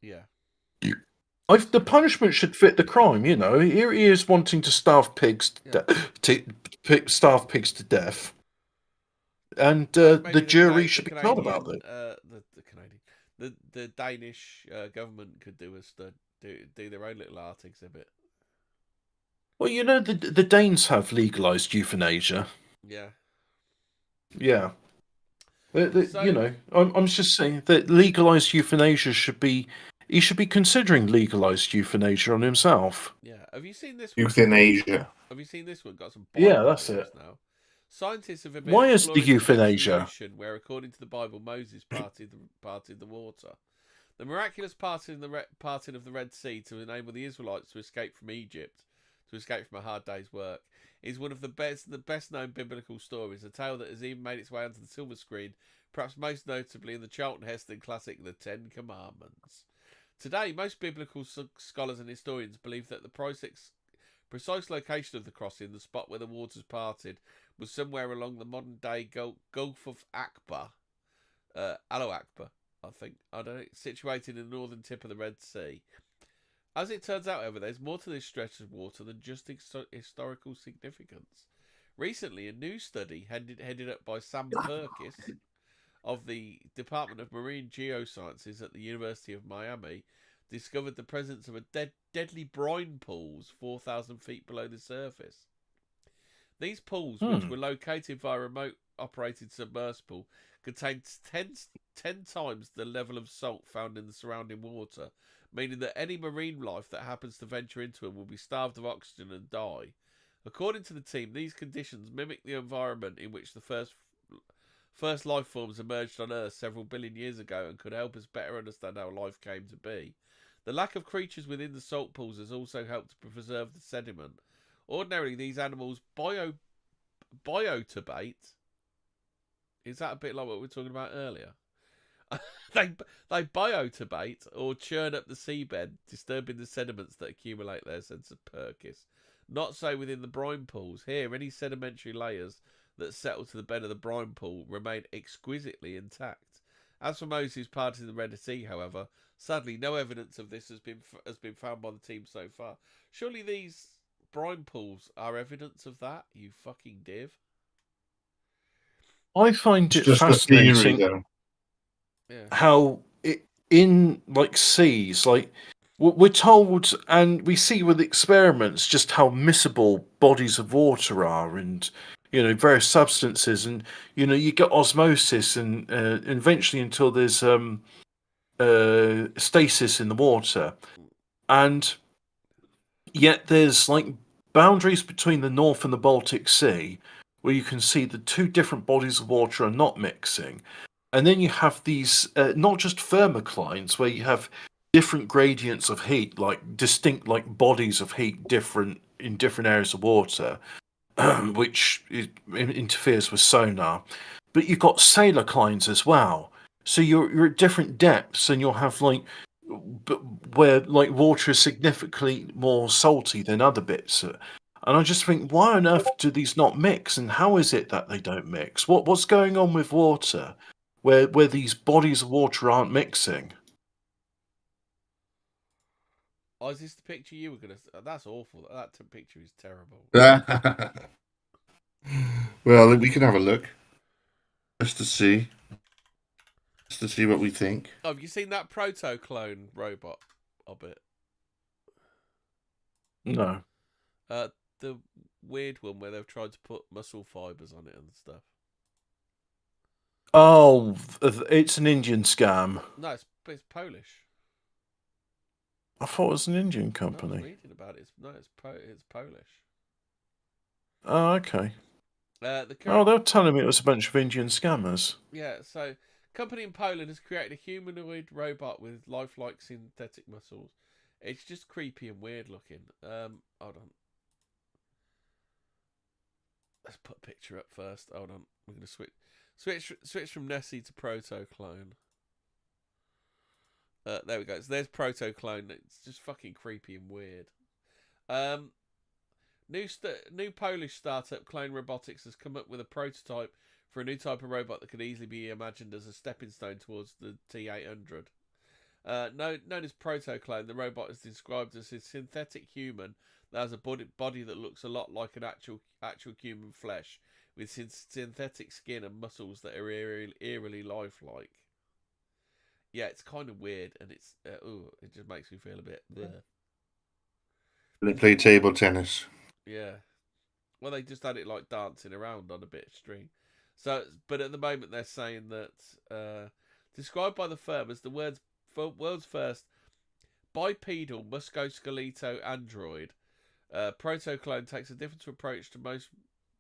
Speaker 2: Yeah.
Speaker 1: The punishment should fit the crime. Here he is wanting to starve pigs starve pigs to death, and the jury should be told about it.
Speaker 2: The Danish government could do their own little art exhibit.
Speaker 1: Well, the Danes have legalized euthanasia.
Speaker 2: Yeah.
Speaker 1: Yeah. I'm just saying that legalized euthanasia he should be considering legalized euthanasia on himself.
Speaker 2: Yeah. Have you seen this one?
Speaker 3: Euthanasia.
Speaker 2: Have you seen this one? Got some
Speaker 1: Yeah, that's it.
Speaker 2: now. Scientists have been
Speaker 1: Why is the
Speaker 2: exploring
Speaker 1: euthanasia?
Speaker 2: solution where, according to the Bible, Moses parted the water. The miraculous parting of the Red Sea to enable the Israelites to escape from Egypt, to escape from a hard day's work, is one of the best known biblical stories. A tale that has even made its way onto the silver screen, perhaps most notably in the Charlton Heston classic, The Ten Commandments. Today, most biblical scholars and historians believe that the precise location of the crossing, the spot where the waters parted, was somewhere along the modern-day Gulf of Aqaba, Alo Aqaba, I think, situated in the northern tip of the Red Sea. As it turns out, however, there's more to this stretch of water than just historical significance. Recently, a new study headed up by Sam Purkis of the Department of Marine Geosciences at the University of Miami discovered the presence of deadly brine pools 4,000 feet below the surface. These pools, which were located via a remote-operated submersible, contained 10 times the level of salt found in the surrounding water, meaning that any marine life that happens to venture into them will be starved of oxygen and die. According to the team, these conditions mimic the environment in which the first life forms emerged on Earth several billion years ago and could help us better understand how life came to be. The lack of creatures within the salt pools has also helped to preserve the sediment. Ordinarily, these animals bioturbate. Is that a bit like what we were talking about earlier? They bioturbate or churn up the seabed, disturbing the sediments that accumulate there, said Purkis. Not so within the brine pools. Here, any sedimentary layers that settle to the bed of the brine pool remain exquisitely intact. As for Moses parting the Red Sea, however, sadly no evidence of this has been found by the team so far. Surely these brine pools are evidence of that, you fucking div.
Speaker 1: I find
Speaker 3: It's
Speaker 1: it
Speaker 3: just
Speaker 1: fascinating.
Speaker 3: a theory, though.
Speaker 2: Yeah.
Speaker 1: How in seas, we're told and we see with experiments just how miscible bodies of water are, and various substances, and you get osmosis, and eventually until there's stasis in the water, and yet there's boundaries between the North and the Baltic Sea where you can see the two different bodies of water are not mixing. And then you have these not just thermoclines where you have different gradients of heat, distinct bodies of heat in different areas of water, which interferes with sonar. But you've got saliclines as well. So you're at different depths, and you'll have where water is significantly more salty than other bits. And I just think, why on earth do these not mix? And how is it that they don't mix? What's going on with water where these bodies of water aren't mixing?
Speaker 2: Oh, is this the picture you were going to... That's awful. That picture is terrible.
Speaker 3: Well, we can have a look. Just to see what we think.
Speaker 2: Oh, have you seen that proto-clone robot, Hobbit?
Speaker 1: No.
Speaker 2: The weird one where they've tried to put muscle fibres on it and stuff.
Speaker 1: Oh, it's an Indian scam.
Speaker 2: No, it's Polish.
Speaker 1: I thought it was an Indian
Speaker 2: No, I
Speaker 1: company.
Speaker 2: was reading about it. It's Polish.
Speaker 1: Oh, okay.
Speaker 2: They're
Speaker 1: telling me it was a bunch of Indian scammers.
Speaker 2: Yeah, so company in Poland has created a humanoid robot with lifelike synthetic muscles. It's just creepy and weird looking. Hold on. Let's put a picture up first. Hold on. We're gonna switch from Nessie to Proto Clone. There we go. So there's Proto-Clone. It's just fucking creepy and weird. New Polish startup Clone Robotics has come up with a prototype for a new type of robot that could easily be imagined as a stepping stone towards the T-800. Known as Proto-Clone, the robot is described as a synthetic human that has a body that looks a lot like an actual human flesh, with synthetic skin and muscles that are eerily lifelike. Yeah, it's kind of weird, and it just makes me feel a bit bleh.
Speaker 3: They play table tennis.
Speaker 2: Yeah. Well, they just had it like dancing around on a bit of string. So, but at the moment they're saying that described by the firm as the world's first bipedal musculoskeletal android, Proto-Clone takes a different approach to most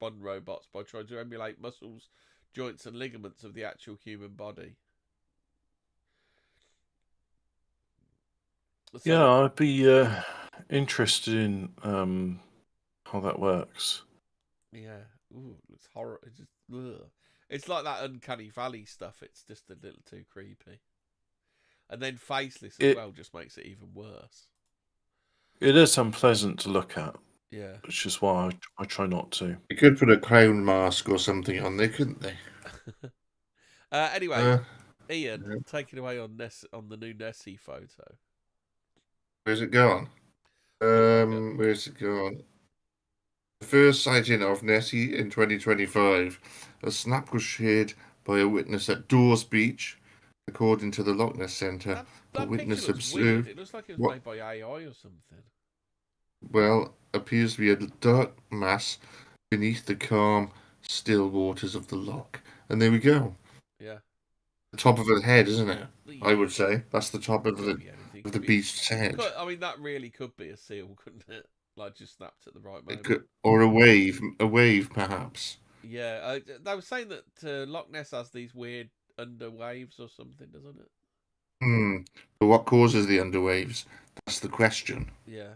Speaker 2: modern robots by trying to emulate muscles, joints, and ligaments of the actual human body. So,
Speaker 1: Yeah, I'd be interested in how that works.
Speaker 2: Yeah. Ooh, it looks horror. It's just, ugh. It's like that Uncanny Valley stuff. It's just a little too creepy. And then faceless as well just makes it even worse.
Speaker 1: It is unpleasant to look at,
Speaker 2: Yeah.
Speaker 1: which is why I try not to.
Speaker 3: They could put a clown mask or something on there, couldn't they?
Speaker 2: Anyway, Ian, take it away on the new Nessie photo.
Speaker 3: Where's it gone? Where's it gone? The first sighting of Nessie in 2025. A snap was shared by a witness at Dawes Beach, according to the Loch Ness Centre.
Speaker 2: That
Speaker 3: witness
Speaker 2: picture looks weird. It looks like it was made by AI or something.
Speaker 3: Well, appears to be a dark mass beneath the calm, still waters of the loch. And there we go.
Speaker 2: Yeah.
Speaker 3: The top of her head, isn't it?
Speaker 2: Yeah.
Speaker 3: I would say that's the top of the beast's head.
Speaker 2: I mean, that really could be a seal, couldn't it? Like, just snapped at the right moment.
Speaker 3: Or a wave, perhaps.
Speaker 2: Yeah, they were saying that Loch Ness has these weird underwaves or something, doesn't it?
Speaker 3: But what causes the underwaves? That's the question.
Speaker 2: Yeah.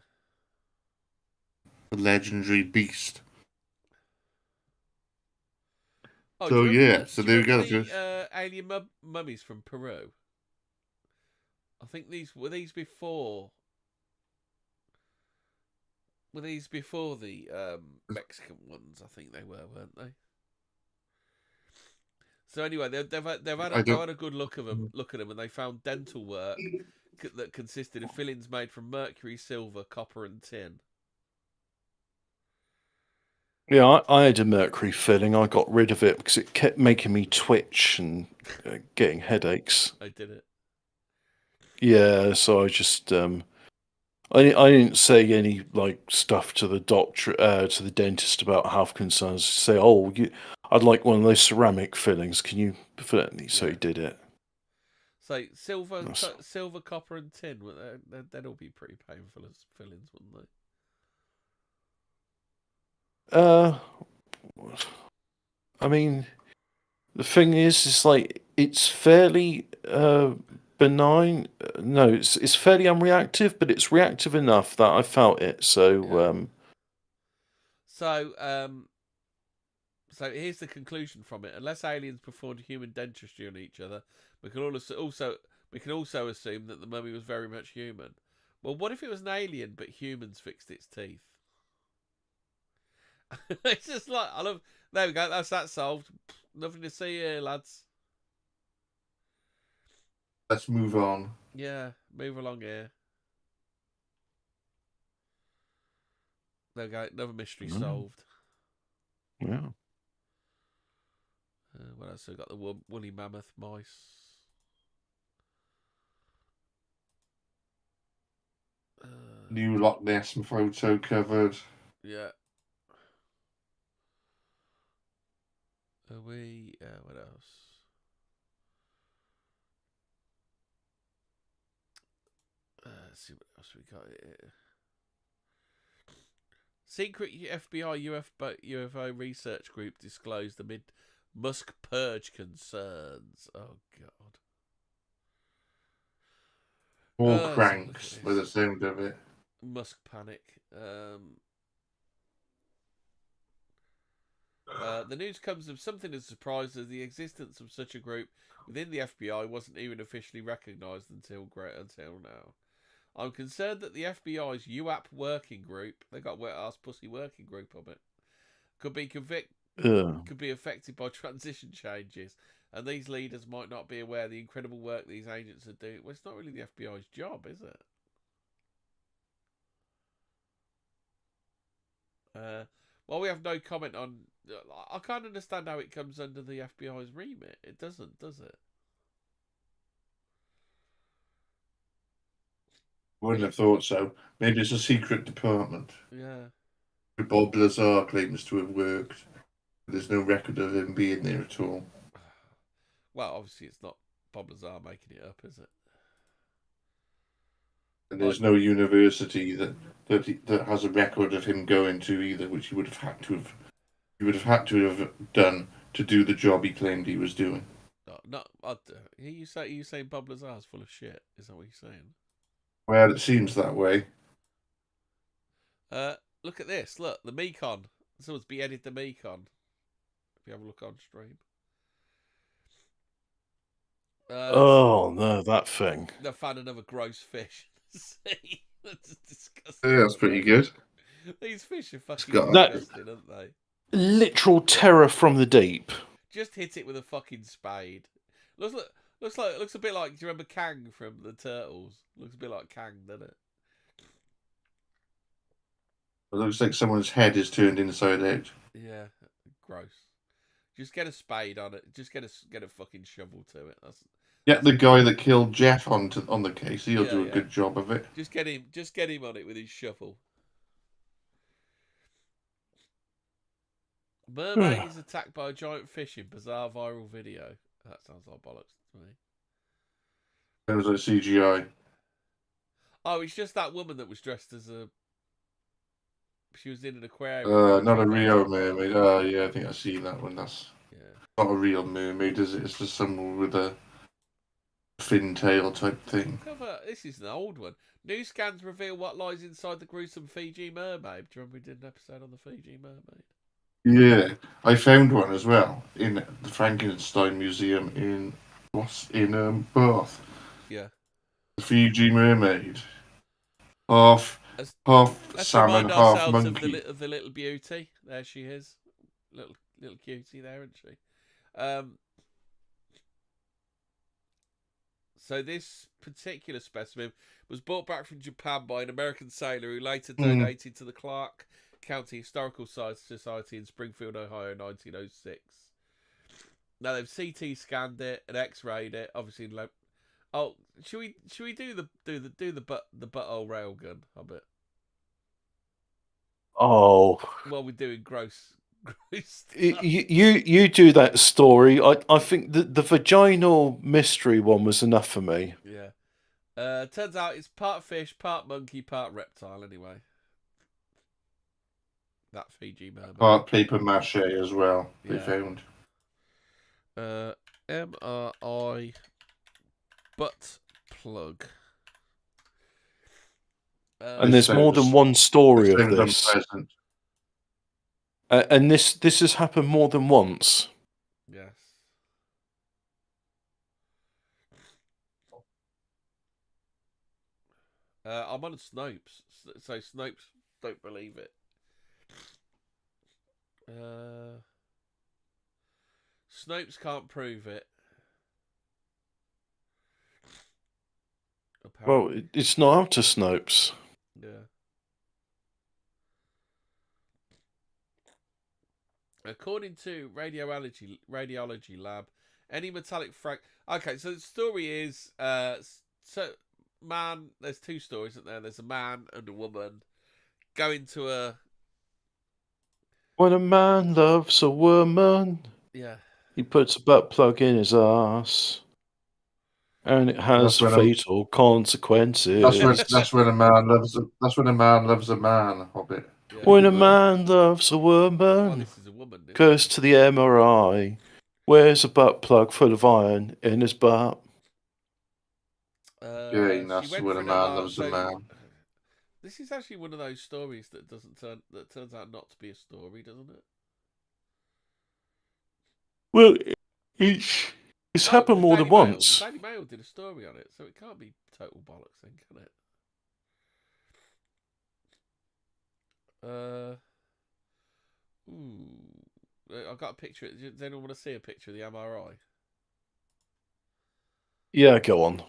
Speaker 3: The legendary beast.
Speaker 2: Oh,
Speaker 3: so there we go.
Speaker 2: The alien mummies from Peru. I think these before. Were these before the Mexican ones? I think they were, weren't they? So anyway, they've had a good look at them, and they found dental work that consisted of fillings made from mercury, silver, copper, and tin.
Speaker 1: Yeah, I had a mercury filling. I got rid of it because it kept making me twitch and getting headaches.
Speaker 2: I did it.
Speaker 1: Yeah, so I just I didn't say any like stuff to the doctor, to the dentist about health concerns. Say, I'd like one of those ceramic fillings. Can you fill it? So he did it.
Speaker 2: So silver, copper, and tin. They'd all be pretty painful as fillings, wouldn't they?
Speaker 1: I mean, the thing is like it's fairly benign. No, it's fairly unreactive, but it's reactive enough that I felt it. So,
Speaker 2: So here's the conclusion from it: unless aliens performed human dentistry on each other, we can also assume that the mummy was very much human. Well, what if it was an alien but humans fixed its teeth? It's just like there we go. That's that solved. Nothing to see here, lads.
Speaker 3: Let's move on.
Speaker 2: Yeah, move along here. There we go. Another mystery solved.
Speaker 1: Yeah.
Speaker 2: What else? We got the woolly mammoth mice.
Speaker 3: New Loch Ness photo covered.
Speaker 2: Yeah. What else? Let's see what else we got here. Secret FBI UFO research group disclosed amid Musk purge concerns. Oh God.
Speaker 3: More cranks by the sound of it.
Speaker 2: Musk panic. The news comes of something as surprised as the existence of such a group within the FBI wasn't even officially recognised until now. I'm concerned that the FBI's UAP working group, they got wet ass pussy working group of it, could be affected by transition changes, and these leaders might not be aware of the incredible work these agents are doing. Well, it's not really the FBI's job, is it? Well, we have no comment on. I can't understand how it comes under the FBI's remit. It doesn't, does it?
Speaker 3: Wouldn't have thought so. Maybe it's a secret department.
Speaker 2: Yeah.
Speaker 3: Bob Lazar claims to have worked. There's no record of him being there at all.
Speaker 2: Well, obviously it's not Bob Lazar making it up, is it?
Speaker 3: And there's no university that has a record of him going to either, which he would have had to have. He would have had to have done to do the job he claimed he was doing.
Speaker 2: No, you saying Bob Lazar's full of shit? Is that what you're saying?
Speaker 3: Well, it seems that way.
Speaker 2: Look at this. Look, the Mekon. Someone's beheaded the Mekon. If you have a look on stream.
Speaker 1: Oh no, that thing.
Speaker 2: They found another gross fish. See, that's disgusting.
Speaker 3: Yeah, that's pretty good.
Speaker 2: These fish are fucking
Speaker 3: Scott.
Speaker 2: disgusting, aren't they?
Speaker 1: Literal terror from the deep.
Speaker 2: Just hit it with a fucking spade. Looks a bit like. Do you remember Kang from the Turtles? Looks a bit like Kang, doesn't it?
Speaker 3: It looks like someone's head is turned inside out.
Speaker 2: Yeah, gross. Just get a spade on it. Just get a fucking shovel to it.
Speaker 3: Get the guy that killed Jeff on the case. He'll do a
Speaker 2: Yeah.
Speaker 3: good job of it.
Speaker 2: Just get him on it with his shovel. Mermaid is attacked by a giant fish in bizarre viral video. That sounds like bollocks to me.
Speaker 3: It was like CGI.
Speaker 2: Oh, it's just that woman that was dressed as a. She was in an aquarium.
Speaker 3: Not a real mermaid. Oh, yeah, I think I've seen that one. That's
Speaker 2: Yeah.
Speaker 3: not a real mermaid, is it? It's just someone with a fin tail type thing.
Speaker 2: This is an old one. New scans reveal what lies inside the gruesome Fiji mermaid. Do you remember we did an episode on the Fiji mermaid?
Speaker 3: Yeah, I found one as well in the Frankenstein Museum in Bath.
Speaker 2: Yeah.
Speaker 3: The Fiji mermaid, half
Speaker 2: Let's
Speaker 3: salmon,
Speaker 2: remind
Speaker 3: half
Speaker 2: ourselves
Speaker 3: monkey.
Speaker 2: of the little beauty. There she is, little cutie there, isn't she? So this particular specimen was brought back from Japan by an American sailor who later donated to the Clark County Historical Society in Springfield, Ohio, in 1906. Now they've CT scanned it and X-rayed it. Obviously, should we do the butthole railgun? Hobbit.
Speaker 1: Oh,
Speaker 2: Well, we're doing gross stuff.
Speaker 1: you do that story. I think the vaginal mystery one was enough for me.
Speaker 2: Yeah. Turns out it's part fish, part monkey, part reptile. Anyway, that Fiji mermaid.
Speaker 3: Part paper mache as well. They
Speaker 2: Yeah.
Speaker 3: found.
Speaker 2: MRI butt plug.
Speaker 1: And there's more than one story of this.
Speaker 3: Unpleasant.
Speaker 1: And this has happened more than once.
Speaker 2: Yes. I'm on Snopes, so Snopes don't believe it. Snopes can't prove it. Apparently.
Speaker 1: Well, it's not up to Snopes.
Speaker 2: Yeah. According to radiology lab, any metallic Okay, so the story is, there's two stories, isn't there? There's a man and a woman going to a.
Speaker 1: When a man loves a woman,
Speaker 2: Yeah.
Speaker 1: he puts a butt plug in his ass, and it has fatal consequences.
Speaker 3: That's when a man loves. That's when a man loves a man. Hobbit.
Speaker 2: Yeah.
Speaker 1: When a man loves a
Speaker 2: Well,
Speaker 1: woman,
Speaker 2: this is a woman.
Speaker 1: goes to the MRI, wears a butt plug full of iron in his butt.
Speaker 3: Yeah, that's when a man loves a man.
Speaker 2: This is actually one of those stories that turns out not to be a story, doesn't it?
Speaker 1: Well, it's It's
Speaker 2: Oh,
Speaker 1: happened
Speaker 2: the
Speaker 1: more than
Speaker 2: Daily Mail.
Speaker 1: once.
Speaker 2: The Daily Mail did a story on it, so it can't be total bollocks then, can it? I got a picture. Does anyone want to see a picture of the MRI?
Speaker 1: Yeah, go on.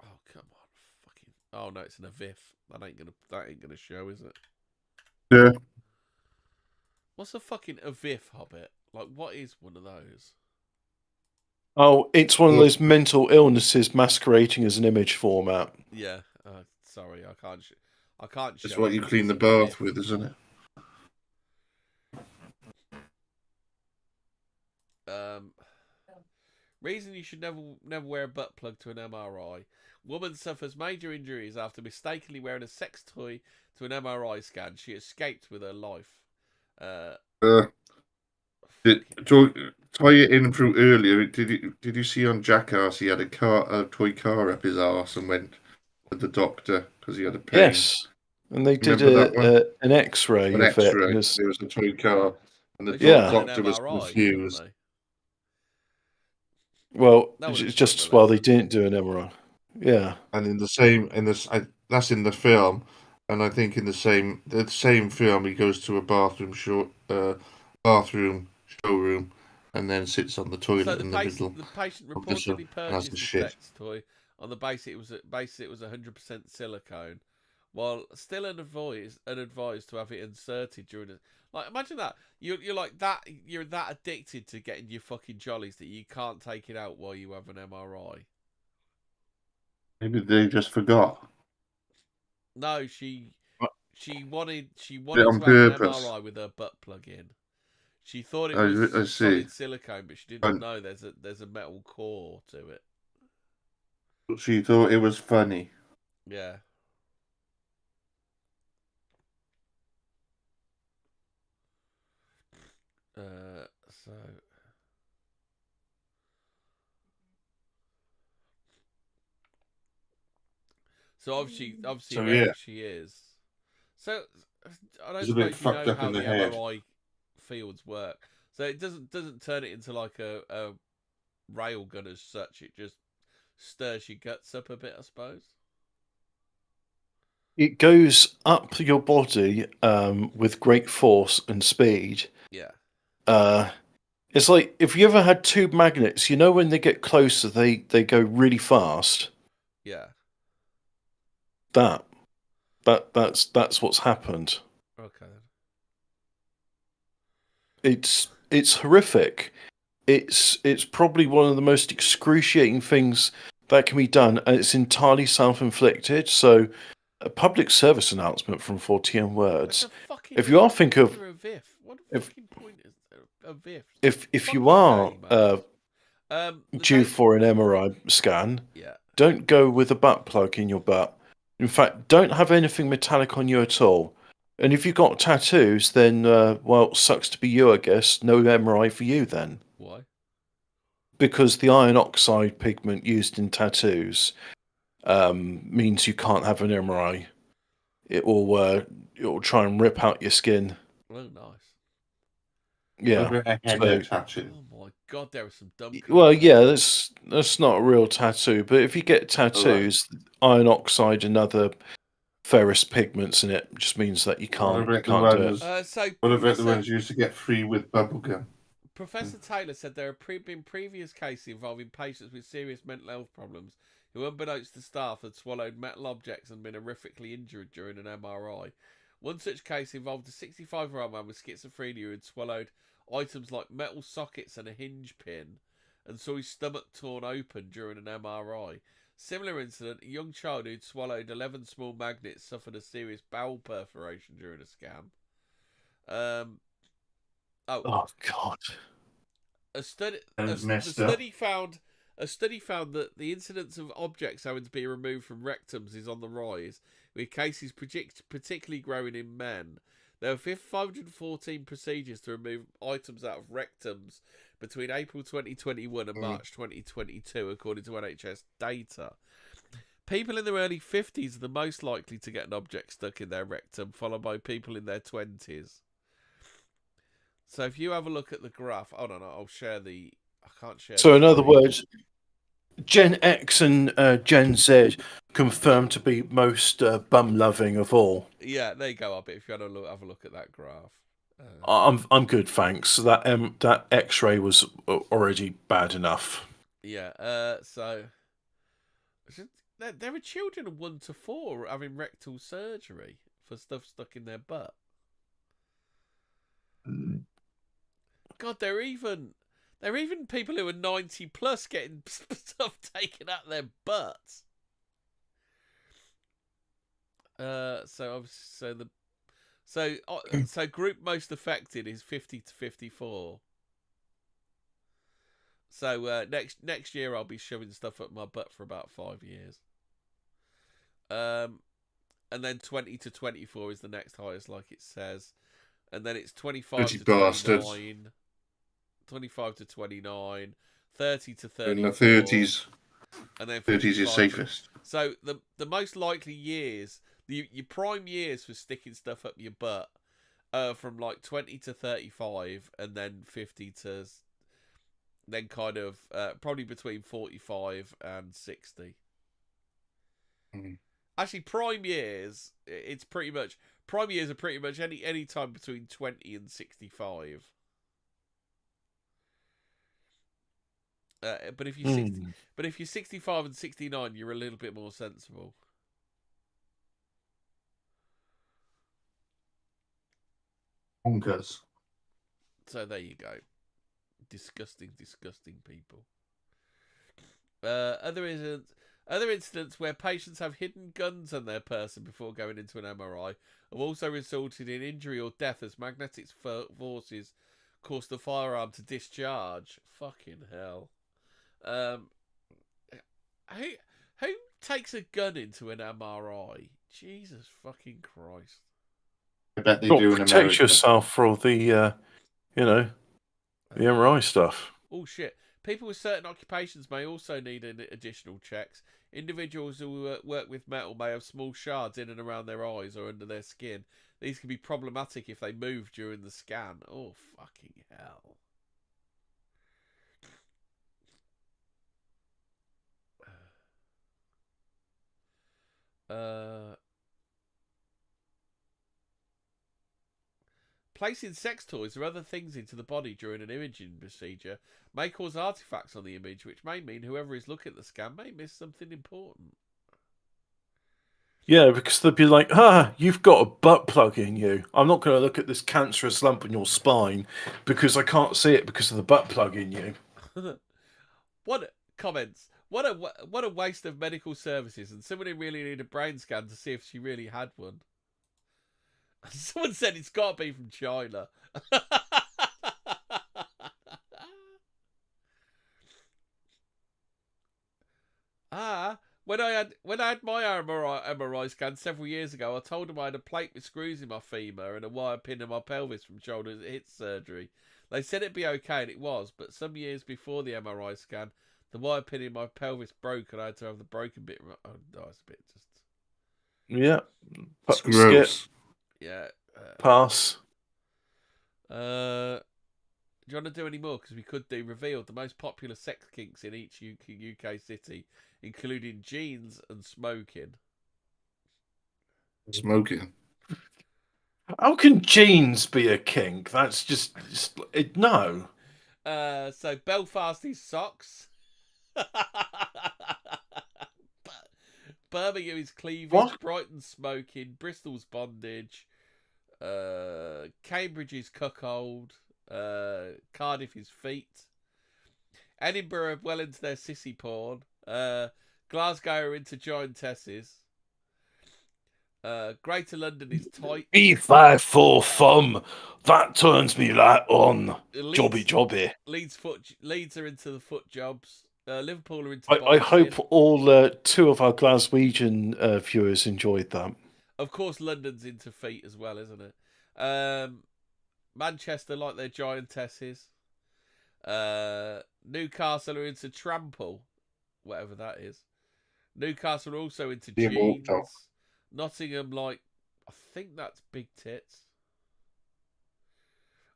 Speaker 2: Oh come on, fucking! Oh no, it's an AVIF. That ain't gonna show, is it?
Speaker 3: Yeah.
Speaker 2: What's a fucking AVIF, Hobbit? Like, what is one of those?
Speaker 1: Oh, it's one of
Speaker 3: Well,
Speaker 1: those mental illnesses masquerading as an image format.
Speaker 2: Yeah. Sorry, I can't. I can't
Speaker 3: it's
Speaker 2: show
Speaker 3: what you clean
Speaker 2: images
Speaker 3: the
Speaker 2: of
Speaker 3: bath
Speaker 2: AVIF.
Speaker 3: with, isn't it?
Speaker 2: Reason you should never wear a butt plug to an MRI. Woman suffers major injuries after mistakenly wearing a sex toy to an MRI scan. She escaped with her life.
Speaker 3: Uh,
Speaker 2: Fucking-
Speaker 3: tie it in from earlier. Did you see on Jackass he had a toy car up his arse and went to the doctor because he had a pain?
Speaker 1: Yes, and they did
Speaker 3: Remember that one?
Speaker 1: an X-ray
Speaker 3: An
Speaker 1: of it,
Speaker 3: X-ray.
Speaker 1: and
Speaker 3: There was a toy car, and the
Speaker 2: They should have done an
Speaker 3: doctor was
Speaker 2: MRI,
Speaker 3: confused.
Speaker 2: shouldn't
Speaker 1: well,
Speaker 2: That would have
Speaker 1: just
Speaker 2: stopped the
Speaker 1: while they
Speaker 2: lesson.
Speaker 1: didn't do an MRI. Yeah,
Speaker 3: And that's in the film, and I think in the same film he goes to a bathroom showroom, and then sits on the
Speaker 2: So
Speaker 3: toilet in the middle
Speaker 2: the patient
Speaker 3: of the sun
Speaker 2: reportedly
Speaker 3: and has
Speaker 2: purchased
Speaker 3: the
Speaker 2: the
Speaker 3: shit.
Speaker 2: sex toy on the basis it was 100% silicone, while still unadvised to have it inserted during it. Like, imagine that you're like that. You're that addicted to getting your fucking jollies that you can't take it out while you have an MRI.
Speaker 3: Maybe they just forgot.
Speaker 2: No, she wanted
Speaker 3: Did it
Speaker 2: to
Speaker 3: on
Speaker 2: have an
Speaker 3: purpose.
Speaker 2: MRI with her butt plug in. She thought it
Speaker 3: I
Speaker 2: was
Speaker 3: see.
Speaker 2: solid silicone, but she didn't
Speaker 3: And
Speaker 2: know there's a metal core to it.
Speaker 3: she thought it was funny.
Speaker 2: Yeah. So obviously
Speaker 3: So yeah,
Speaker 2: whoever she is. So I don't
Speaker 3: it's a bit
Speaker 2: suppose you
Speaker 3: fucked
Speaker 2: know
Speaker 3: up
Speaker 2: how
Speaker 3: in
Speaker 2: the
Speaker 3: the head.
Speaker 2: MRI fields work. So it doesn't turn it into like a rail gun as such. It just stirs your guts up a bit, I suppose.
Speaker 1: it goes up your body with great force and speed.
Speaker 2: Yeah.
Speaker 1: Uh, it's like if you ever had two magnets, you know when they get closer, they go really fast.
Speaker 2: Yeah.
Speaker 1: That that's what's happened.
Speaker 2: Okay then.
Speaker 1: It's horrific. It's probably one of the most excruciating things that can be done, and it's entirely self-inflicted. So, a public service announcement from 14
Speaker 2: It's
Speaker 1: words.
Speaker 2: a fucking
Speaker 1: If you are think of
Speaker 2: for a VIF. What a
Speaker 1: if
Speaker 2: fucking point is a VIF?
Speaker 1: if you
Speaker 2: Fucking
Speaker 1: are
Speaker 2: Daily Mail. The
Speaker 1: due
Speaker 2: Daily,
Speaker 1: for an MRI scan,
Speaker 2: yeah.
Speaker 1: don't go with a butt plug in your butt. In fact, don't have anything metallic on you at all. And if you've got tattoos, then well, sucks to be you, I guess. No MRI for you then.
Speaker 2: Why?
Speaker 1: Because the iron oxide pigment used in tattoos means you can't have an MRI. It will try and rip out your skin.
Speaker 2: Oh, nice.
Speaker 1: Yeah.
Speaker 3: A
Speaker 1: So,
Speaker 3: henna tattoo.
Speaker 2: Oh my god, there are some dumb.
Speaker 1: well,
Speaker 2: cunts out
Speaker 1: yeah,
Speaker 2: there.
Speaker 1: that's not a real tattoo. But if you get tattoos, iron oxide and other ferrous pigments in it just means that you
Speaker 3: What about the
Speaker 1: can't do it.
Speaker 3: ones?
Speaker 2: So
Speaker 3: What about the ones you used to get free with bubblegum?
Speaker 2: Professor Taylor said there have been previous cases involving patients with serious mental health problems who, unbeknownst to staff, had swallowed metal objects and been horrifically injured during an MRI. One such case involved a 65-year-old man with schizophrenia who had swallowed items like metal sockets and a hinge pin and saw his stomach torn open during an MRI. Similar incident, a young child who'd swallowed 11 small magnets suffered a serious bowel perforation during a scan.
Speaker 1: Oh God.
Speaker 2: A study,
Speaker 3: And
Speaker 2: the
Speaker 3: messed up.
Speaker 2: study found that the incidence of objects having to be removed from rectums is on the rise, with cases particularly growing in men. There were 514 procedures to remove items out of rectums between April 2021 and March 2022, according to NHS data. People in their early 50s are the most likely to get an object stuck in their rectum, followed by people in their 20s. So if you have a look at the graph, oh no, I'll share the. I can't share.
Speaker 1: So
Speaker 2: the
Speaker 1: in other
Speaker 2: screen.
Speaker 1: words, Gen X and Gen Z confirmed to be most bum loving of all.
Speaker 2: Yeah, there you go, Hobbit. If you had have a look at that graph.
Speaker 1: I'm good, thanks. That X-ray was already bad enough.
Speaker 2: Yeah. So there are children of 1 to 4 having rectal surgery for stuff stuck in their butt. God, there are even people who are 90 plus getting stuff taken out their butts. So group most affected is 50 to 54. So next year I'll be shoving stuff up my butt for about 5 years. And then 20 to 24 is the next highest, like it says, and then it's 25
Speaker 3: Dirty
Speaker 2: to
Speaker 3: bastard.
Speaker 2: 29, 25 to 29, 30 to
Speaker 3: In the
Speaker 2: 34,
Speaker 3: 30s.
Speaker 2: and then
Speaker 3: 30s is
Speaker 2: 55
Speaker 3: safest.
Speaker 2: So the most likely years, your prime years for sticking stuff up your butt, from like 20 to 35, and then 50 to, then kind of probably between 45 and 60. Actually, prime years are pretty much any time between 20 and 65. But if you're 65 and 69, you're a little bit more sensible.
Speaker 3: Bonkers.
Speaker 2: So there you go. Disgusting people. Other incidents where patients have hidden guns on their person before going into an MRI have also resulted in injury or death as magnetic forces cause the firearm to discharge. Fucking hell. Who takes a gun into an MRI? Jesus fucking Christ.
Speaker 3: I bet they
Speaker 1: Got
Speaker 3: do
Speaker 1: to
Speaker 3: in
Speaker 1: protect
Speaker 3: America.
Speaker 1: yourself for all the, the MRI stuff.
Speaker 2: Oh shit. People with certain occupations may also need additional checks. Individuals who work with metal may have small shards in and around their eyes or under their skin. These can be problematic if they move during the scan. Oh, fucking hell. Placing sex toys or other things into the body during an imaging procedure may cause artifacts on the image, which may mean whoever is looking at the scan may miss something important.
Speaker 1: Yeah, because they'd be like, you've got a butt plug in you. I'm not going to look at this cancerous lump in your spine because I can't see it because of the butt plug in you.
Speaker 2: What comments? What a waste of medical services, and someone who really needed a brain scan to see if she really had one. Someone said it's got to be from China. When I had my MRI scan several years ago, I told them I had a plate with screws in my femur and a wire pin in my pelvis from shoulder hip surgery. They said it'd be okay, and it was, but some years before the MRI scan, the wire pin in my pelvis broke, and I had to have the broken bit. Oh, it's a bit just.
Speaker 1: Yeah.
Speaker 3: It's
Speaker 1: Skip.
Speaker 3: gross.
Speaker 2: Yeah.
Speaker 1: Pass.
Speaker 2: Do you want to do any more? Because we could do revealed the most popular sex kinks in each UK city, including jeans and smoking.
Speaker 3: Smoking.
Speaker 1: How can jeans be a kink? That's just no.
Speaker 2: So Belfast is socks. Birmingham is cleavage.
Speaker 1: What?
Speaker 2: Brighton smoking. Bristol's bondage. Cambridge is cuckold. Cardiff is feet. Edinburgh are well into their sissy porn. Glasgow are into giantesses. Greater London is tight.
Speaker 1: E5 thumb. That turns me right on. Jobby.
Speaker 2: Leeds are into the foot jobs. Liverpool are into
Speaker 1: I
Speaker 2: biting.
Speaker 1: hope all 2 of our Glaswegian viewers enjoyed that.
Speaker 2: Of course, London's into feet as well, isn't it? Manchester like their giantesses. Newcastle are into trample, whatever that is. Newcastle are also into
Speaker 3: The
Speaker 2: jeans.
Speaker 3: immortal.
Speaker 2: Nottingham, like, I think that's big tits.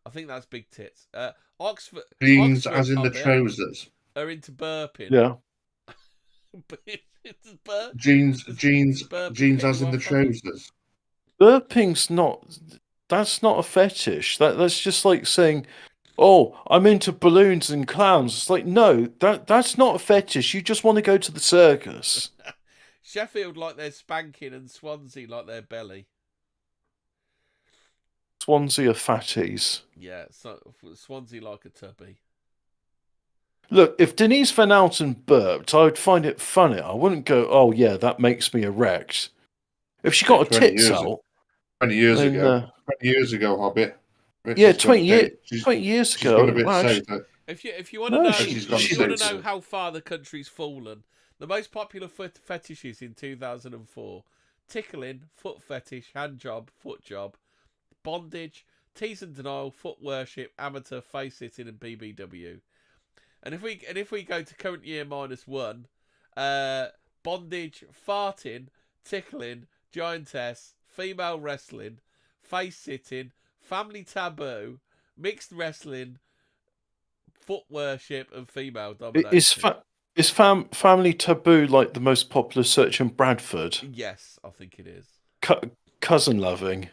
Speaker 2: I think that's big tits. Oxford
Speaker 3: as in the
Speaker 2: Hobbit
Speaker 3: trousers.
Speaker 2: are into burping.
Speaker 1: Yeah.
Speaker 2: It's burping
Speaker 3: Jeans
Speaker 2: put
Speaker 3: as
Speaker 2: you
Speaker 3: in the
Speaker 2: off, Hobbit?
Speaker 3: trousers.
Speaker 1: Burping's not. That's not a fetish. That's just like saying, "Oh, I'm into balloons and clowns." It's like, no, that's not a fetish. You just want to go to the circus.
Speaker 2: Sheffield like their spanking and Swansea like their belly.
Speaker 1: Swansea are fatties.
Speaker 2: Yeah, so Swansea like a tubby.
Speaker 1: Look, if Denise Van Outen burped, I would find it funny. I wouldn't go, "Oh yeah, that makes me erect." If she got her
Speaker 3: 20
Speaker 1: tits
Speaker 3: years
Speaker 1: out,
Speaker 3: 20 years
Speaker 1: then
Speaker 3: ago. 20 years ago, Hobbit.
Speaker 1: yeah,
Speaker 3: She's gone
Speaker 1: 20 years
Speaker 3: she's gone a
Speaker 1: ago.
Speaker 3: bit
Speaker 1: Well,
Speaker 3: south.
Speaker 2: If you want to
Speaker 1: No,
Speaker 2: know,
Speaker 1: she's
Speaker 3: gone
Speaker 2: if you want to
Speaker 3: south.
Speaker 2: know how far the country's fallen, the most popular fetishes in 2004: tickling, foot fetish, hand job, foot job, bondage, tease and denial, foot worship, amateur, face sitting, and BBW. And if we go to current year -1, bondage, farting, tickling, giantess, female wrestling, face sitting, family taboo, mixed wrestling, foot worship, and female domination.
Speaker 1: is family taboo like the most popular search in Bradford?
Speaker 2: Yes, I think it is.
Speaker 1: Cousin loving.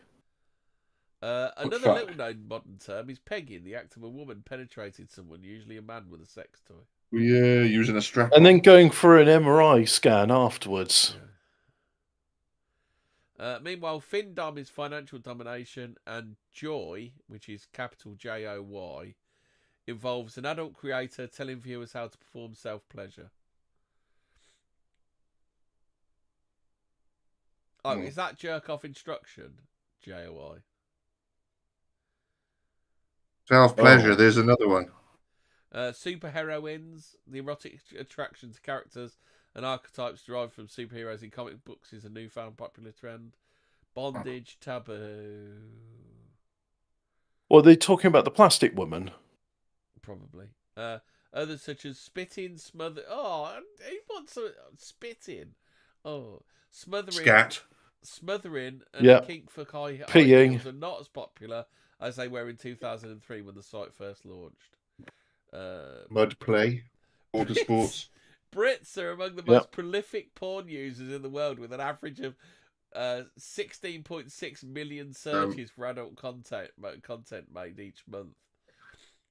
Speaker 2: Another
Speaker 3: fuck?
Speaker 2: little known modern term is pegging, the act of a woman penetrating someone, usually a man with a sex toy.
Speaker 3: Yeah, using a strap
Speaker 1: And
Speaker 3: on.
Speaker 1: then going for an MRI scan afterwards.
Speaker 2: Meanwhile, Findom is financial domination, and Joy, which is capital Joy, involves an adult creator telling viewers how to perform self-pleasure. Oh, is that jerk-off instruction? JOI.
Speaker 3: Self-pleasure,
Speaker 1: Oh.
Speaker 3: there's another one.
Speaker 2: Superheroines, the erotic attraction to characters and archetypes derived from superheroes in comic books is a newfound popular trend. Bondage, taboo.
Speaker 1: Well, are they talking about the plastic woman?
Speaker 2: Probably. Others such as spitting, smother. Oh, who wants spitting? Oh, smothering.
Speaker 3: Scat.
Speaker 2: Smothering and
Speaker 1: Yeah.
Speaker 2: kink for high
Speaker 1: Peeing.
Speaker 2: heels are not as popular as they were in 2003 when the site first launched.
Speaker 3: Mud play. Water sports.
Speaker 2: Brits are among the most prolific porn users in the world, with an average of 16.6 million searches for adult content made each month.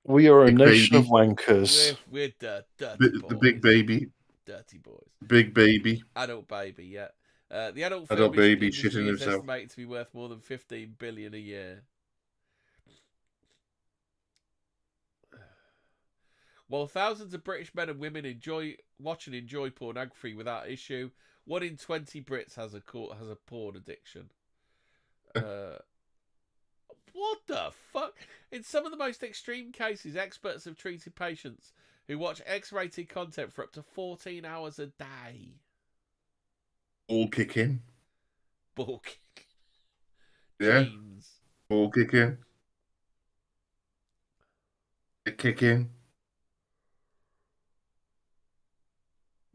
Speaker 1: We are a
Speaker 3: Big
Speaker 1: nation
Speaker 3: baby.
Speaker 1: of wankers.
Speaker 2: We're dirty boys.
Speaker 3: The big baby.
Speaker 2: Dirty boys.
Speaker 3: Big baby.
Speaker 2: Adult baby, yeah. The adult
Speaker 3: Adult
Speaker 2: film
Speaker 3: baby
Speaker 2: industry
Speaker 3: shitting
Speaker 2: is
Speaker 3: himself.
Speaker 2: estimated to be worth more than 15 billion a year. While thousands of British men and women enjoy pornography without issue, 1 in 20 Brits has a porn addiction. What the fuck? In some of the most extreme cases, experts have treated patients who watch X-rated content for up to 14 hours a day.
Speaker 3: Ball kicking.
Speaker 2: Ball kick.
Speaker 3: Yeah.
Speaker 2: Jeans.
Speaker 3: Ball kicking. Kicking.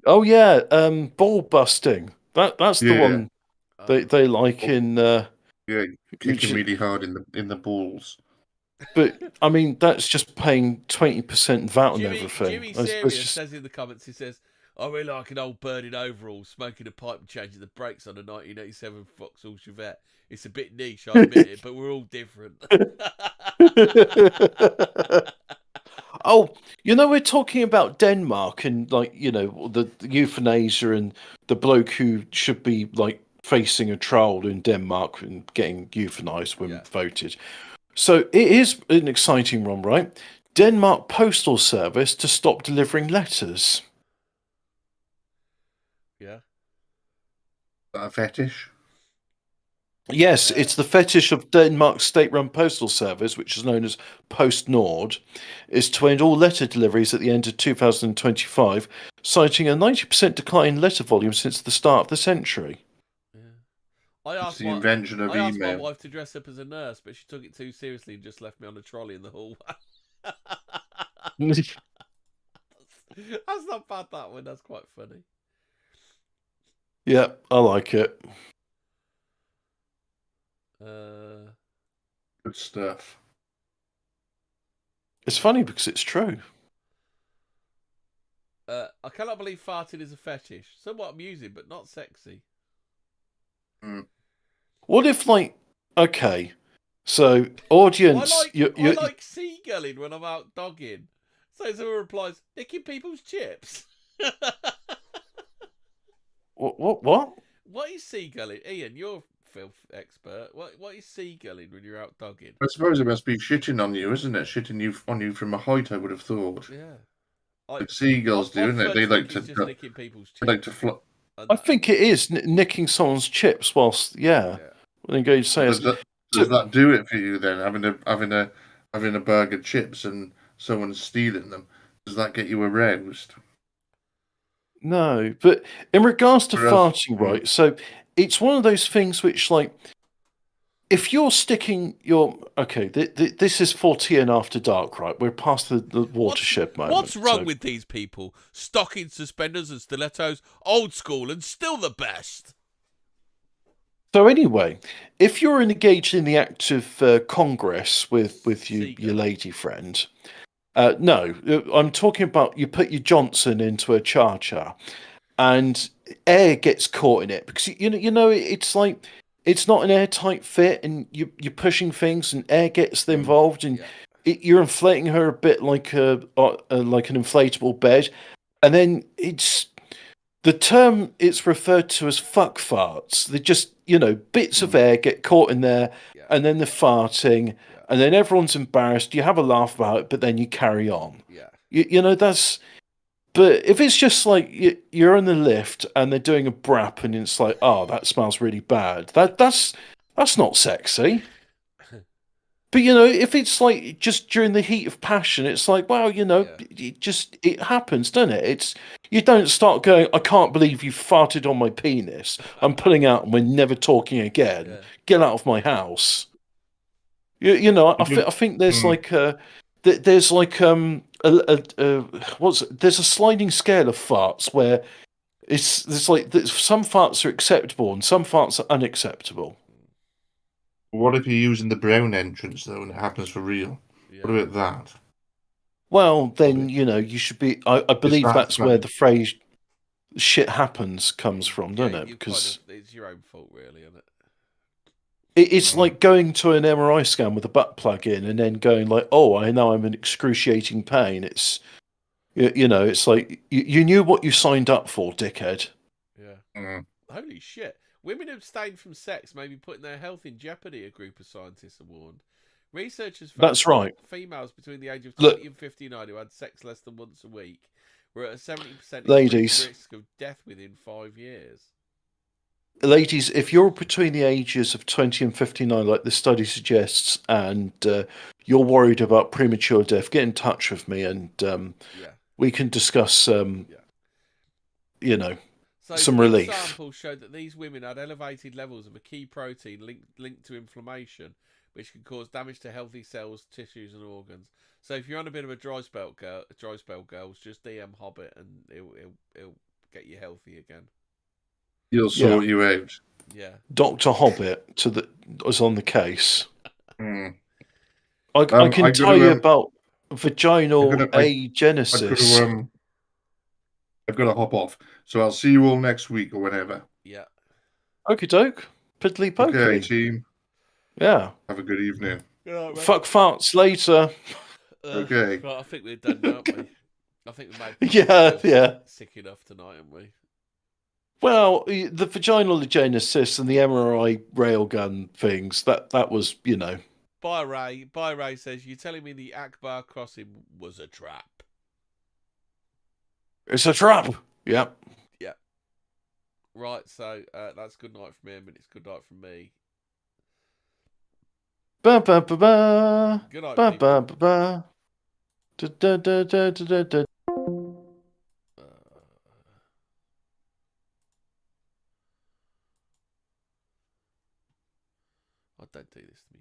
Speaker 1: Oh yeah, ball busting. That's the one they like in.
Speaker 3: Yeah, kicking really hard in the balls.
Speaker 1: But I mean, that's just paying 20% VAT on everything.
Speaker 2: Jimmy Serious says in the comments, he says, "I really like an old bird in overalls smoking a pipe and changing the brakes on a 1987 Vauxhall Chevette. It's a bit niche, I admit it, but we're all different."
Speaker 1: Oh, we're talking about Denmark and the euthanasia and the bloke who should be like facing a trial in Denmark and getting euthanized when voted. So it is an exciting one, right? Denmark Postal Service to stop delivering letters.
Speaker 2: Yeah.
Speaker 3: Is that a fetish?
Speaker 1: Yes, it's the fetish of Denmark's state-run postal service, which is known as PostNord, is to end all letter deliveries at the end of 2025, citing a 90% decline in letter volume since the start of the century.
Speaker 2: Yeah. I asked
Speaker 3: the invention of email.
Speaker 2: my wife to dress up as a nurse, but she took it too seriously and just left me on a trolley in the hallway. That's not bad, that one. That's quite funny.
Speaker 1: Yeah, I like it.
Speaker 3: Good stuff.
Speaker 1: It's funny because it's true.
Speaker 2: I cannot believe farting is a fetish. Somewhat amusing, but not sexy.
Speaker 1: What if, like, okay, so audience,
Speaker 2: I like seagulling when I'm out dogging. So someone replies, nicking people's chips.
Speaker 1: what?
Speaker 2: What is seagulling? Ian, you're a filth expert. What is seagulling when you're out dogging?
Speaker 3: I suppose it must be shitting on you, isn't it? Shitting on you from a height, I would have thought.
Speaker 2: Yeah.
Speaker 3: Like seagulls do, isn't it? They like to
Speaker 2: just nicking people's chips.
Speaker 3: They like to fly.
Speaker 1: I think it is nicking someone's chips whilst, yeah. When they go to say,
Speaker 3: Does that do it for you then? Having a bag of chips and someone's stealing them, does that get you aroused?
Speaker 1: No, but in regards to
Speaker 3: Whereas-
Speaker 1: farting, right? So it's one of those things which, like, if you're sticking your this is Fortean After Dark, right? We're past the watershed moment.
Speaker 2: What's wrong with these people? Stocking suspenders and stilettos, old school and still the best.
Speaker 1: So anyway, if you're engaged in the act of congress with your lady friend, no, I'm talking about you put your Johnson into a cha-cha, and air gets caught in it because you know it's like it's not an airtight fit, and you're pushing things, and air gets involved, and you're inflating her a bit like like an inflatable bed, and then the term it's referred to as fuck farts. They just, bits of air get caught in there, and then they're farting, and then everyone's embarrassed. You have a laugh about it, but then you carry on.
Speaker 2: Yeah.
Speaker 1: You know, that's... But if it's just like you're in the lift and they're doing a brap and it's like, oh, that smells really bad, that's not sexy. But, if it's like just during the heat of passion, it's like, well, it happens, doesn't it? You don't start going, I can't believe you farted on my penis. I'm pulling out and we're never talking again.
Speaker 2: Yeah.
Speaker 1: Get out of my house. I think there's like there's like there's a sliding scale of farts where there's like some farts are acceptable and some farts are unacceptable.
Speaker 3: What if you're using the brown entrance though, and it happens for real?
Speaker 2: Yeah.
Speaker 3: What about that?
Speaker 1: Well, then you should be. I believe that's where the phrase "shit happens" comes from, doesn't it? Because
Speaker 2: it's your own fault, really, isn't it?
Speaker 1: It's like going to an MRI scan with a butt plug in and then going like, oh, I know I'm in excruciating pain. It's, it's like, you knew what you signed up for, dickhead.
Speaker 2: Yeah. Holy shit. Women abstain from sex may be putting their health in jeopardy, a group of scientists have warned. Researchers found
Speaker 1: That's right.
Speaker 2: Females between the age of 20 and 59 who had sex less than once a week were at a 70%
Speaker 1: Ladies,
Speaker 2: risk of death within 5 years.
Speaker 1: Ladies, if you're between the ages of 20 and 59, like the study suggests, and you're worried about premature death, get in touch with me and we can discuss, some relief.
Speaker 2: Samples showed that these women had elevated levels of a key protein linked to inflammation, which can cause damage to healthy cells, tissues, and organs. So if you're on a bit of a dry spell, girls, just DM Hobbit and it'll get you healthy again.
Speaker 3: He'll sort you out.
Speaker 2: Yeah.
Speaker 1: Dr. Hobbit was on the case.
Speaker 3: I
Speaker 1: can tell you about vaginal agenesis.
Speaker 3: I've got to hop off. So I'll see you all next week or whenever.
Speaker 2: Yeah.
Speaker 1: Okie doke. Piddly pokey.
Speaker 3: Okay, team.
Speaker 1: Yeah.
Speaker 3: Have a good evening.
Speaker 2: Right,
Speaker 1: fuck farts later.
Speaker 3: Okay.
Speaker 2: Well, I think we're done, aren't we? I think we made sick enough tonight, haven't we?
Speaker 1: Well, the vaginal agenesis and the MRI railgun things, that was,
Speaker 2: Bye Ray says, you're telling me the Akbar crossing was a trap?
Speaker 1: It's a trap. Yep.
Speaker 2: Yeah. Right, so that's good night from him and it's good night from me.
Speaker 1: Ba ba ba ba.
Speaker 2: Good night,
Speaker 1: ba ba ba ba. Da da da da da da.
Speaker 2: Don't do this to me.